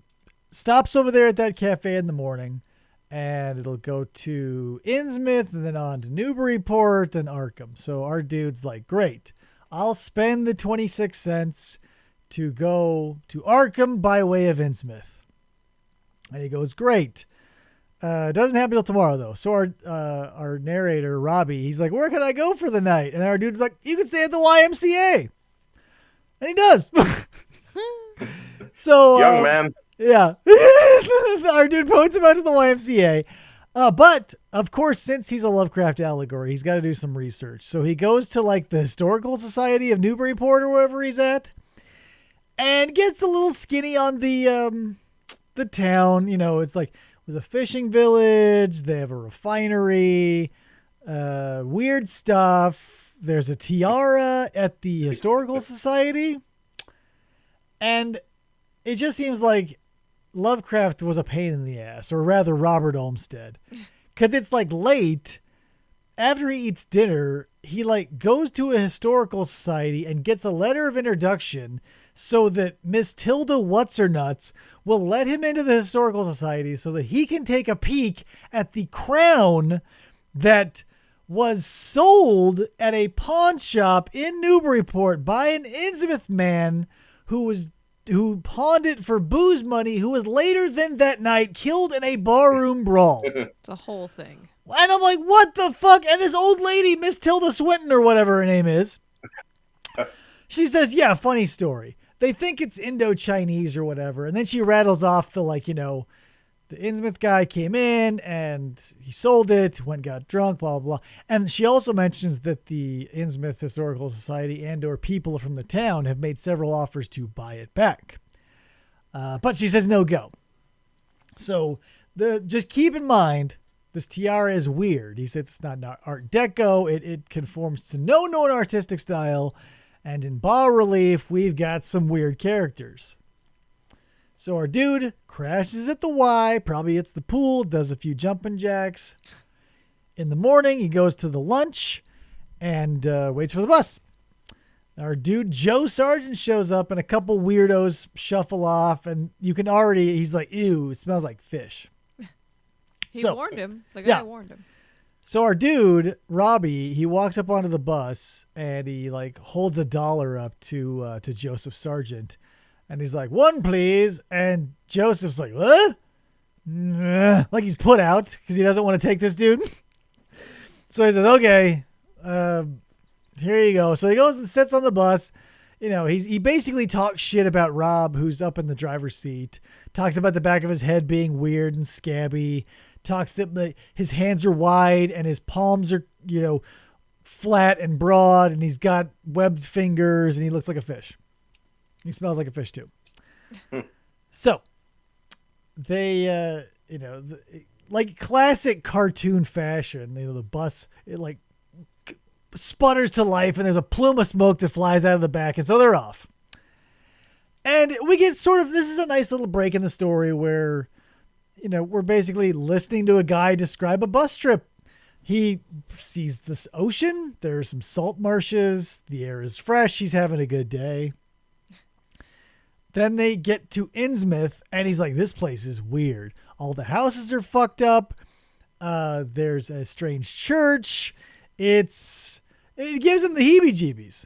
stops over there at that cafe in the morning, and it'll go to Innsmouth and then on to Newburyport and Arkham. So our dude's like, great. I'll spend the 26 cents to go to Arkham by way of Innsmouth. And he goes, great. It doesn't happen till tomorrow, though. So our narrator, Robbie, he's like, where can I go for the night? And our dude's like, you can stay at the YMCA. And he does. So young man. Yeah. Our dude points him out to the YMCA. But, of course, since he's a Lovecraft allegory, he's got to do some research. So he goes to, like, the Historical Society of Newburyport or wherever he's at. and gets a little skinny on the town. You know, it's like it was a fishing village. They have a refinery, weird stuff. There's a tiara at the historical society, and it just seems like Lovecraft was a pain in the ass, or rather Robert Olmsted, because it's like late. After he eats dinner, he like goes to a historical society and gets a letter of introduction so that Miss Tilda What's-Her-Nuts will let him into the historical society so that he can take a peek at the crown that was sold at a pawn shop in Newburyport by an Innsmouth man who pawned it for booze money, who was later than that night killed in a barroom brawl. It's a whole thing. And I'm like, what the fuck? And this old lady, Miss Tilda Swinton or whatever her name is, she says, yeah, funny story. They think it's Indo-Chinese or whatever. And then she rattles off the, like, you know, the Innsmouth guy came in and he sold it, went, got drunk, blah, blah, blah. And she also mentions that the Innsmouth Historical Society and or people from the town have made several offers to buy it back. But she says no go. So just keep in mind, this tiara is weird. He said it's not Art Deco. It conforms to no known artistic style. And in bas relief, we've got some weird characters. So our dude crashes at the Y, probably hits the pool, does a few jumping jacks. In the morning, he goes to the lunch and waits for the bus. Our dude, Joe Sargent, shows up and a couple weirdos shuffle off. And you can already, he's like, ew, it smells like fish. He warned him. The guy warned him. So our dude, Robbie, he walks up onto the bus and he like holds $1 up to Joseph Sargent. And he's like, one, please. And Joseph's like, what? Like he's put out because he doesn't want to take this dude. So he says, okay, here you go. So he goes and sits on the bus. You know, he basically talks shit about Rob, who's up in the driver's seat. Talks about the back of his head being weird and scabby. Talks that his hands are wide and his palms are, you know, flat and broad. And he's got webbed fingers and he looks like a fish. He smells like a fish too. So they, you know, like classic cartoon fashion, you know, the bus, it like sputters to life and there's a plume of smoke that flies out of the back. And so they're off. And we get sort of, this is a nice little break in the story where, you know, we're basically listening to a guy describe a bus trip. He sees this ocean. There's some salt marshes. The air is fresh. He's having a good day. Then they get to Innsmouth and he's like, this place is weird. All the houses are fucked up. There's a strange church. It gives him the heebie-jeebies.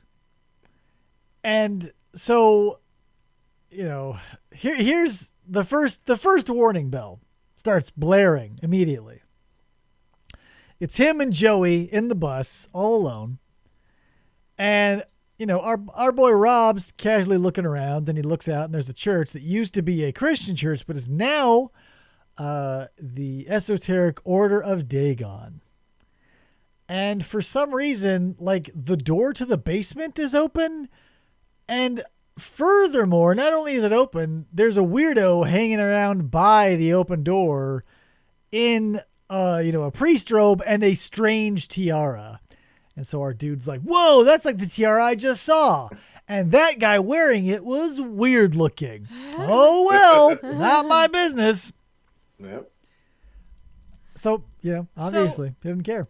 And so, you know, here's the first warning bell starts blaring immediately. It's him and Joey in the bus all alone. And, you know, our boy Rob's casually looking around and he looks out and there's a church that used to be a Christian church, but is now the Esoteric Order of Dagon. And for some reason, like the door to the basement is open. And furthermore, not only is it open, there's a weirdo hanging around by the open door in, you know, a priest robe and a strange tiara. And so our dude's like, whoa, that's like the tiara I just saw. And that guy wearing it was weird looking. Oh, well, not my business. Yep. So, you know, obviously, he didn't care.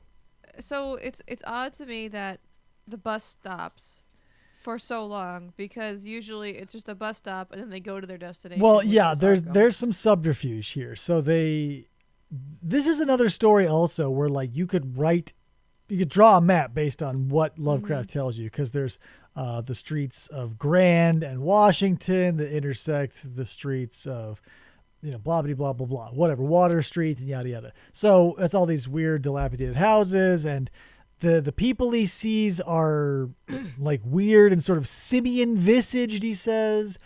So it's odd to me that the bus stops for so long because usually it's just a bus stop and then they go to their destination. Well, yeah, there's some subterfuge here. So this is another story also where like you could draw a map based on what Lovecraft tells you, because there's the streets of Grand and Washington that intersect the streets of, you know, blah, blah, blah, blah, blah, whatever, Water Street and yada, yada. So it's all these weird dilapidated houses, and the people he sees are like weird and sort of simian visaged, he says.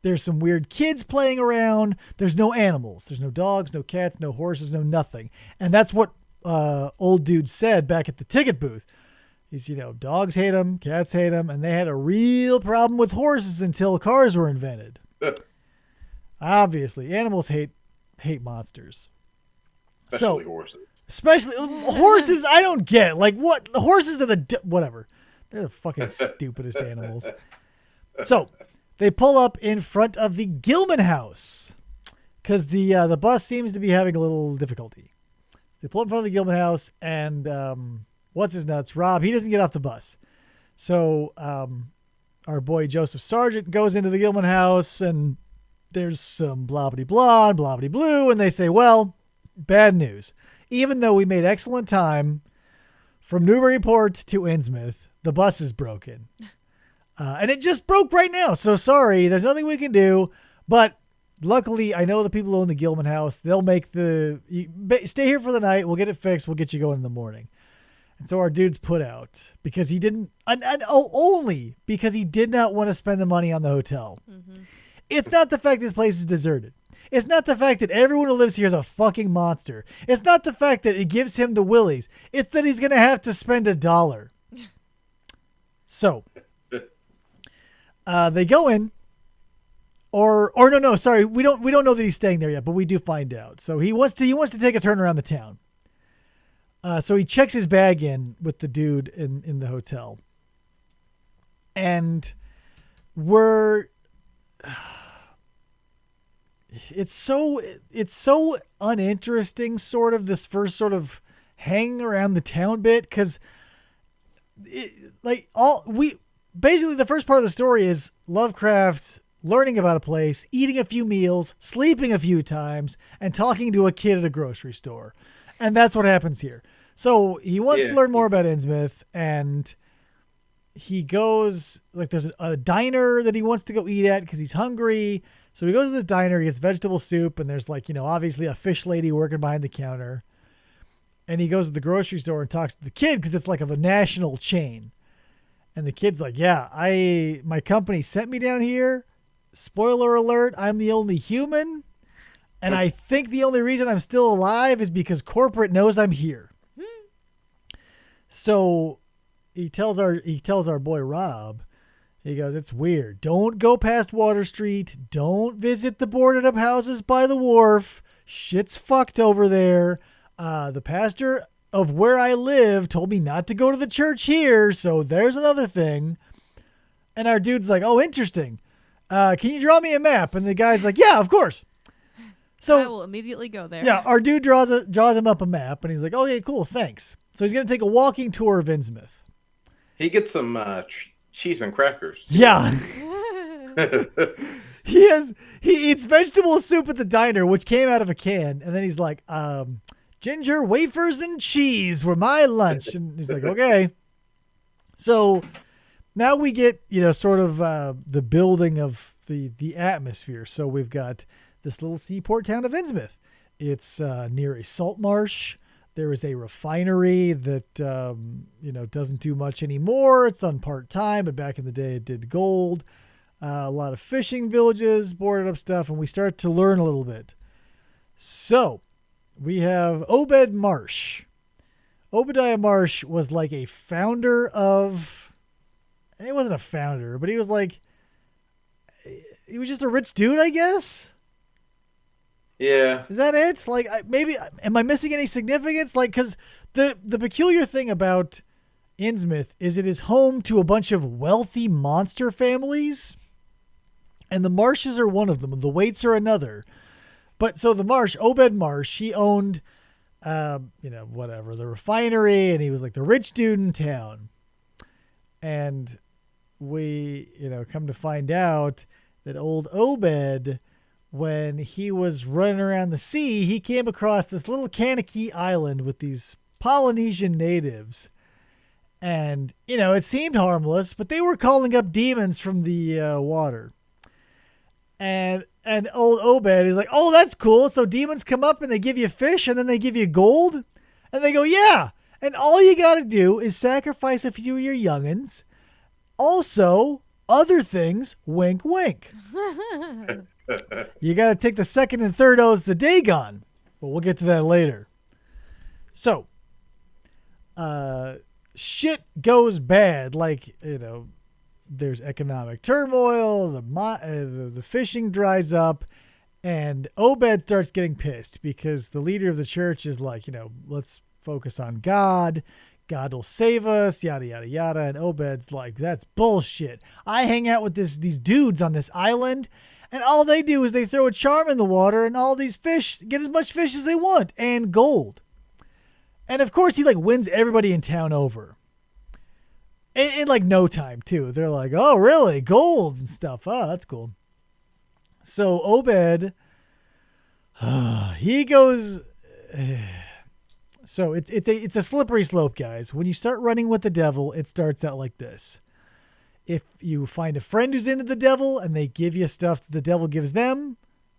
There's some weird kids playing around. There's no animals. There's no dogs, no cats, no horses, no nothing. And that's what old dude said back at the ticket booth. He's, dogs hate him, cats hate him, and they had a real problem with horses until cars were invented. Obviously, animals hate monsters. Especially horses. Especially horses, I don't get. Like, what? The horses are whatever. They're the fucking stupidest animals. So, they pull up in front of the Gilman house because the bus seems to be having a little difficulty. They pull up in front of the Gilman house, and what's his nuts? Rob, he doesn't get off the bus. So, our boy Joseph Sargent goes into the Gilman house, and there's some blah-blah-blah and blah-blah-blue, and they say, well, bad news. Even though we made excellent time from Newburyport to Innsmouth, the bus is broken. And it just broke right now. So sorry, there's nothing we can do. But luckily, I know the people who own the Gilman house. They'll make stay here for the night. We'll get it fixed. We'll get you going in the morning. And so our dude's put out because he didn't, only because he did not want to spend the money on the hotel. Mm-hmm. It's not the fact this place is deserted. It's not the fact that everyone who lives here is a fucking monster. It's not the fact that it gives him the willies. It's that he's going to have to spend $1. So, they go in, or no, sorry, we don't know that he's staying there yet, but we do find out. So he wants to take a turn around the town. So he checks his bag in with the dude in the hotel, and it's so uninteresting, sort of, this first sort of hang around the town bit, because basically the first part of the story is Lovecraft learning about a place, eating a few meals, sleeping a few times, and talking to a kid at a grocery store. And that's what happens here. So he wants to learn more about Innsmouth, and he goes, there's a diner that he wants to go eat at because he's hungry. So he goes to this diner, he gets vegetable soup, and there's obviously a fish lady working behind the counter. And he goes to the grocery store and talks to the kid because it's of a national chain. And the kid's like, yeah, my company sent me down here. Spoiler alert, I'm the only human. And I think the only reason I'm still alive is because corporate knows I'm here. So he tells our boy Rob, he goes, it's weird. Don't go past Water Street. Don't visit the boarded up houses by the wharf. Shit's fucked over there. The pastor of where I live told me not to go to the church here. So there's another thing. And our dude's like, oh, interesting. Can you draw me a map? And the guy's like, yeah, of course. So I will immediately go there. Yeah, our dude draws him up a map, and he's like, okay, cool, thanks. So he's going to take a walking tour of Innsmouth. He gets some cheese and crackers. Yeah. He eats vegetable soup at the diner, which came out of a can, and then he's like, ginger, wafers, and cheese were my lunch. And he's like, okay. So now we get, sort of the building of the atmosphere. So we've got this little seaport town of Innsmouth. It's near a salt marsh. There is a refinery that, doesn't do much anymore. It's on part-time, but back in the day it did gold. A lot of fishing villages, boarded up stuff, and we start to learn a little bit. So we have Obed Marsh. Obadiah Marsh was like a founder of... He wasn't a founder, but he was just a rich dude, I guess? Yeah. Is that it? Maybe, am I missing any significance? Because the peculiar thing about Innsmouth is it is home to a bunch of wealthy monster families. And the Marshes are one of them. The Waits are another. But so the Marsh, Obed Marsh, he owned, the refinery, and he was the rich dude in town. And we, come to find out that old Obed, when he was running around the sea, he came across this little Kanaki island with these Polynesian natives. And, it seemed harmless, but they were calling up demons from the water. And old Obed is like, oh, that's cool. So demons come up and they give you fish and then they give you gold. And they go, yeah. And all you got to do is sacrifice a few of your youngins. Also, other things, wink, wink. You got to take the second and third oaths the Dagon. But we'll get to that later. So, shit goes bad. Like, there's economic turmoil, the fishing dries up, and Obed starts getting pissed because the leader of the church is like, let's focus on God. God will save us, yada, yada, yada. And Obed's like, that's bullshit. I hang out with these dudes on this island, and all they do is they throw a charm in the water, and all these fish get as much fish as they want, and gold. And of course, he like wins everybody in town over. In like no time, too. They're like, oh, really? Gold and stuff. Oh, that's cool. So Obed, he goes... So it's a slippery slope, guys. When you start running with the devil, it starts out like this. If you find a friend who's into the devil and they give you stuff that the devil gives them,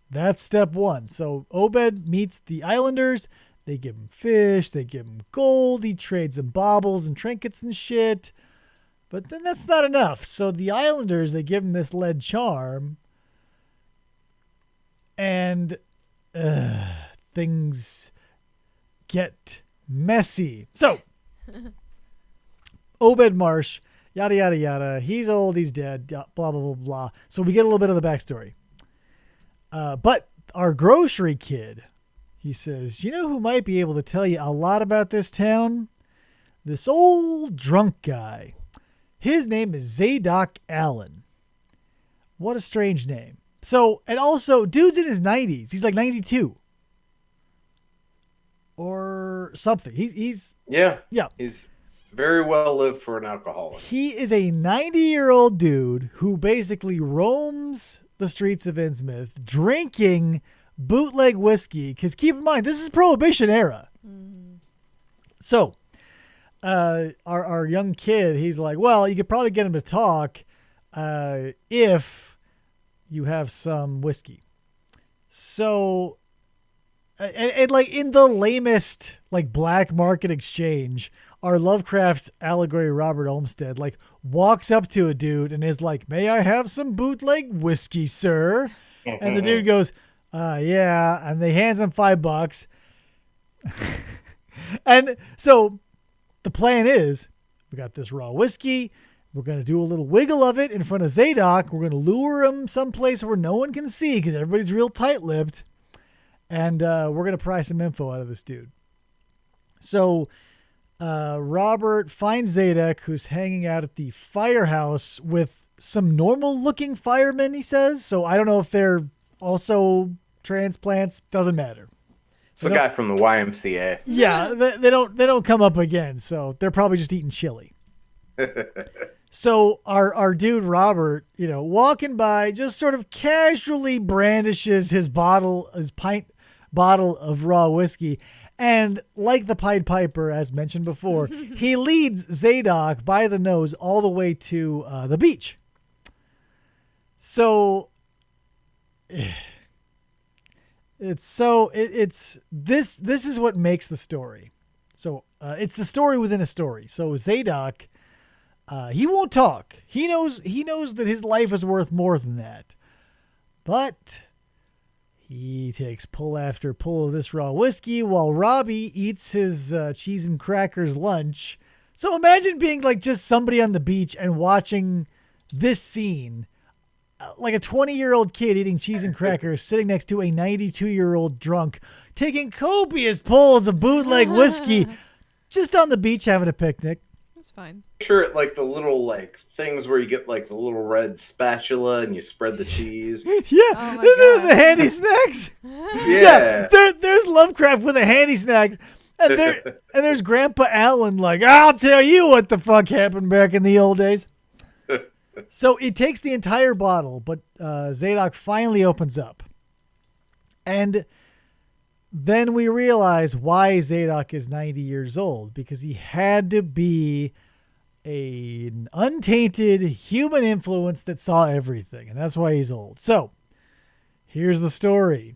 that's step one. So Obed meets the islanders. They give him fish. They give him gold. He trades them baubles and trinkets and shit. But then that's not enough. So the islanders, they give him this lead charm. And things get messy. So, Obed Marsh, yada, yada, yada. He's old, he's dead, blah, blah, blah, blah. So we get a little bit of the backstory. But our grocery kid, he says, you know who might be able to tell you a lot about this town? This old drunk guy. His name is Zadok Allen. What a strange name. So, and also, dude's in his 90s. He's like 92. Or something. He's Yeah. Yeah. He's very well lived for an alcoholic. He is a 90-year-old dude who basically roams the streets of Innsmouth drinking bootleg whiskey. Because keep in mind, this is Prohibition era. Mm. So, our young kid, he's like, well, you could probably get him to talk if you have some whiskey. So... And like in the lamest like black market exchange, our Lovecraft allegory Robert Olmsted like walks up to a dude and is like, "May I have some bootleg whiskey, sir?" And the dude goes, yeah. And they hands him $5. And so the plan is, we got this raw whiskey. We're going to do a little wiggle of it in front of Zadok. We're going to lure him someplace where no one can see because everybody's real tight-lipped. And we're going to pry some info out of this dude. So Robert finds Zadok, who's hanging out at the firehouse with some normal-looking firemen, he says. So I don't know if they're also transplants. Doesn't matter. It's the guy from the YMCA. Yeah, they don't come up again. So they're probably just eating chili. So our dude Robert, walking by, just sort of casually brandishes his pint bottle of raw whiskey, and like the Pied Piper, as mentioned before, he leads Zadok by the nose all the way to the beach. So this is what makes the story. So it's the story within a story. So Zadok. He won't talk. He knows that his life is worth more than that. But he takes pull after pull of this raw whiskey while Robbie eats his cheese and crackers lunch. So imagine being like just somebody on the beach and watching this scene. Like a 20-year-old kid eating cheese and crackers sitting next to a 92-year-old drunk taking copious pulls of bootleg whiskey just on the beach having a picnic. That's fine. Picture like the little like things where you get like the little red spatula and you spread the cheese. Yeah, Oh the handy snacks. Yeah. There's Lovecraft with the handy snacks, and there's Grandpa Allen like, I'll tell you what the fuck happened back in the old days. So it takes the entire bottle, but Zadok finally opens up, and then we realize why Zadok is 90 years old, because he had to be an untainted human influence that saw everything, and that's why he's old. So here's the story.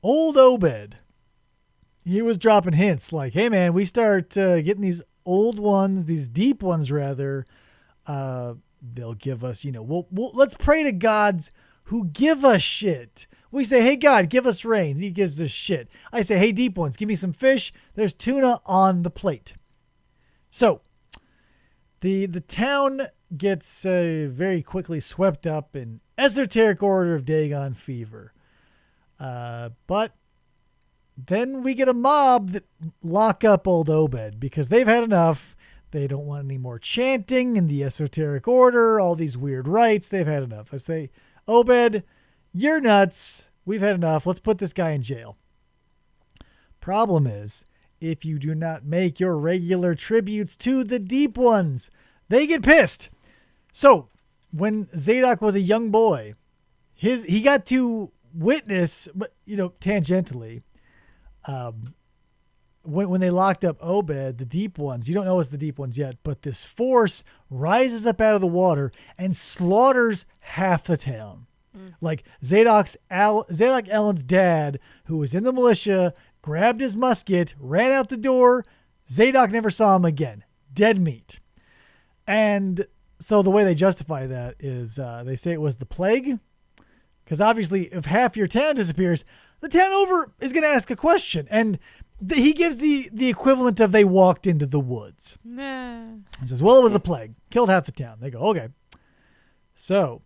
Old Obed, he was dropping hints like, hey man, we start getting these old ones, these deep ones rather, they'll give us, we'll let's pray to gods who give us shit. We say, hey, God, give us rain. He gives us shit. I say, hey, deep ones, give me some fish. There's tuna on the plate. So the town gets very quickly swept up in esoteric order of Dagon fever. But then we get a mob that lock up old Obed because they've had enough. They don't want any more chanting in the esoteric order, all these weird rites. They've had enough. I say, Obed, you're nuts. We've had enough. Let's put this guy in jail. Problem is, if you do not make your regular tributes to the Deep Ones, they get pissed. So, when Zadok was a young boy, he got to witness, but tangentially, when they locked up Obed, the Deep Ones, you don't know it's the Deep Ones yet, but this force rises up out of the water and slaughters half the town. Like Zadok Allen's dad, who was in the militia, grabbed his musket, ran out the door. Zadok never saw him again. Dead meat. And so the way they justify that is they say it was the plague. Because obviously, if half your town disappears, the town over is going to ask a question. And he gives the equivalent of they walked into the woods. Nah. He says, well, it was the plague. Killed half the town. They go, okay. So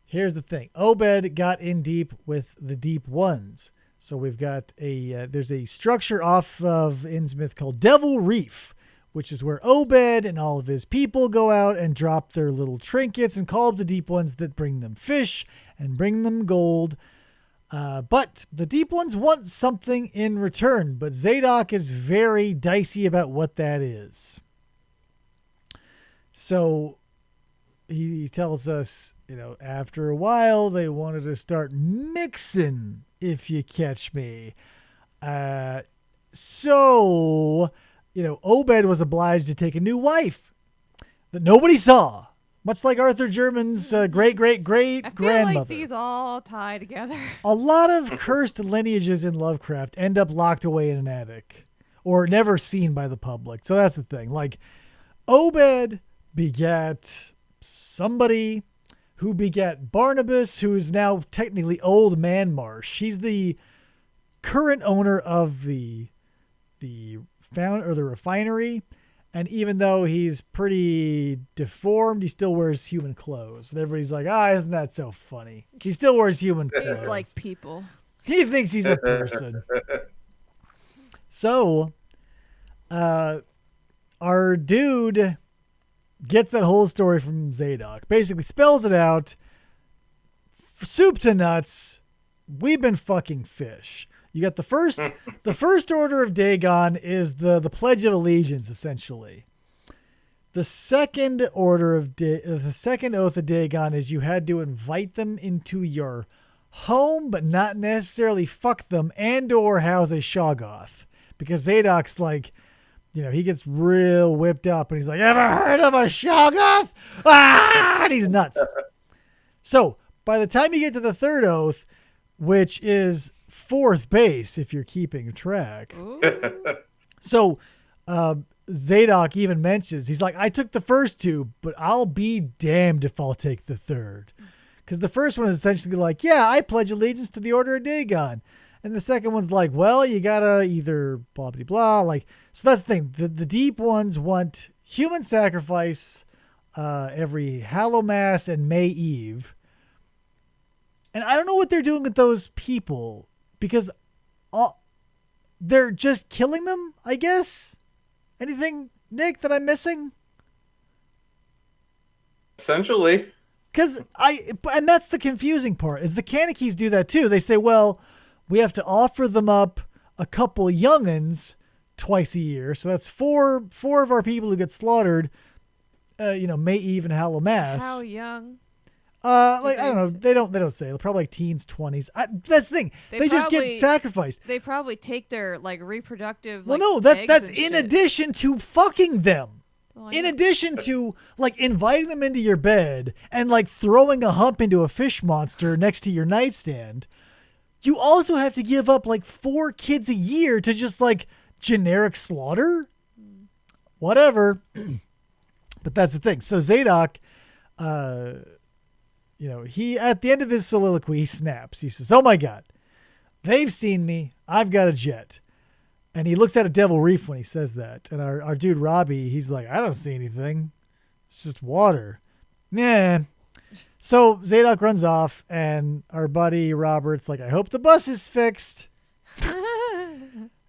here's the thing. Obed got in deep with the Deep Ones. So we've got there's a structure off of Innsmouth called Devil Reef, which is where Obed and all of his people go out and drop their little trinkets and call up the Deep Ones that bring them fish and bring them gold. But the Deep Ones want something in return, but Zadok is very dicey about what that is. So he tells us, after a while, they wanted to start mixing, if you catch me. So, Obed was obliged to take a new wife that nobody saw, much like Arthur German's great-great-great-grandmother. I feel like these all tie together. A lot of cursed lineages in Lovecraft end up locked away in an attic or never seen by the public. So that's the thing. Like, Obed begat somebody who begat Barnabas, who's now technically Old Man Marsh. He's the current owner of the refinery, and even though he's pretty deformed, he still wears human clothes. And everybody's like, isn't that so funny? He still wears human clothes. He's like people. He thinks he's a person. So, our dude gets that whole story from Zadok. Basically spells it out. Soup to nuts. We've been fucking fish. You got the first order of Dagon is the Pledge of Allegiance, essentially. The second the second oath of Dagon is you had to invite them into your home, but not necessarily fuck them and or house a Shoggoth. Because Zadok's like, he gets real whipped up and he's like, ever heard of a Shoggoth? Ah! And he's nuts. So by the time you get to the third oath, which is fourth base, if you're keeping track. So Zadok even mentions, he's like, I took the first two, but I'll be damned if I'll take the third. Because the first one is essentially like, yeah, I pledge allegiance to the Order of Dagon. And the second one's like, well, you gotta either blah, blah, blah. Like, so that's the thing. The Deep Ones want human sacrifice every Hallowmass and May Eve. And I don't know what they're doing with those people because they're just killing them, I guess. Anything, Nick, that I'm missing? Essentially. And that's the confusing part, is the Kanakys do that too. They say, well, we have to offer them up a couple young'uns twice a year. So that's four of our people who get slaughtered, May Eve and Hallowmass. How young? I don't know. They don't say. They're probably like teens, 20s. That's the thing. They just get sacrificed. They probably take their reproductive. Well, no, that's in addition to fucking them. In addition to inviting them into your bed and throwing a hump into a fish monster next to your nightstand, you also have to give up 4 kids a year to just generic slaughter. Whatever. But that's the thing. So Zadok, he, at the end of his soliloquy, he snaps. He says, oh my God, they've seen me. I've got a jet. And he looks at a devil reef when he says that. And our dude Robbie, he's like, I don't see anything. It's just water. Yeah. So Zadok runs off, and our buddy Robert's like, I hope the bus is fixed.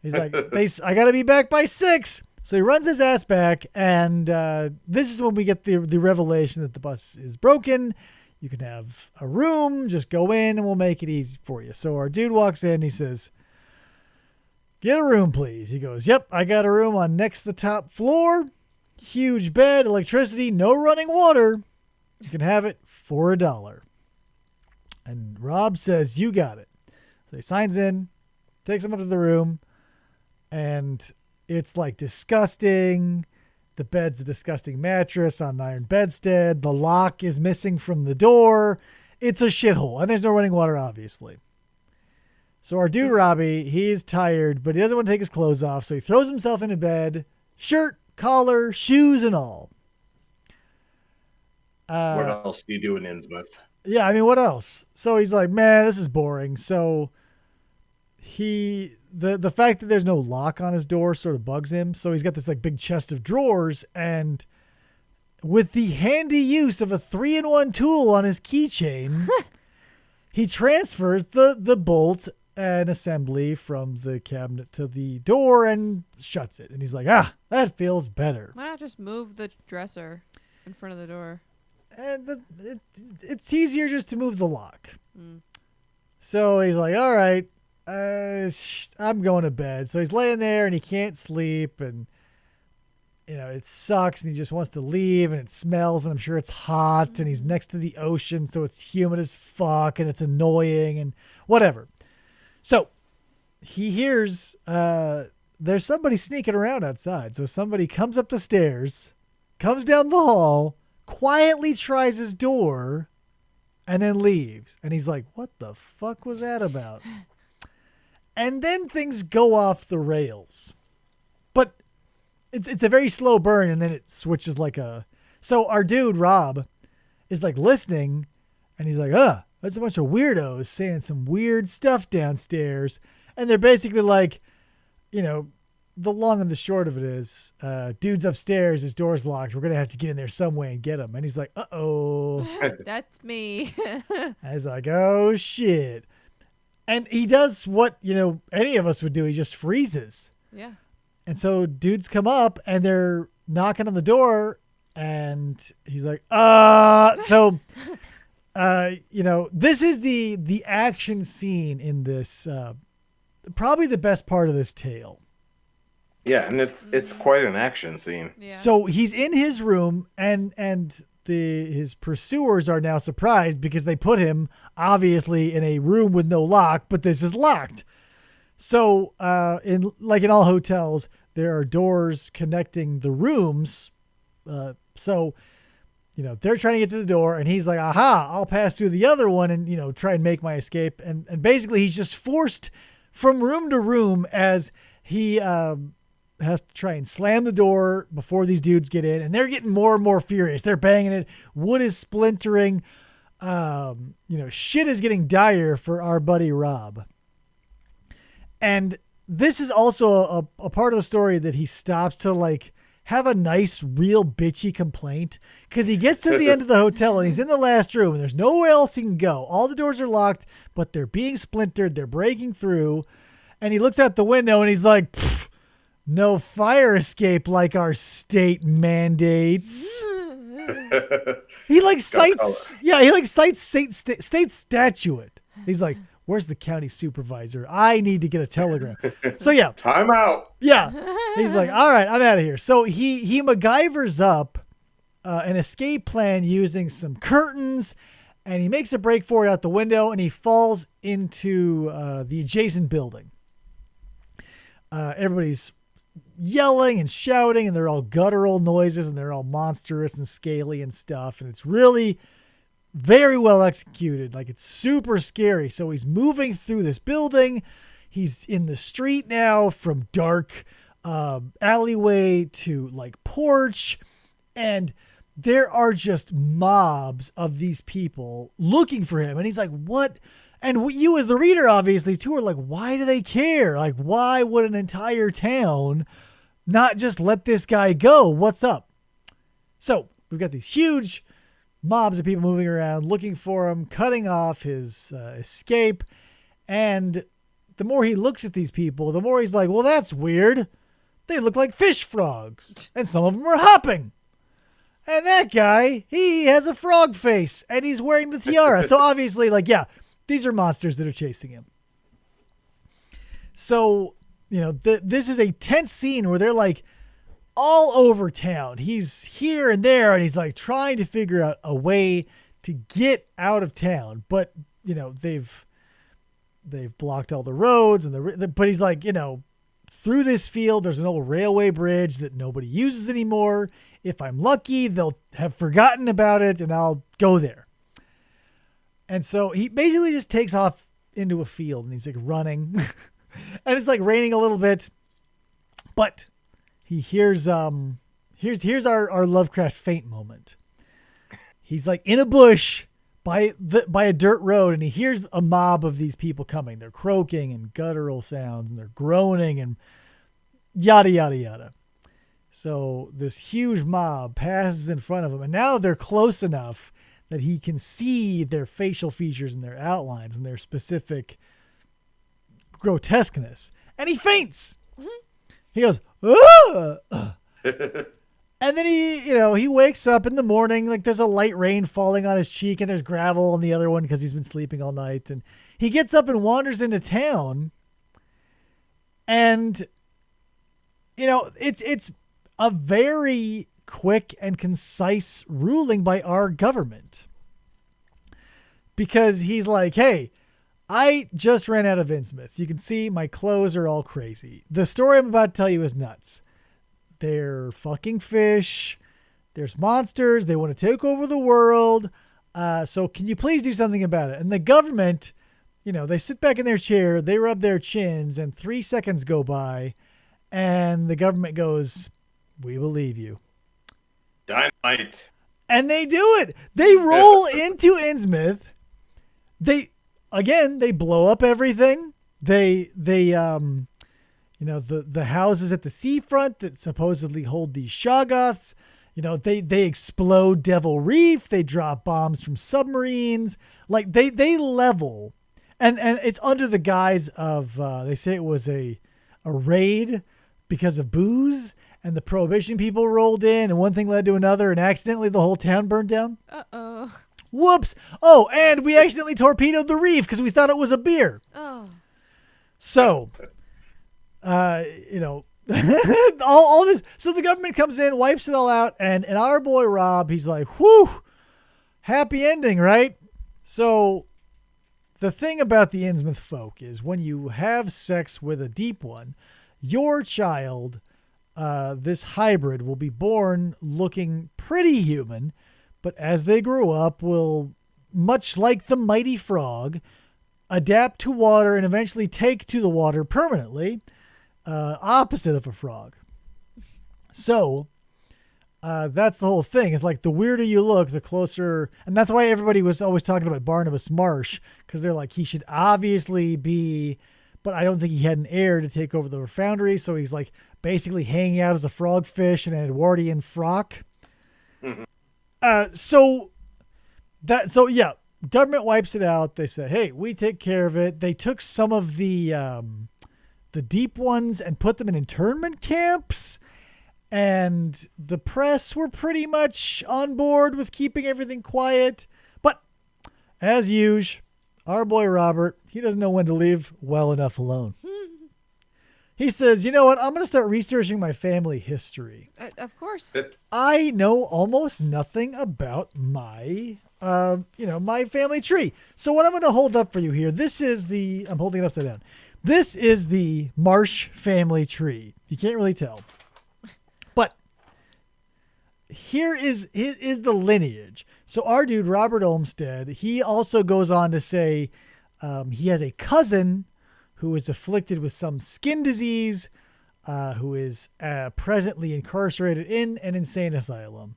He's like, I got to be back by 6. So he runs his ass back, and this is when we get the revelation that the bus is broken. You can have a room, just go in, and we'll make it easy for you. So our dude walks in, he says, get a room, please. He goes, yep, I got a room on next to the top floor. Huge bed, electricity, no running water. You can have it for $1. And Rob says, you got it. So he signs in, takes him up to the room, and it's like disgusting. The bed's a disgusting mattress on an iron bedstead. The lock is missing from the door. It's a shithole. And there's no running water, obviously. So our dude, Robbie, he's tired, but he doesn't want to take his clothes off. So he throws himself into bed, shirt, collar, shoes, and all. What else do you do in Innsmouth? Yeah, I mean, what else? So he's like, man, this is boring. So the fact that there's no lock on his door sort of bugs him. So he's got this like big chest of drawers, and with the handy use of a 3-in-1 tool on his keychain, he transfers the bolt and assembly from the cabinet to the door and shuts it. And he's like, that feels better. Why not just move the dresser in front of the door? And it's easier just to move the lock. So he's like, all right, I'm going to bed. So he's laying there and he can't sleep, and it sucks, and he just wants to leave, and it smells, and I'm sure it's hot, and he's next to the ocean, so it's humid as fuck, and it's annoying, and whatever. So he hears there's somebody sneaking around outside. So somebody comes up the stairs, comes down the hall, quietly tries his door, and then leaves. And he's like, what the fuck was that about? And then things go off the rails. But it's a very slow burn, and then it switches so our dude, Rob, is like listening, and he's like, there's a bunch of weirdos saying some weird stuff downstairs. And they're basically like, the long and the short of it is, dude's upstairs, his door's locked. We're going to have to get in there some way and get him. And he's like, uh-oh. That's me. I was like, oh, shit. And he does what, any of us would do. He just freezes. Yeah. And so dudes come up, and they're knocking on the door, and he's like, So, this is the action scene in this, probably the best part of this tale. Yeah, and it's quite an action scene. Yeah. So he's in his room, and his pursuers are now surprised because they put him obviously in a room with no lock, but this is locked. So in all hotels, there are doors connecting the rooms. So they're trying to get to the door, and he's like, aha, I'll pass through the other one and try and make my escape. And basically he's just forced from room to room as he has to try and slam the door before these dudes get in, and they're getting more and more furious. They're banging it. Wood is splintering. Shit is getting dire for our buddy Rob. And this is also a part of the story that he stops to have a nice, real bitchy complaint, because he gets to the end of the hotel and he's in the last room and there's nowhere else he can go. All the doors are locked, but they're being splintered. They're breaking through. And he looks out the window and he's like, no fire escape like our state mandates. He cites state statute. He's like, where's the county supervisor? I need to get a telegram. So yeah. Time out. Yeah. He's like, all right, I'm out of here. So he MacGyvers up an escape plan using some curtains, and he makes a break for it out the window, and he falls into the adjacent building. Everybody's yelling and shouting, and they're all guttural noises, and they're all monstrous and scaly and stuff. And it's really very well executed. It's super scary. So he's moving through this building. He's in the street now, from dark alleyway to porch. And there are just mobs of these people looking for him. And he's like, what? And you as the reader, obviously, too, are like, why do they care? Like, why would an entire town not just let this guy go? What's up? So we've got these huge mobs of people moving around, looking for him, cutting off his escape. And the more he looks at these people, the more he's like, well, that's weird. They look like fish frogs, and some of them are hopping. And that guy, he has a frog face, and he's wearing the tiara. So obviously, like, yeah, these are monsters that are chasing him. So, you know, this is a tense scene where they're like all over town. He's here and there, and he's like trying to figure out a way to get out of town. But, you know, they've blocked all the roads, and but he's like, you know, through this field, there's an old railway bridge that nobody uses anymore. If I'm lucky, they'll have forgotten about it, and I'll go there. And so he basically just takes off into a field, and he's like running, and it's like raining a little bit, but he hears here's our Lovecraft faint moment. He's like in a bush by a dirt road, and he hears a mob of these people coming. They're croaking and guttural sounds, and they're groaning and yada yada yada. So this huge mob passes in front of him, and now they're close enough that he can see their facial features and their outlines and their specific grotesqueness. And he faints. Mm-hmm. He goes, ah! And then he wakes up in the morning, like there's a light rain falling on his cheek, and there's gravel on the other one because he's been sleeping all night. And he gets up and wanders into town. And, you know, it's a very quick and concise ruling by our government, because he's like, hey, I just ran out of Innsmouth. You can see my clothes are all crazy. The story I'm about to tell you is nuts. They're fucking fish. There's monsters. They want to take over the world. So can you please do something about it? And the government, you know, they sit back in their chair, they rub their chins, and 3 seconds go by, and the government goes, we believe you. Dynamite. And they do it. They roll into Innsmouth. They blow up everything. They the houses at the seafront that supposedly hold these Shoggoths. You know, they explode Devil Reef. They drop bombs from submarines. Like they level, and it's under the guise of they say it was a raid because of booze. And the Prohibition people rolled in, and one thing led to another, and accidentally the whole town burned down. Uh-oh. Whoops. Oh, and we accidentally torpedoed the reef because we thought it was a beer. Oh. So, all this. So the government comes in, wipes it all out, and our boy Rob, he's like, whew, happy ending, right? So the thing about the Innsmouth folk is when you have sex with a deep one, your child... this hybrid will be born looking pretty human, but as they grow up will, much like the mighty frog, adapt to water and eventually take to the water permanently, opposite of a frog. So that's the whole thing. It's like the weirder you look, the closer, and that's why everybody was always talking about Barnabas Marsh, because they're like, he should obviously be, but I don't think he had an heir to take over the foundry, so he's like basically hanging out as a frogfish in an Edwardian frock. So government wipes it out. They say, hey, we take care of it. They took some of the deep ones and put them in internment camps, and the press were pretty much on board with keeping everything quiet. But as usual, our boy Robert, he doesn't know when to leave well enough alone. He says, you know what? I'm going to start researching my family history. Of course. I know almost nothing about my family tree. So what I'm going to hold up for you here, I'm holding it upside down. This is the Marsh family tree. You can't really tell. But here is the lineage. So our dude, Robert Olmsted, he also goes on to say he has a cousin who is afflicted with some skin disease, who is presently incarcerated in an insane asylum.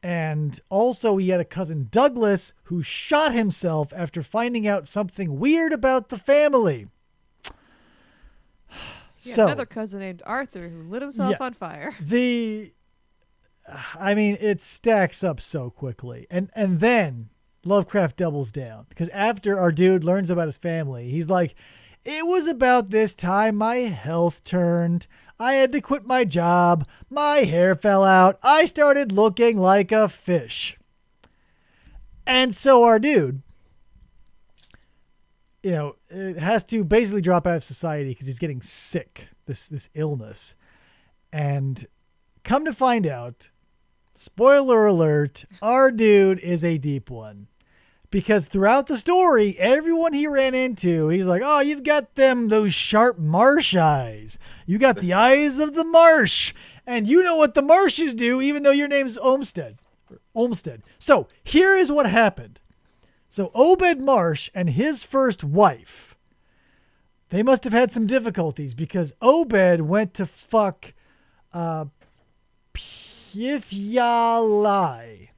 And also he had a cousin Douglas who shot himself after finding out something weird about the family. Yeah, So another cousin named Arthur who lit himself on fire. It stacks up so quickly. And then Lovecraft doubles down, because after our dude learns about his family, he's like, it was about this time my health turned. I had to quit my job. My hair fell out. I started looking like a fish. And so our dude, it has to basically drop out of society because he's getting sick, this illness. And come to find out, spoiler alert, our dude is a deep one. Because throughout the story, everyone he ran into, he's like, oh, you've got those sharp marsh eyes. You got the eyes of the marsh. And you know what the marshes do, even though your name's Olmsted. So here is what happened. So Obed Marsh and his first wife, they must have had some difficulties because Obed went to fuck Pythialai.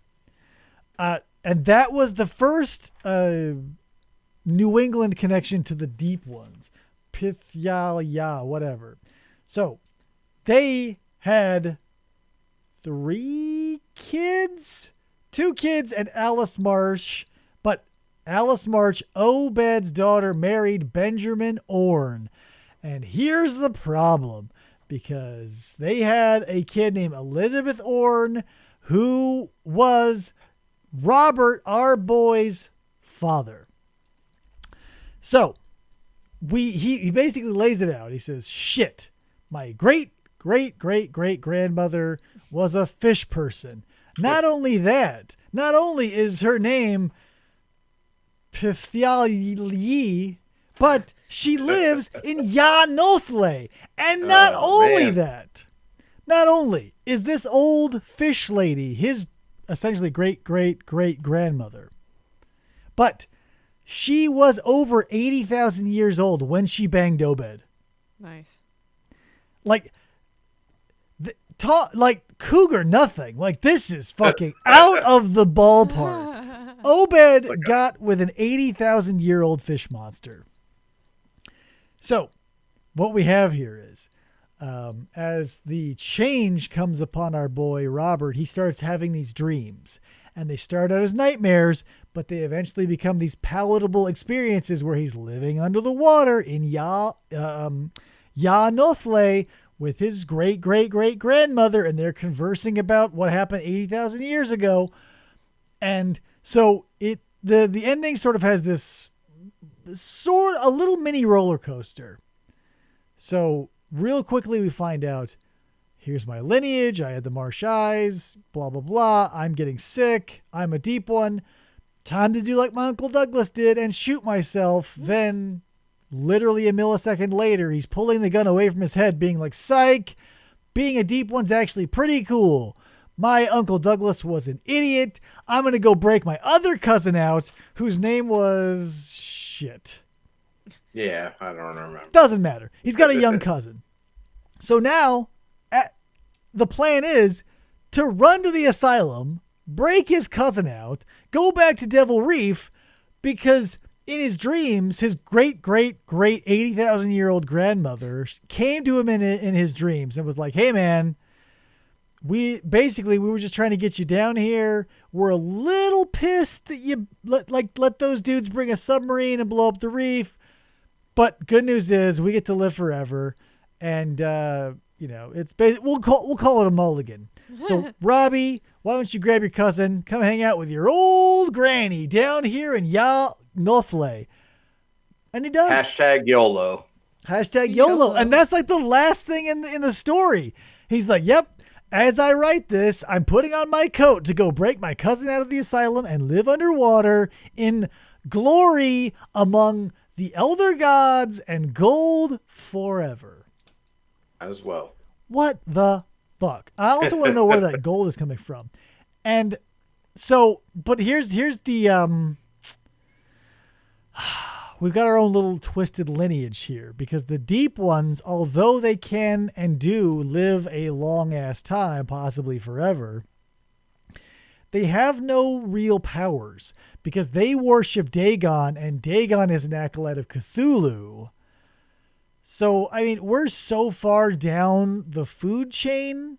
And that was the first New England connection to the deep ones. Pythialai, whatever. So they had 3 kids, 2 kids and Alice Marsh. But Alice Marsh, Obed's daughter, married Benjamin Orne. And here's the problem, because they had a kid named Elizabeth Orne who was Robert, our boy's father. So he basically lays it out. He says, shit, my great grandmother was a fish person. Not only that, not only is her name Pythialai, but she lives in Yanothle. And not only is this old fish lady his essentially great grandmother, but she was over 80,000 years old when she banged Obed. Nice. Like cougar nothing. Like, this is fucking out of the ballpark. Obed got with an 80,000-year-old fish monster. So what we have here is, as the change comes upon our boy Robert, he starts having these dreams. And they start out as nightmares, but they eventually become these palatable experiences where he's living under the water in Yanothle with his great-grandmother, and they're conversing about what happened 80,000 years ago. And so the ending sort of has this a little mini roller coaster. So real quickly we find out, here's my lineage. I had the marsh eyes, blah, blah, blah. I'm getting sick. I'm a deep one. Time to do like my Uncle Douglas did and shoot myself. Then literally a millisecond later, he's pulling the gun away from his head, being like, psych, being a deep one's actually pretty cool. My Uncle Douglas was an idiot. I'm going to go break my other cousin out, whose name was shit. Yeah, I don't remember. Doesn't matter. He's got a young cousin. So now the plan is to run to the asylum, break his cousin out, go back to Devil Reef, because in his dreams, his great 80,000-year-old grandmother came to him in his dreams and was like, hey, man, we were just trying to get you down here. We're a little pissed that you let those dudes bring a submarine and blow up the reef. But good news is we get to live forever. And, it's we'll call it a mulligan. So, Robbie, why don't you grab your cousin, come hang out with your old granny down here in Yanothle. And he does. Hashtag YOLO. Hashtag YOLO. And that's like the last thing in the story. He's like, yep, as I write this, I'm putting on my coat to go break my cousin out of the asylum and live underwater in glory among the elder gods and gold forever. As well. What the fuck? I also want to know where that gold is coming from. And so, but here's the, we've got our own little twisted lineage here, because the deep ones, although they can and do live a long ass time, possibly forever, they have no real powers because they worship Dagon, and Dagon is an acolyte of Cthulhu. So, I mean, we're so far down the food chain.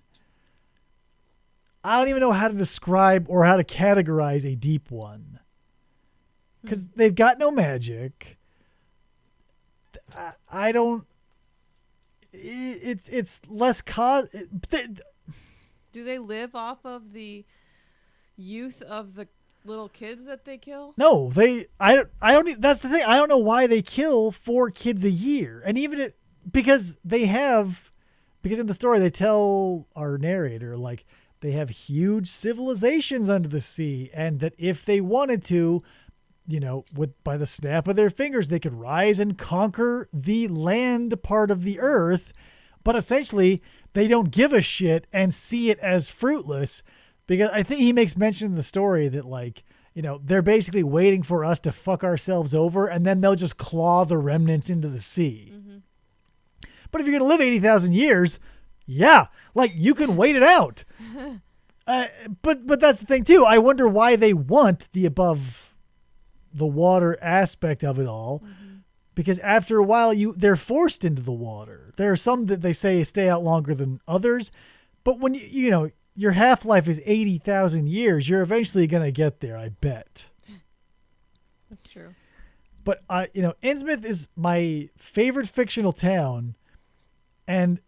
I don't even know how to describe or how to categorize a deep one. Because they've got no magic. I don't... It's less... Do they live off of the youth of the little kids that they kill? No, I don't. That's the thing. I don't know why they kill 4 kids a year, and even because in the story they tell our narrator like they have huge civilizations under the sea, and that if they wanted to, by the snap of their fingers, they could rise and conquer the land part of the earth, but essentially they don't give a shit and see it as fruitless. Because I think he makes mention in the story that, they're basically waiting for us to fuck ourselves over, and then they'll just claw the remnants into the sea. Mm-hmm. But if you're going to live 80,000 years, yeah, you can wait it out. But that's the thing, too. I wonder why they want the above the water aspect of it all. Mm-hmm. Because after a while, they're forced into the water. There are some that they say stay out longer than others. But when your half-life is 80,000 years, you're eventually going to get there, I bet. That's true. But, Innsmouth is my favorite fictional town, and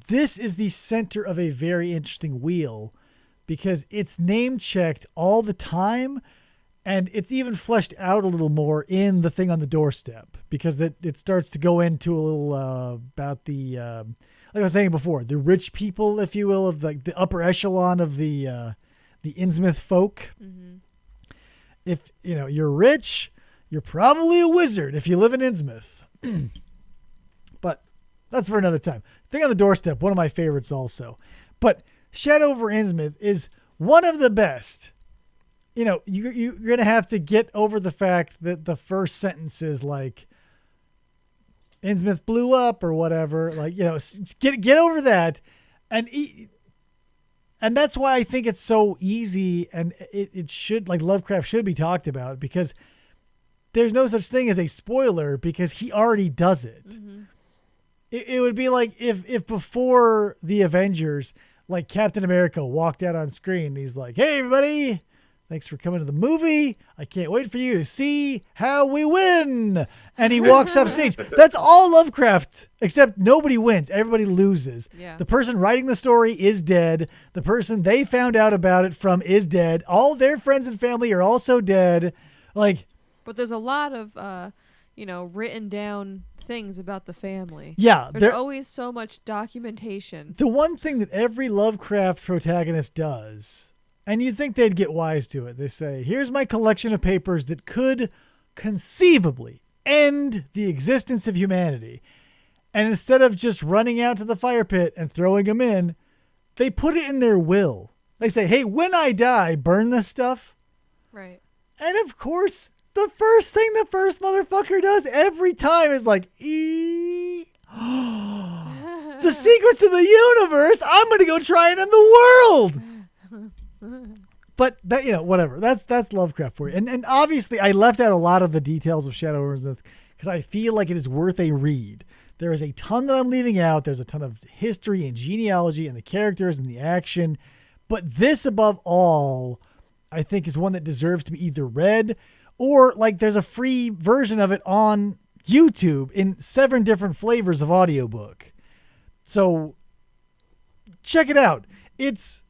this is the center of a very interesting wheel because it's name-checked all the time, and it's even fleshed out a little more in The Thing on the Doorstep because it starts to go into a little about the... like I was saying before, the rich people, if you will, of the upper echelon of the Innsmouth folk. Mm-hmm. If you're rich, you're probably a wizard if you live in Innsmouth. But that's for another time. Thing on the Doorstep, one of my favorites also. But Shadow over Innsmouth is one of the best. You're going to have to get over the fact that the first sentence is like, Innsmouth blew up or whatever. Get over that. And that's why I think it's so easy, and it should, Lovecraft should be talked about, because there's no such thing as a spoiler because he already does it. Mm-hmm. It would be like if before the Avengers, Captain America walked out on screen and he's like, hey, everybody, thanks for coming to the movie. I can't wait for you to see how we win. And he walks off stage. That's all Lovecraft, except nobody wins. Everybody loses. Yeah. The person writing the story is dead. The person they found out about it from is dead. All their friends and family are also dead. But there's a lot of, written down things about the family. Yeah. There's always so much documentation. The one thing that every Lovecraft protagonist does, and you'd think they'd get wise to it. They say, here's my collection of papers that could conceivably end the existence of humanity. And instead of just running out to the fire pit and throwing them in, they put it in their will. They say, hey, when I die, burn this stuff. Right. And of course, the first thing the first motherfucker does every time is like, the secrets of the universe, I'm going to go try and end the world. But that, whatever. That's Lovecraft for you. And obviously I left out a lot of the details of Shadow over Innsmouth because I feel like it is worth a read. There is a ton that I'm leaving out. There's a ton of history and genealogy and the characters and the action. But this above all, I think is one that deserves to be either read or there's a free version of it on YouTube in 7 different flavors of audiobook. So check it out. It's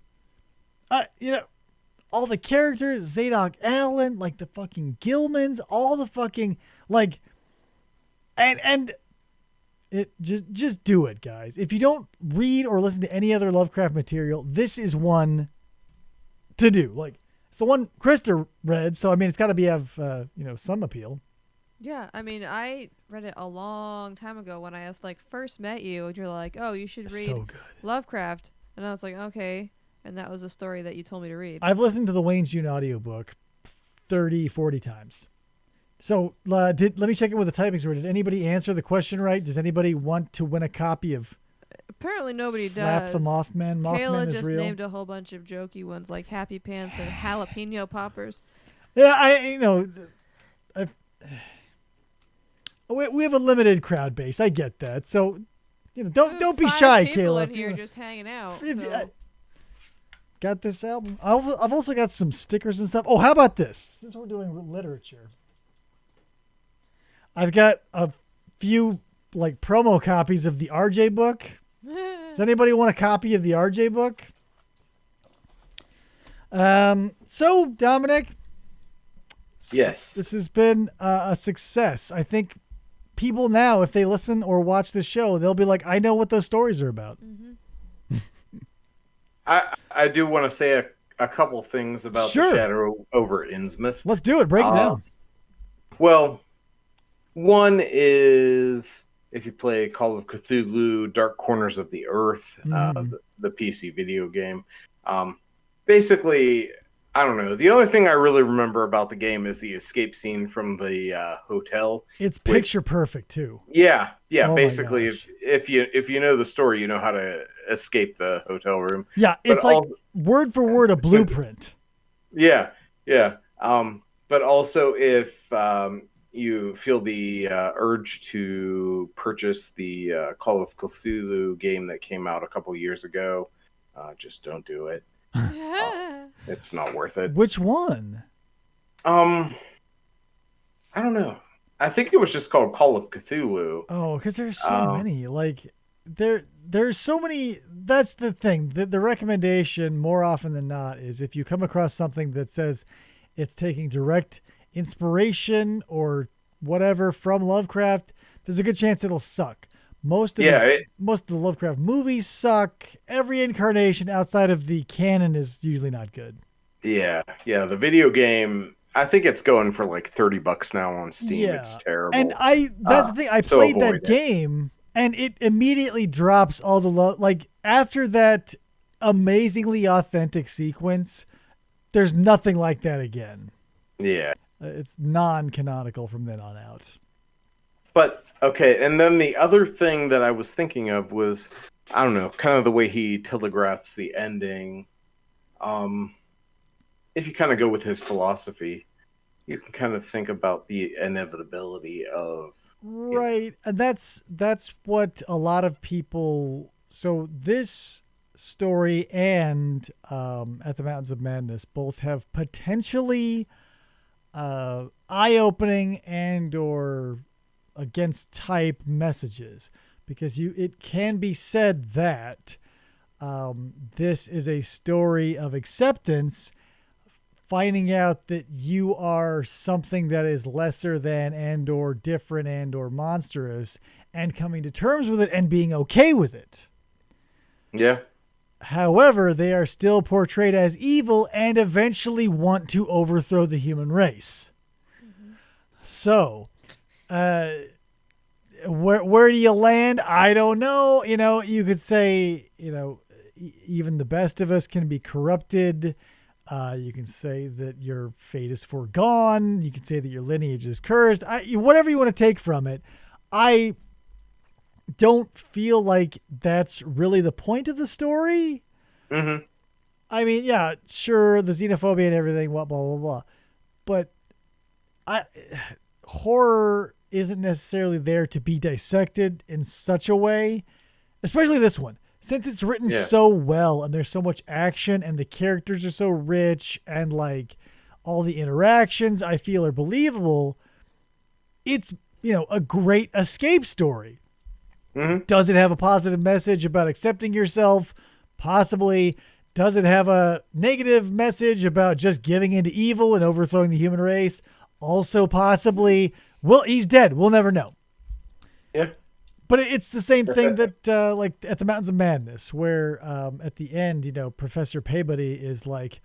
all the characters, Zadok Allen, the fucking Gilmans, all the fucking and it just do it, guys. If you don't read or listen to any other Lovecraft material, this is one to do. It's the one Krista read, so it's got to have some appeal. Yeah, I read it a long time ago when I first met you, and you're like, "Oh, you should read so good. Lovecraft," and I was like, "Okay." And that was a story that you told me to read. I've listened to the Wayne June audiobook 30, 40 times. So let me check it with the typing score. Did anybody answer the question right? Does anybody want to win a copy of Apparently nobody Slap does. the Mothman. Mothman Kayla is just real. named a whole bunch of jokey ones like Happy Pants and Jalapeno Poppers. Yeah, we have a limited crowd base. I get that. So, don't be 5 shy, people Kayla. in here just hanging out. I got this album. I've also got some stickers and stuff. Oh, how about this? Since we're doing literature, I've got a few like promo copies of the RJ book. Does anybody want a copy of the RJ book? So Dominic, Yes. this has been a success. I think people now, if they listen or watch this show, they'll be like, I know what those stories are about. I do want to say a couple things about Sure. the Shadow over Innsmouth. Let's do it. Break it down. Well, one is if you play Call of Cthulhu, Dark Corners of the Earth, the PC video game. Basically, I don't know. The only thing I really remember about the game is the escape scene from the hotel. It's picture perfect too. Yeah. Oh my Basically, gosh. if you know the story, you know how to escape the hotel room. Yeah, it's But like word for word a blueprint. Yeah. But also, if you feel the urge to purchase the Call of Cthulhu game that came out a couple years ago, just don't do it. It's not worth it. Which one? I don't know. I think it was just called Call of Cthulhu. Oh, because there's so many. Like there's so many. That's the thing. The recommendation more often than not is if you come across something that says it's taking direct inspiration or whatever from Lovecraft, there's a good chance it'll suck. Most of the Lovecraft movies suck. Every incarnation outside of the canon is usually not good. Yeah. The video game, I think it's going for like $30 now on Steam. Yeah. It's terrible. And that's the thing. I so played that avoid it. game, and it immediately drops all the love. Like after that amazingly authentic sequence, there's nothing like that again. Yeah. It's non-canonical from then on out. But okay, and then the other thing that I was thinking of was, I don't know, kind of the way he telegraphs the ending. If you kind of go with his philosophy, you can kind of think about the inevitability of Right. And that's what a lot of people. So this story and At the Mountains of Madness both have potentially eye-opening and or against type messages, because it can be said that this is a story of acceptance, finding out that you are something that is lesser than and or different and or monstrous, and coming to terms with it and being okay with it. Yeah. However, they are still portrayed as evil and eventually want to overthrow the human race. So, where do you land? I don't know. You could say, even the best of us can be corrupted. You can say that your fate is foregone. You can say that your lineage is cursed. Whatever you want to take from it. I don't feel like that's really the point of the story. Mm-hmm. I mean, yeah, sure, the xenophobia and everything, blah, blah, blah, blah. But horror isn't necessarily there to be dissected in such a way, especially this one. Since it's written so well and there's so much action and the characters are so rich and like all the interactions I feel are believable, it's, a great escape story. Mm-hmm. Does it have a positive message about accepting yourself? Possibly. Does it have a negative message about just giving into evil and overthrowing the human race? Also possibly. Well, he's dead. We'll never know. Yeah. But it's the same thing that, like at the Mountains of Madness, where at the end, Professor Peabody is like,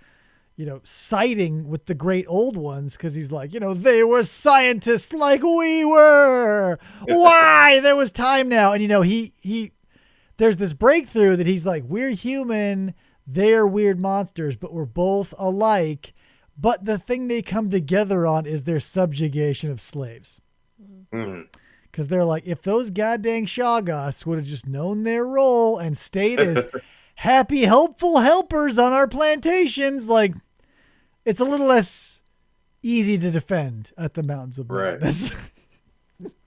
siding with the great old ones because he's like, they were scientists like we were. Why? There was time now. And, he there's this breakthrough that he's like, we're human, they're weird monsters, but we're both alike. But the thing they come together on is their subjugation of slaves. Mm-hmm. Because they're like, if those goddamn Shoggoths would have just known their role and stayed as happy, helpful helpers on our plantations, like, it's a little less easy to defend at the Mountains of Madness.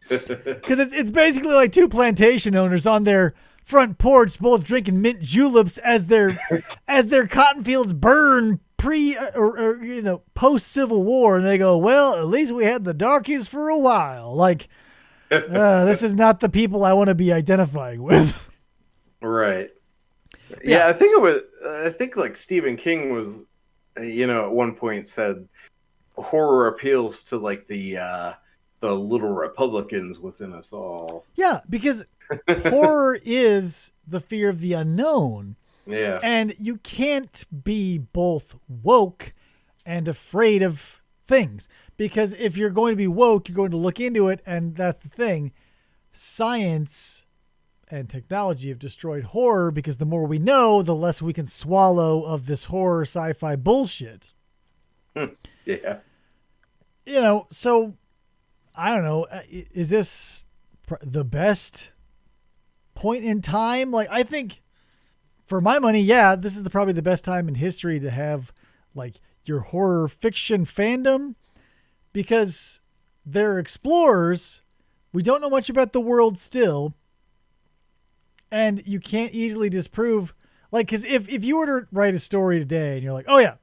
Because it's basically like two plantation owners on their front porch, both drinking mint juleps as their cotton fields burn post Civil War, and they go, well, at least we had the darkies for a while. Like, this is not the people I want to be identifying with. Right. Yeah, I think like Stephen King was, at one point said horror appeals to like the little Republicans within us all. Yeah, because horror is the fear of the unknown. Yeah. And you can't be both woke and afraid of things. Because if you're going to be woke, you're going to look into it, and that's the thing. Science and technology have destroyed horror because the more we know, the less we can swallow of this horror sci-fi bullshit. Yeah. So I don't know. Is this the best point in time? Like, I think for my money, yeah, this is probably the best time in history to have like your horror fiction fandom, because they're explorers. We don't know much about the world still. And you can't easily disprove, like, because if you were to write a story today and you're like, oh yeah,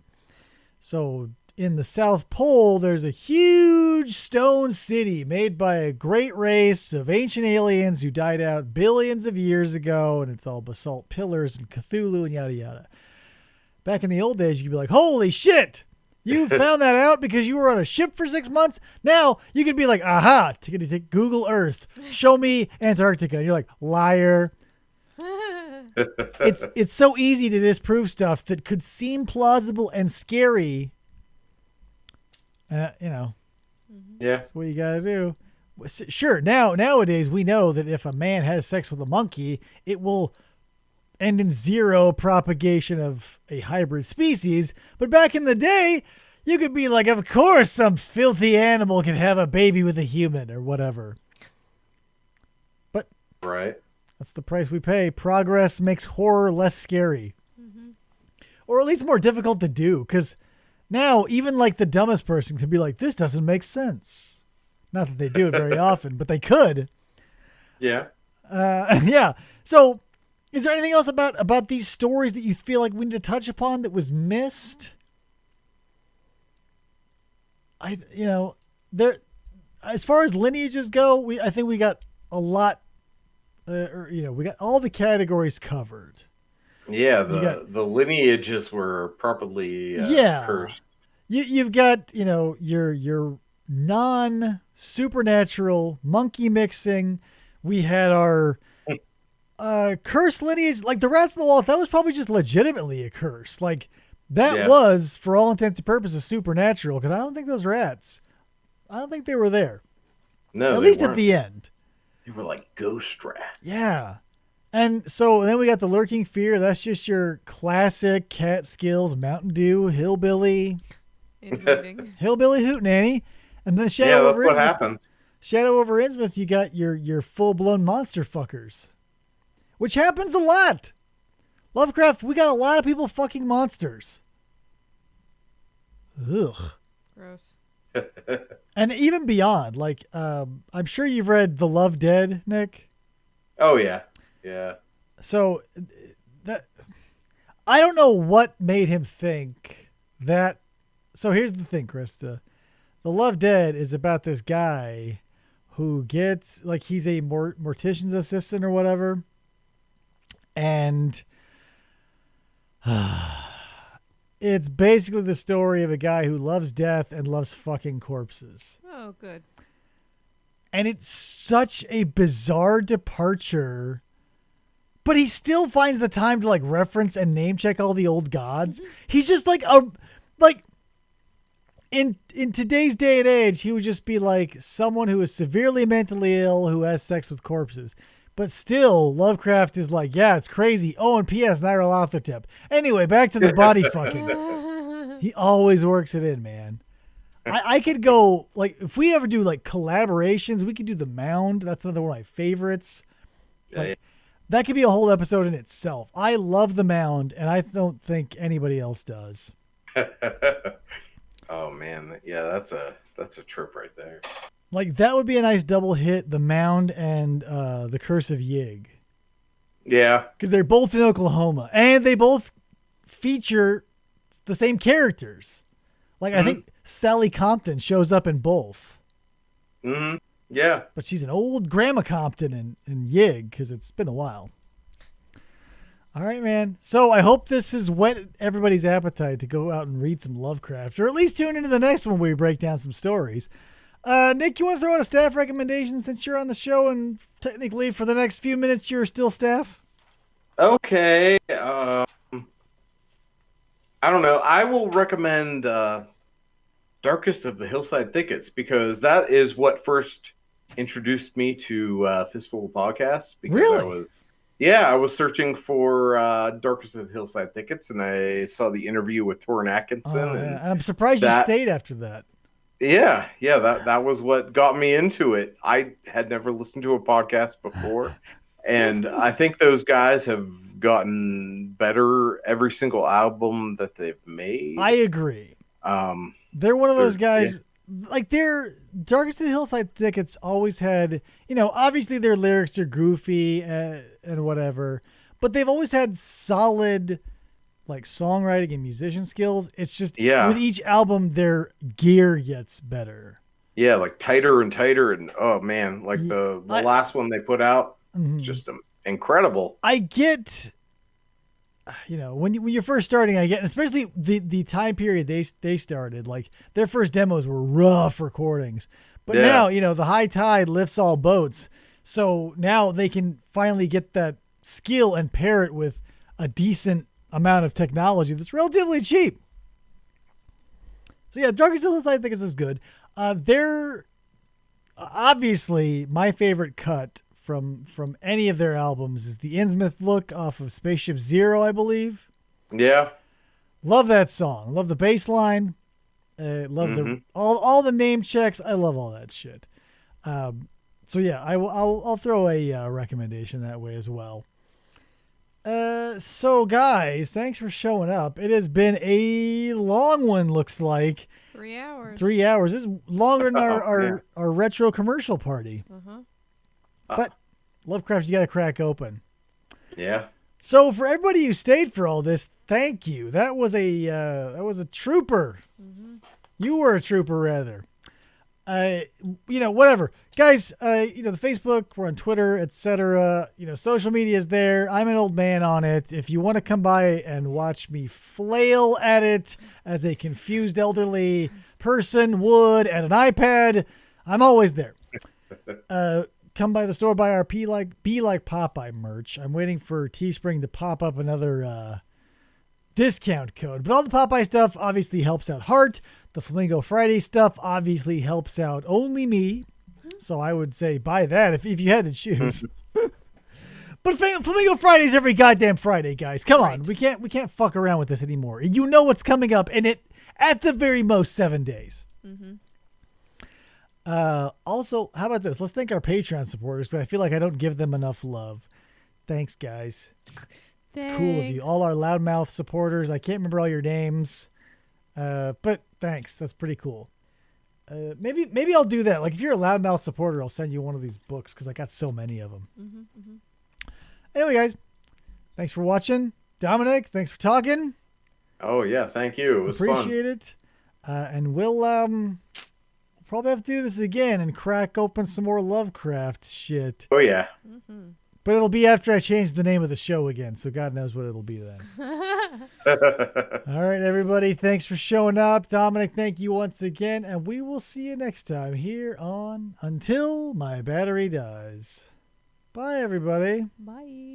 so in the South Pole, there's a huge stone city made by a great race of ancient aliens who died out billions of years ago, and it's all basalt pillars and Cthulhu and yada yada. Back in the old days, you could be like, holy shit, you found that out because you were on a ship for 6 months? Now you could be like, aha, take Google Earth, show me Antarctica. And you're like, liar. It's so easy to disprove stuff that could seem plausible and scary. Yeah. That's what you gotta do. Sure, nowadays we know that if a man has sex with a monkey, it will end in zero propagation of a hybrid species. But back in the day, you could be like, of course some filthy animal can have a baby with a human or whatever. But right. That's the price we pay. Progress makes horror less scary. Or at least more difficult to do, because now, even like the dumbest person can be like, this doesn't make sense. Not that they do it very often, but they could. Yeah. Yeah. So is there anything else about these stories that you feel like we need to touch upon that was missed? As far as lineages go, I think we got a lot, we got all the categories covered. Yeah, the lineages were properly cursed. You've got, your non-supernatural monkey mixing. We had our cursed lineage, like the rats in the walls. That was probably just legitimately a curse. Like that was, for all intents and purposes, supernatural, because I don't think those rats, I don't think they were there. No, at least weren't. At the end. They were like ghost rats. Yeah. And then we got the lurking fear. That's just your classic Catskills, Mountain Dew, hillbilly hootenanny. And then Shadow over Innsmouth. What happens. Shadow over Innsmouth, you got your full-blown monster fuckers, which happens a lot. Lovecraft, we got a lot of people fucking monsters. Ugh. Gross. And even beyond, like, I'm sure you've read The Love Dead, Nick. Oh, yeah. Yeah. So I don't know what made him think that. So here's the thing, Krista. The Love Dead is about this guy who gets, like, he's a mortician's assistant or whatever. And it's basically the story of a guy who loves death and loves fucking corpses. Oh, good. And it's such a bizarre departure. But he still finds the time to like reference and name check all the old gods. He's just like in today's day and age, he would just be like someone who is severely mentally ill who has sex with corpses. But still, Lovecraft is like, yeah, it's crazy. Oh, and P.S. Nyarlathotep. Anyway, back to the body fucking. He always works it in, man. I could go, like, if we ever do, like, collaborations, we could do The Mound. That's another one of my favorites. Like, that could be a whole episode in itself. I love The Mound, and I don't think anybody else does. Oh man, yeah, that's a trip right there. Like, that would be a nice double hit, The Mound and The Curse of Yig. Yeah. Because they're both in Oklahoma, and they both feature the same characters. Like, I think Sally Compton shows up in both. Mm-hmm. Yeah. But she's an old Grandma Compton in Yig, because it's been a while. All right, man. So I hope this has whet everybody's appetite to go out and read some Lovecraft, or at least tune into the next one where we break down some stories. Nick, you want to throw out a staff recommendation since you're on the show, and technically for the next few minutes you're still staff? Okay. I don't know. I will recommend Darkest of the Hillside Thickets, because that is what first introduced me to Fistful of Podcasts. Because Really? I was searching for Darkest of the Hillside Thickets, and I saw the interview with Torrin Atkinson. And I'm surprised you stayed after that. Yeah, that was what got me into it. I had never listened to a podcast before, and I think those guys have gotten better every single album that they've made. I agree. They're one of those guys, like, their Darkest of the Hillside Thickets always had, obviously their lyrics are goofy and whatever, but they've always had solid, like, songwriting and musician skills. It's just with each album, their gear gets better. Yeah, like tighter and tighter, and oh man, like the last one they put out, just incredible. I get, when you're first starting, I get, especially the time period they started, like, their first demos were rough recordings, but now, the high tide lifts all boats. So now they can finally get that skill and pair it with a decent amount of technology that's relatively cheap. So yeah, Darkest Hills I think is good. They're obviously my favorite cut from any of their albums is the Innsmouth look off of Spaceship Zero, I believe. Yeah. Love that song. Love the bass line. Love the all the name checks. I love all that shit. So yeah, I'll throw a recommendation that way as well. So guys, thanks for showing up. It has been a long one, looks like. 3 hours. 3 hours. This is longer than our retro commercial party. But Lovecraft, you got to crack open. Yeah. So for everybody who stayed for all this, thank you. That was a trooper. You were a trooper, rather. Whatever, guys. The Facebook, we're on Twitter, etc. Social media is there. I'm an old man on it. If you want to come by and watch me flail at it as a confused elderly person would at an iPad, I'm always there. Come by the store, buy our Be Like Popeye merch. I'm waiting for Teespring to pop up another discount code. But all the Popeye stuff obviously helps out Heart. The Flamingo Friday stuff obviously helps out only me. So I would say buy that if you had to choose. But Flamingo Friday's every goddamn Friday, guys. Come on. We can't fuck around with this anymore. You know what's coming up in it at the very most 7 days. Also, how about this? Let's thank our Patreon supporters, because I feel like I don't give them enough love. Thanks, guys. It's cool of you. All our loudmouth supporters. I can't remember all your names. But thanks. That's pretty cool. Maybe I'll do that. Like, if you're a loudmouth supporter, I'll send you one of these books, because I got so many of them. Anyway, guys, thanks for watching. Dominic, thanks for talking. Oh, yeah. Thank you. It was Appreciate it. And we'll probably have to do this again and crack open some more Lovecraft shit. Oh, yeah. But it'll be after I change the name of the show again, so God knows what it'll be then. All right, everybody. Thanks for showing up. Dominic, thank you once again, and we will see you next time here on Until My Battery Dies. Bye, everybody. Bye.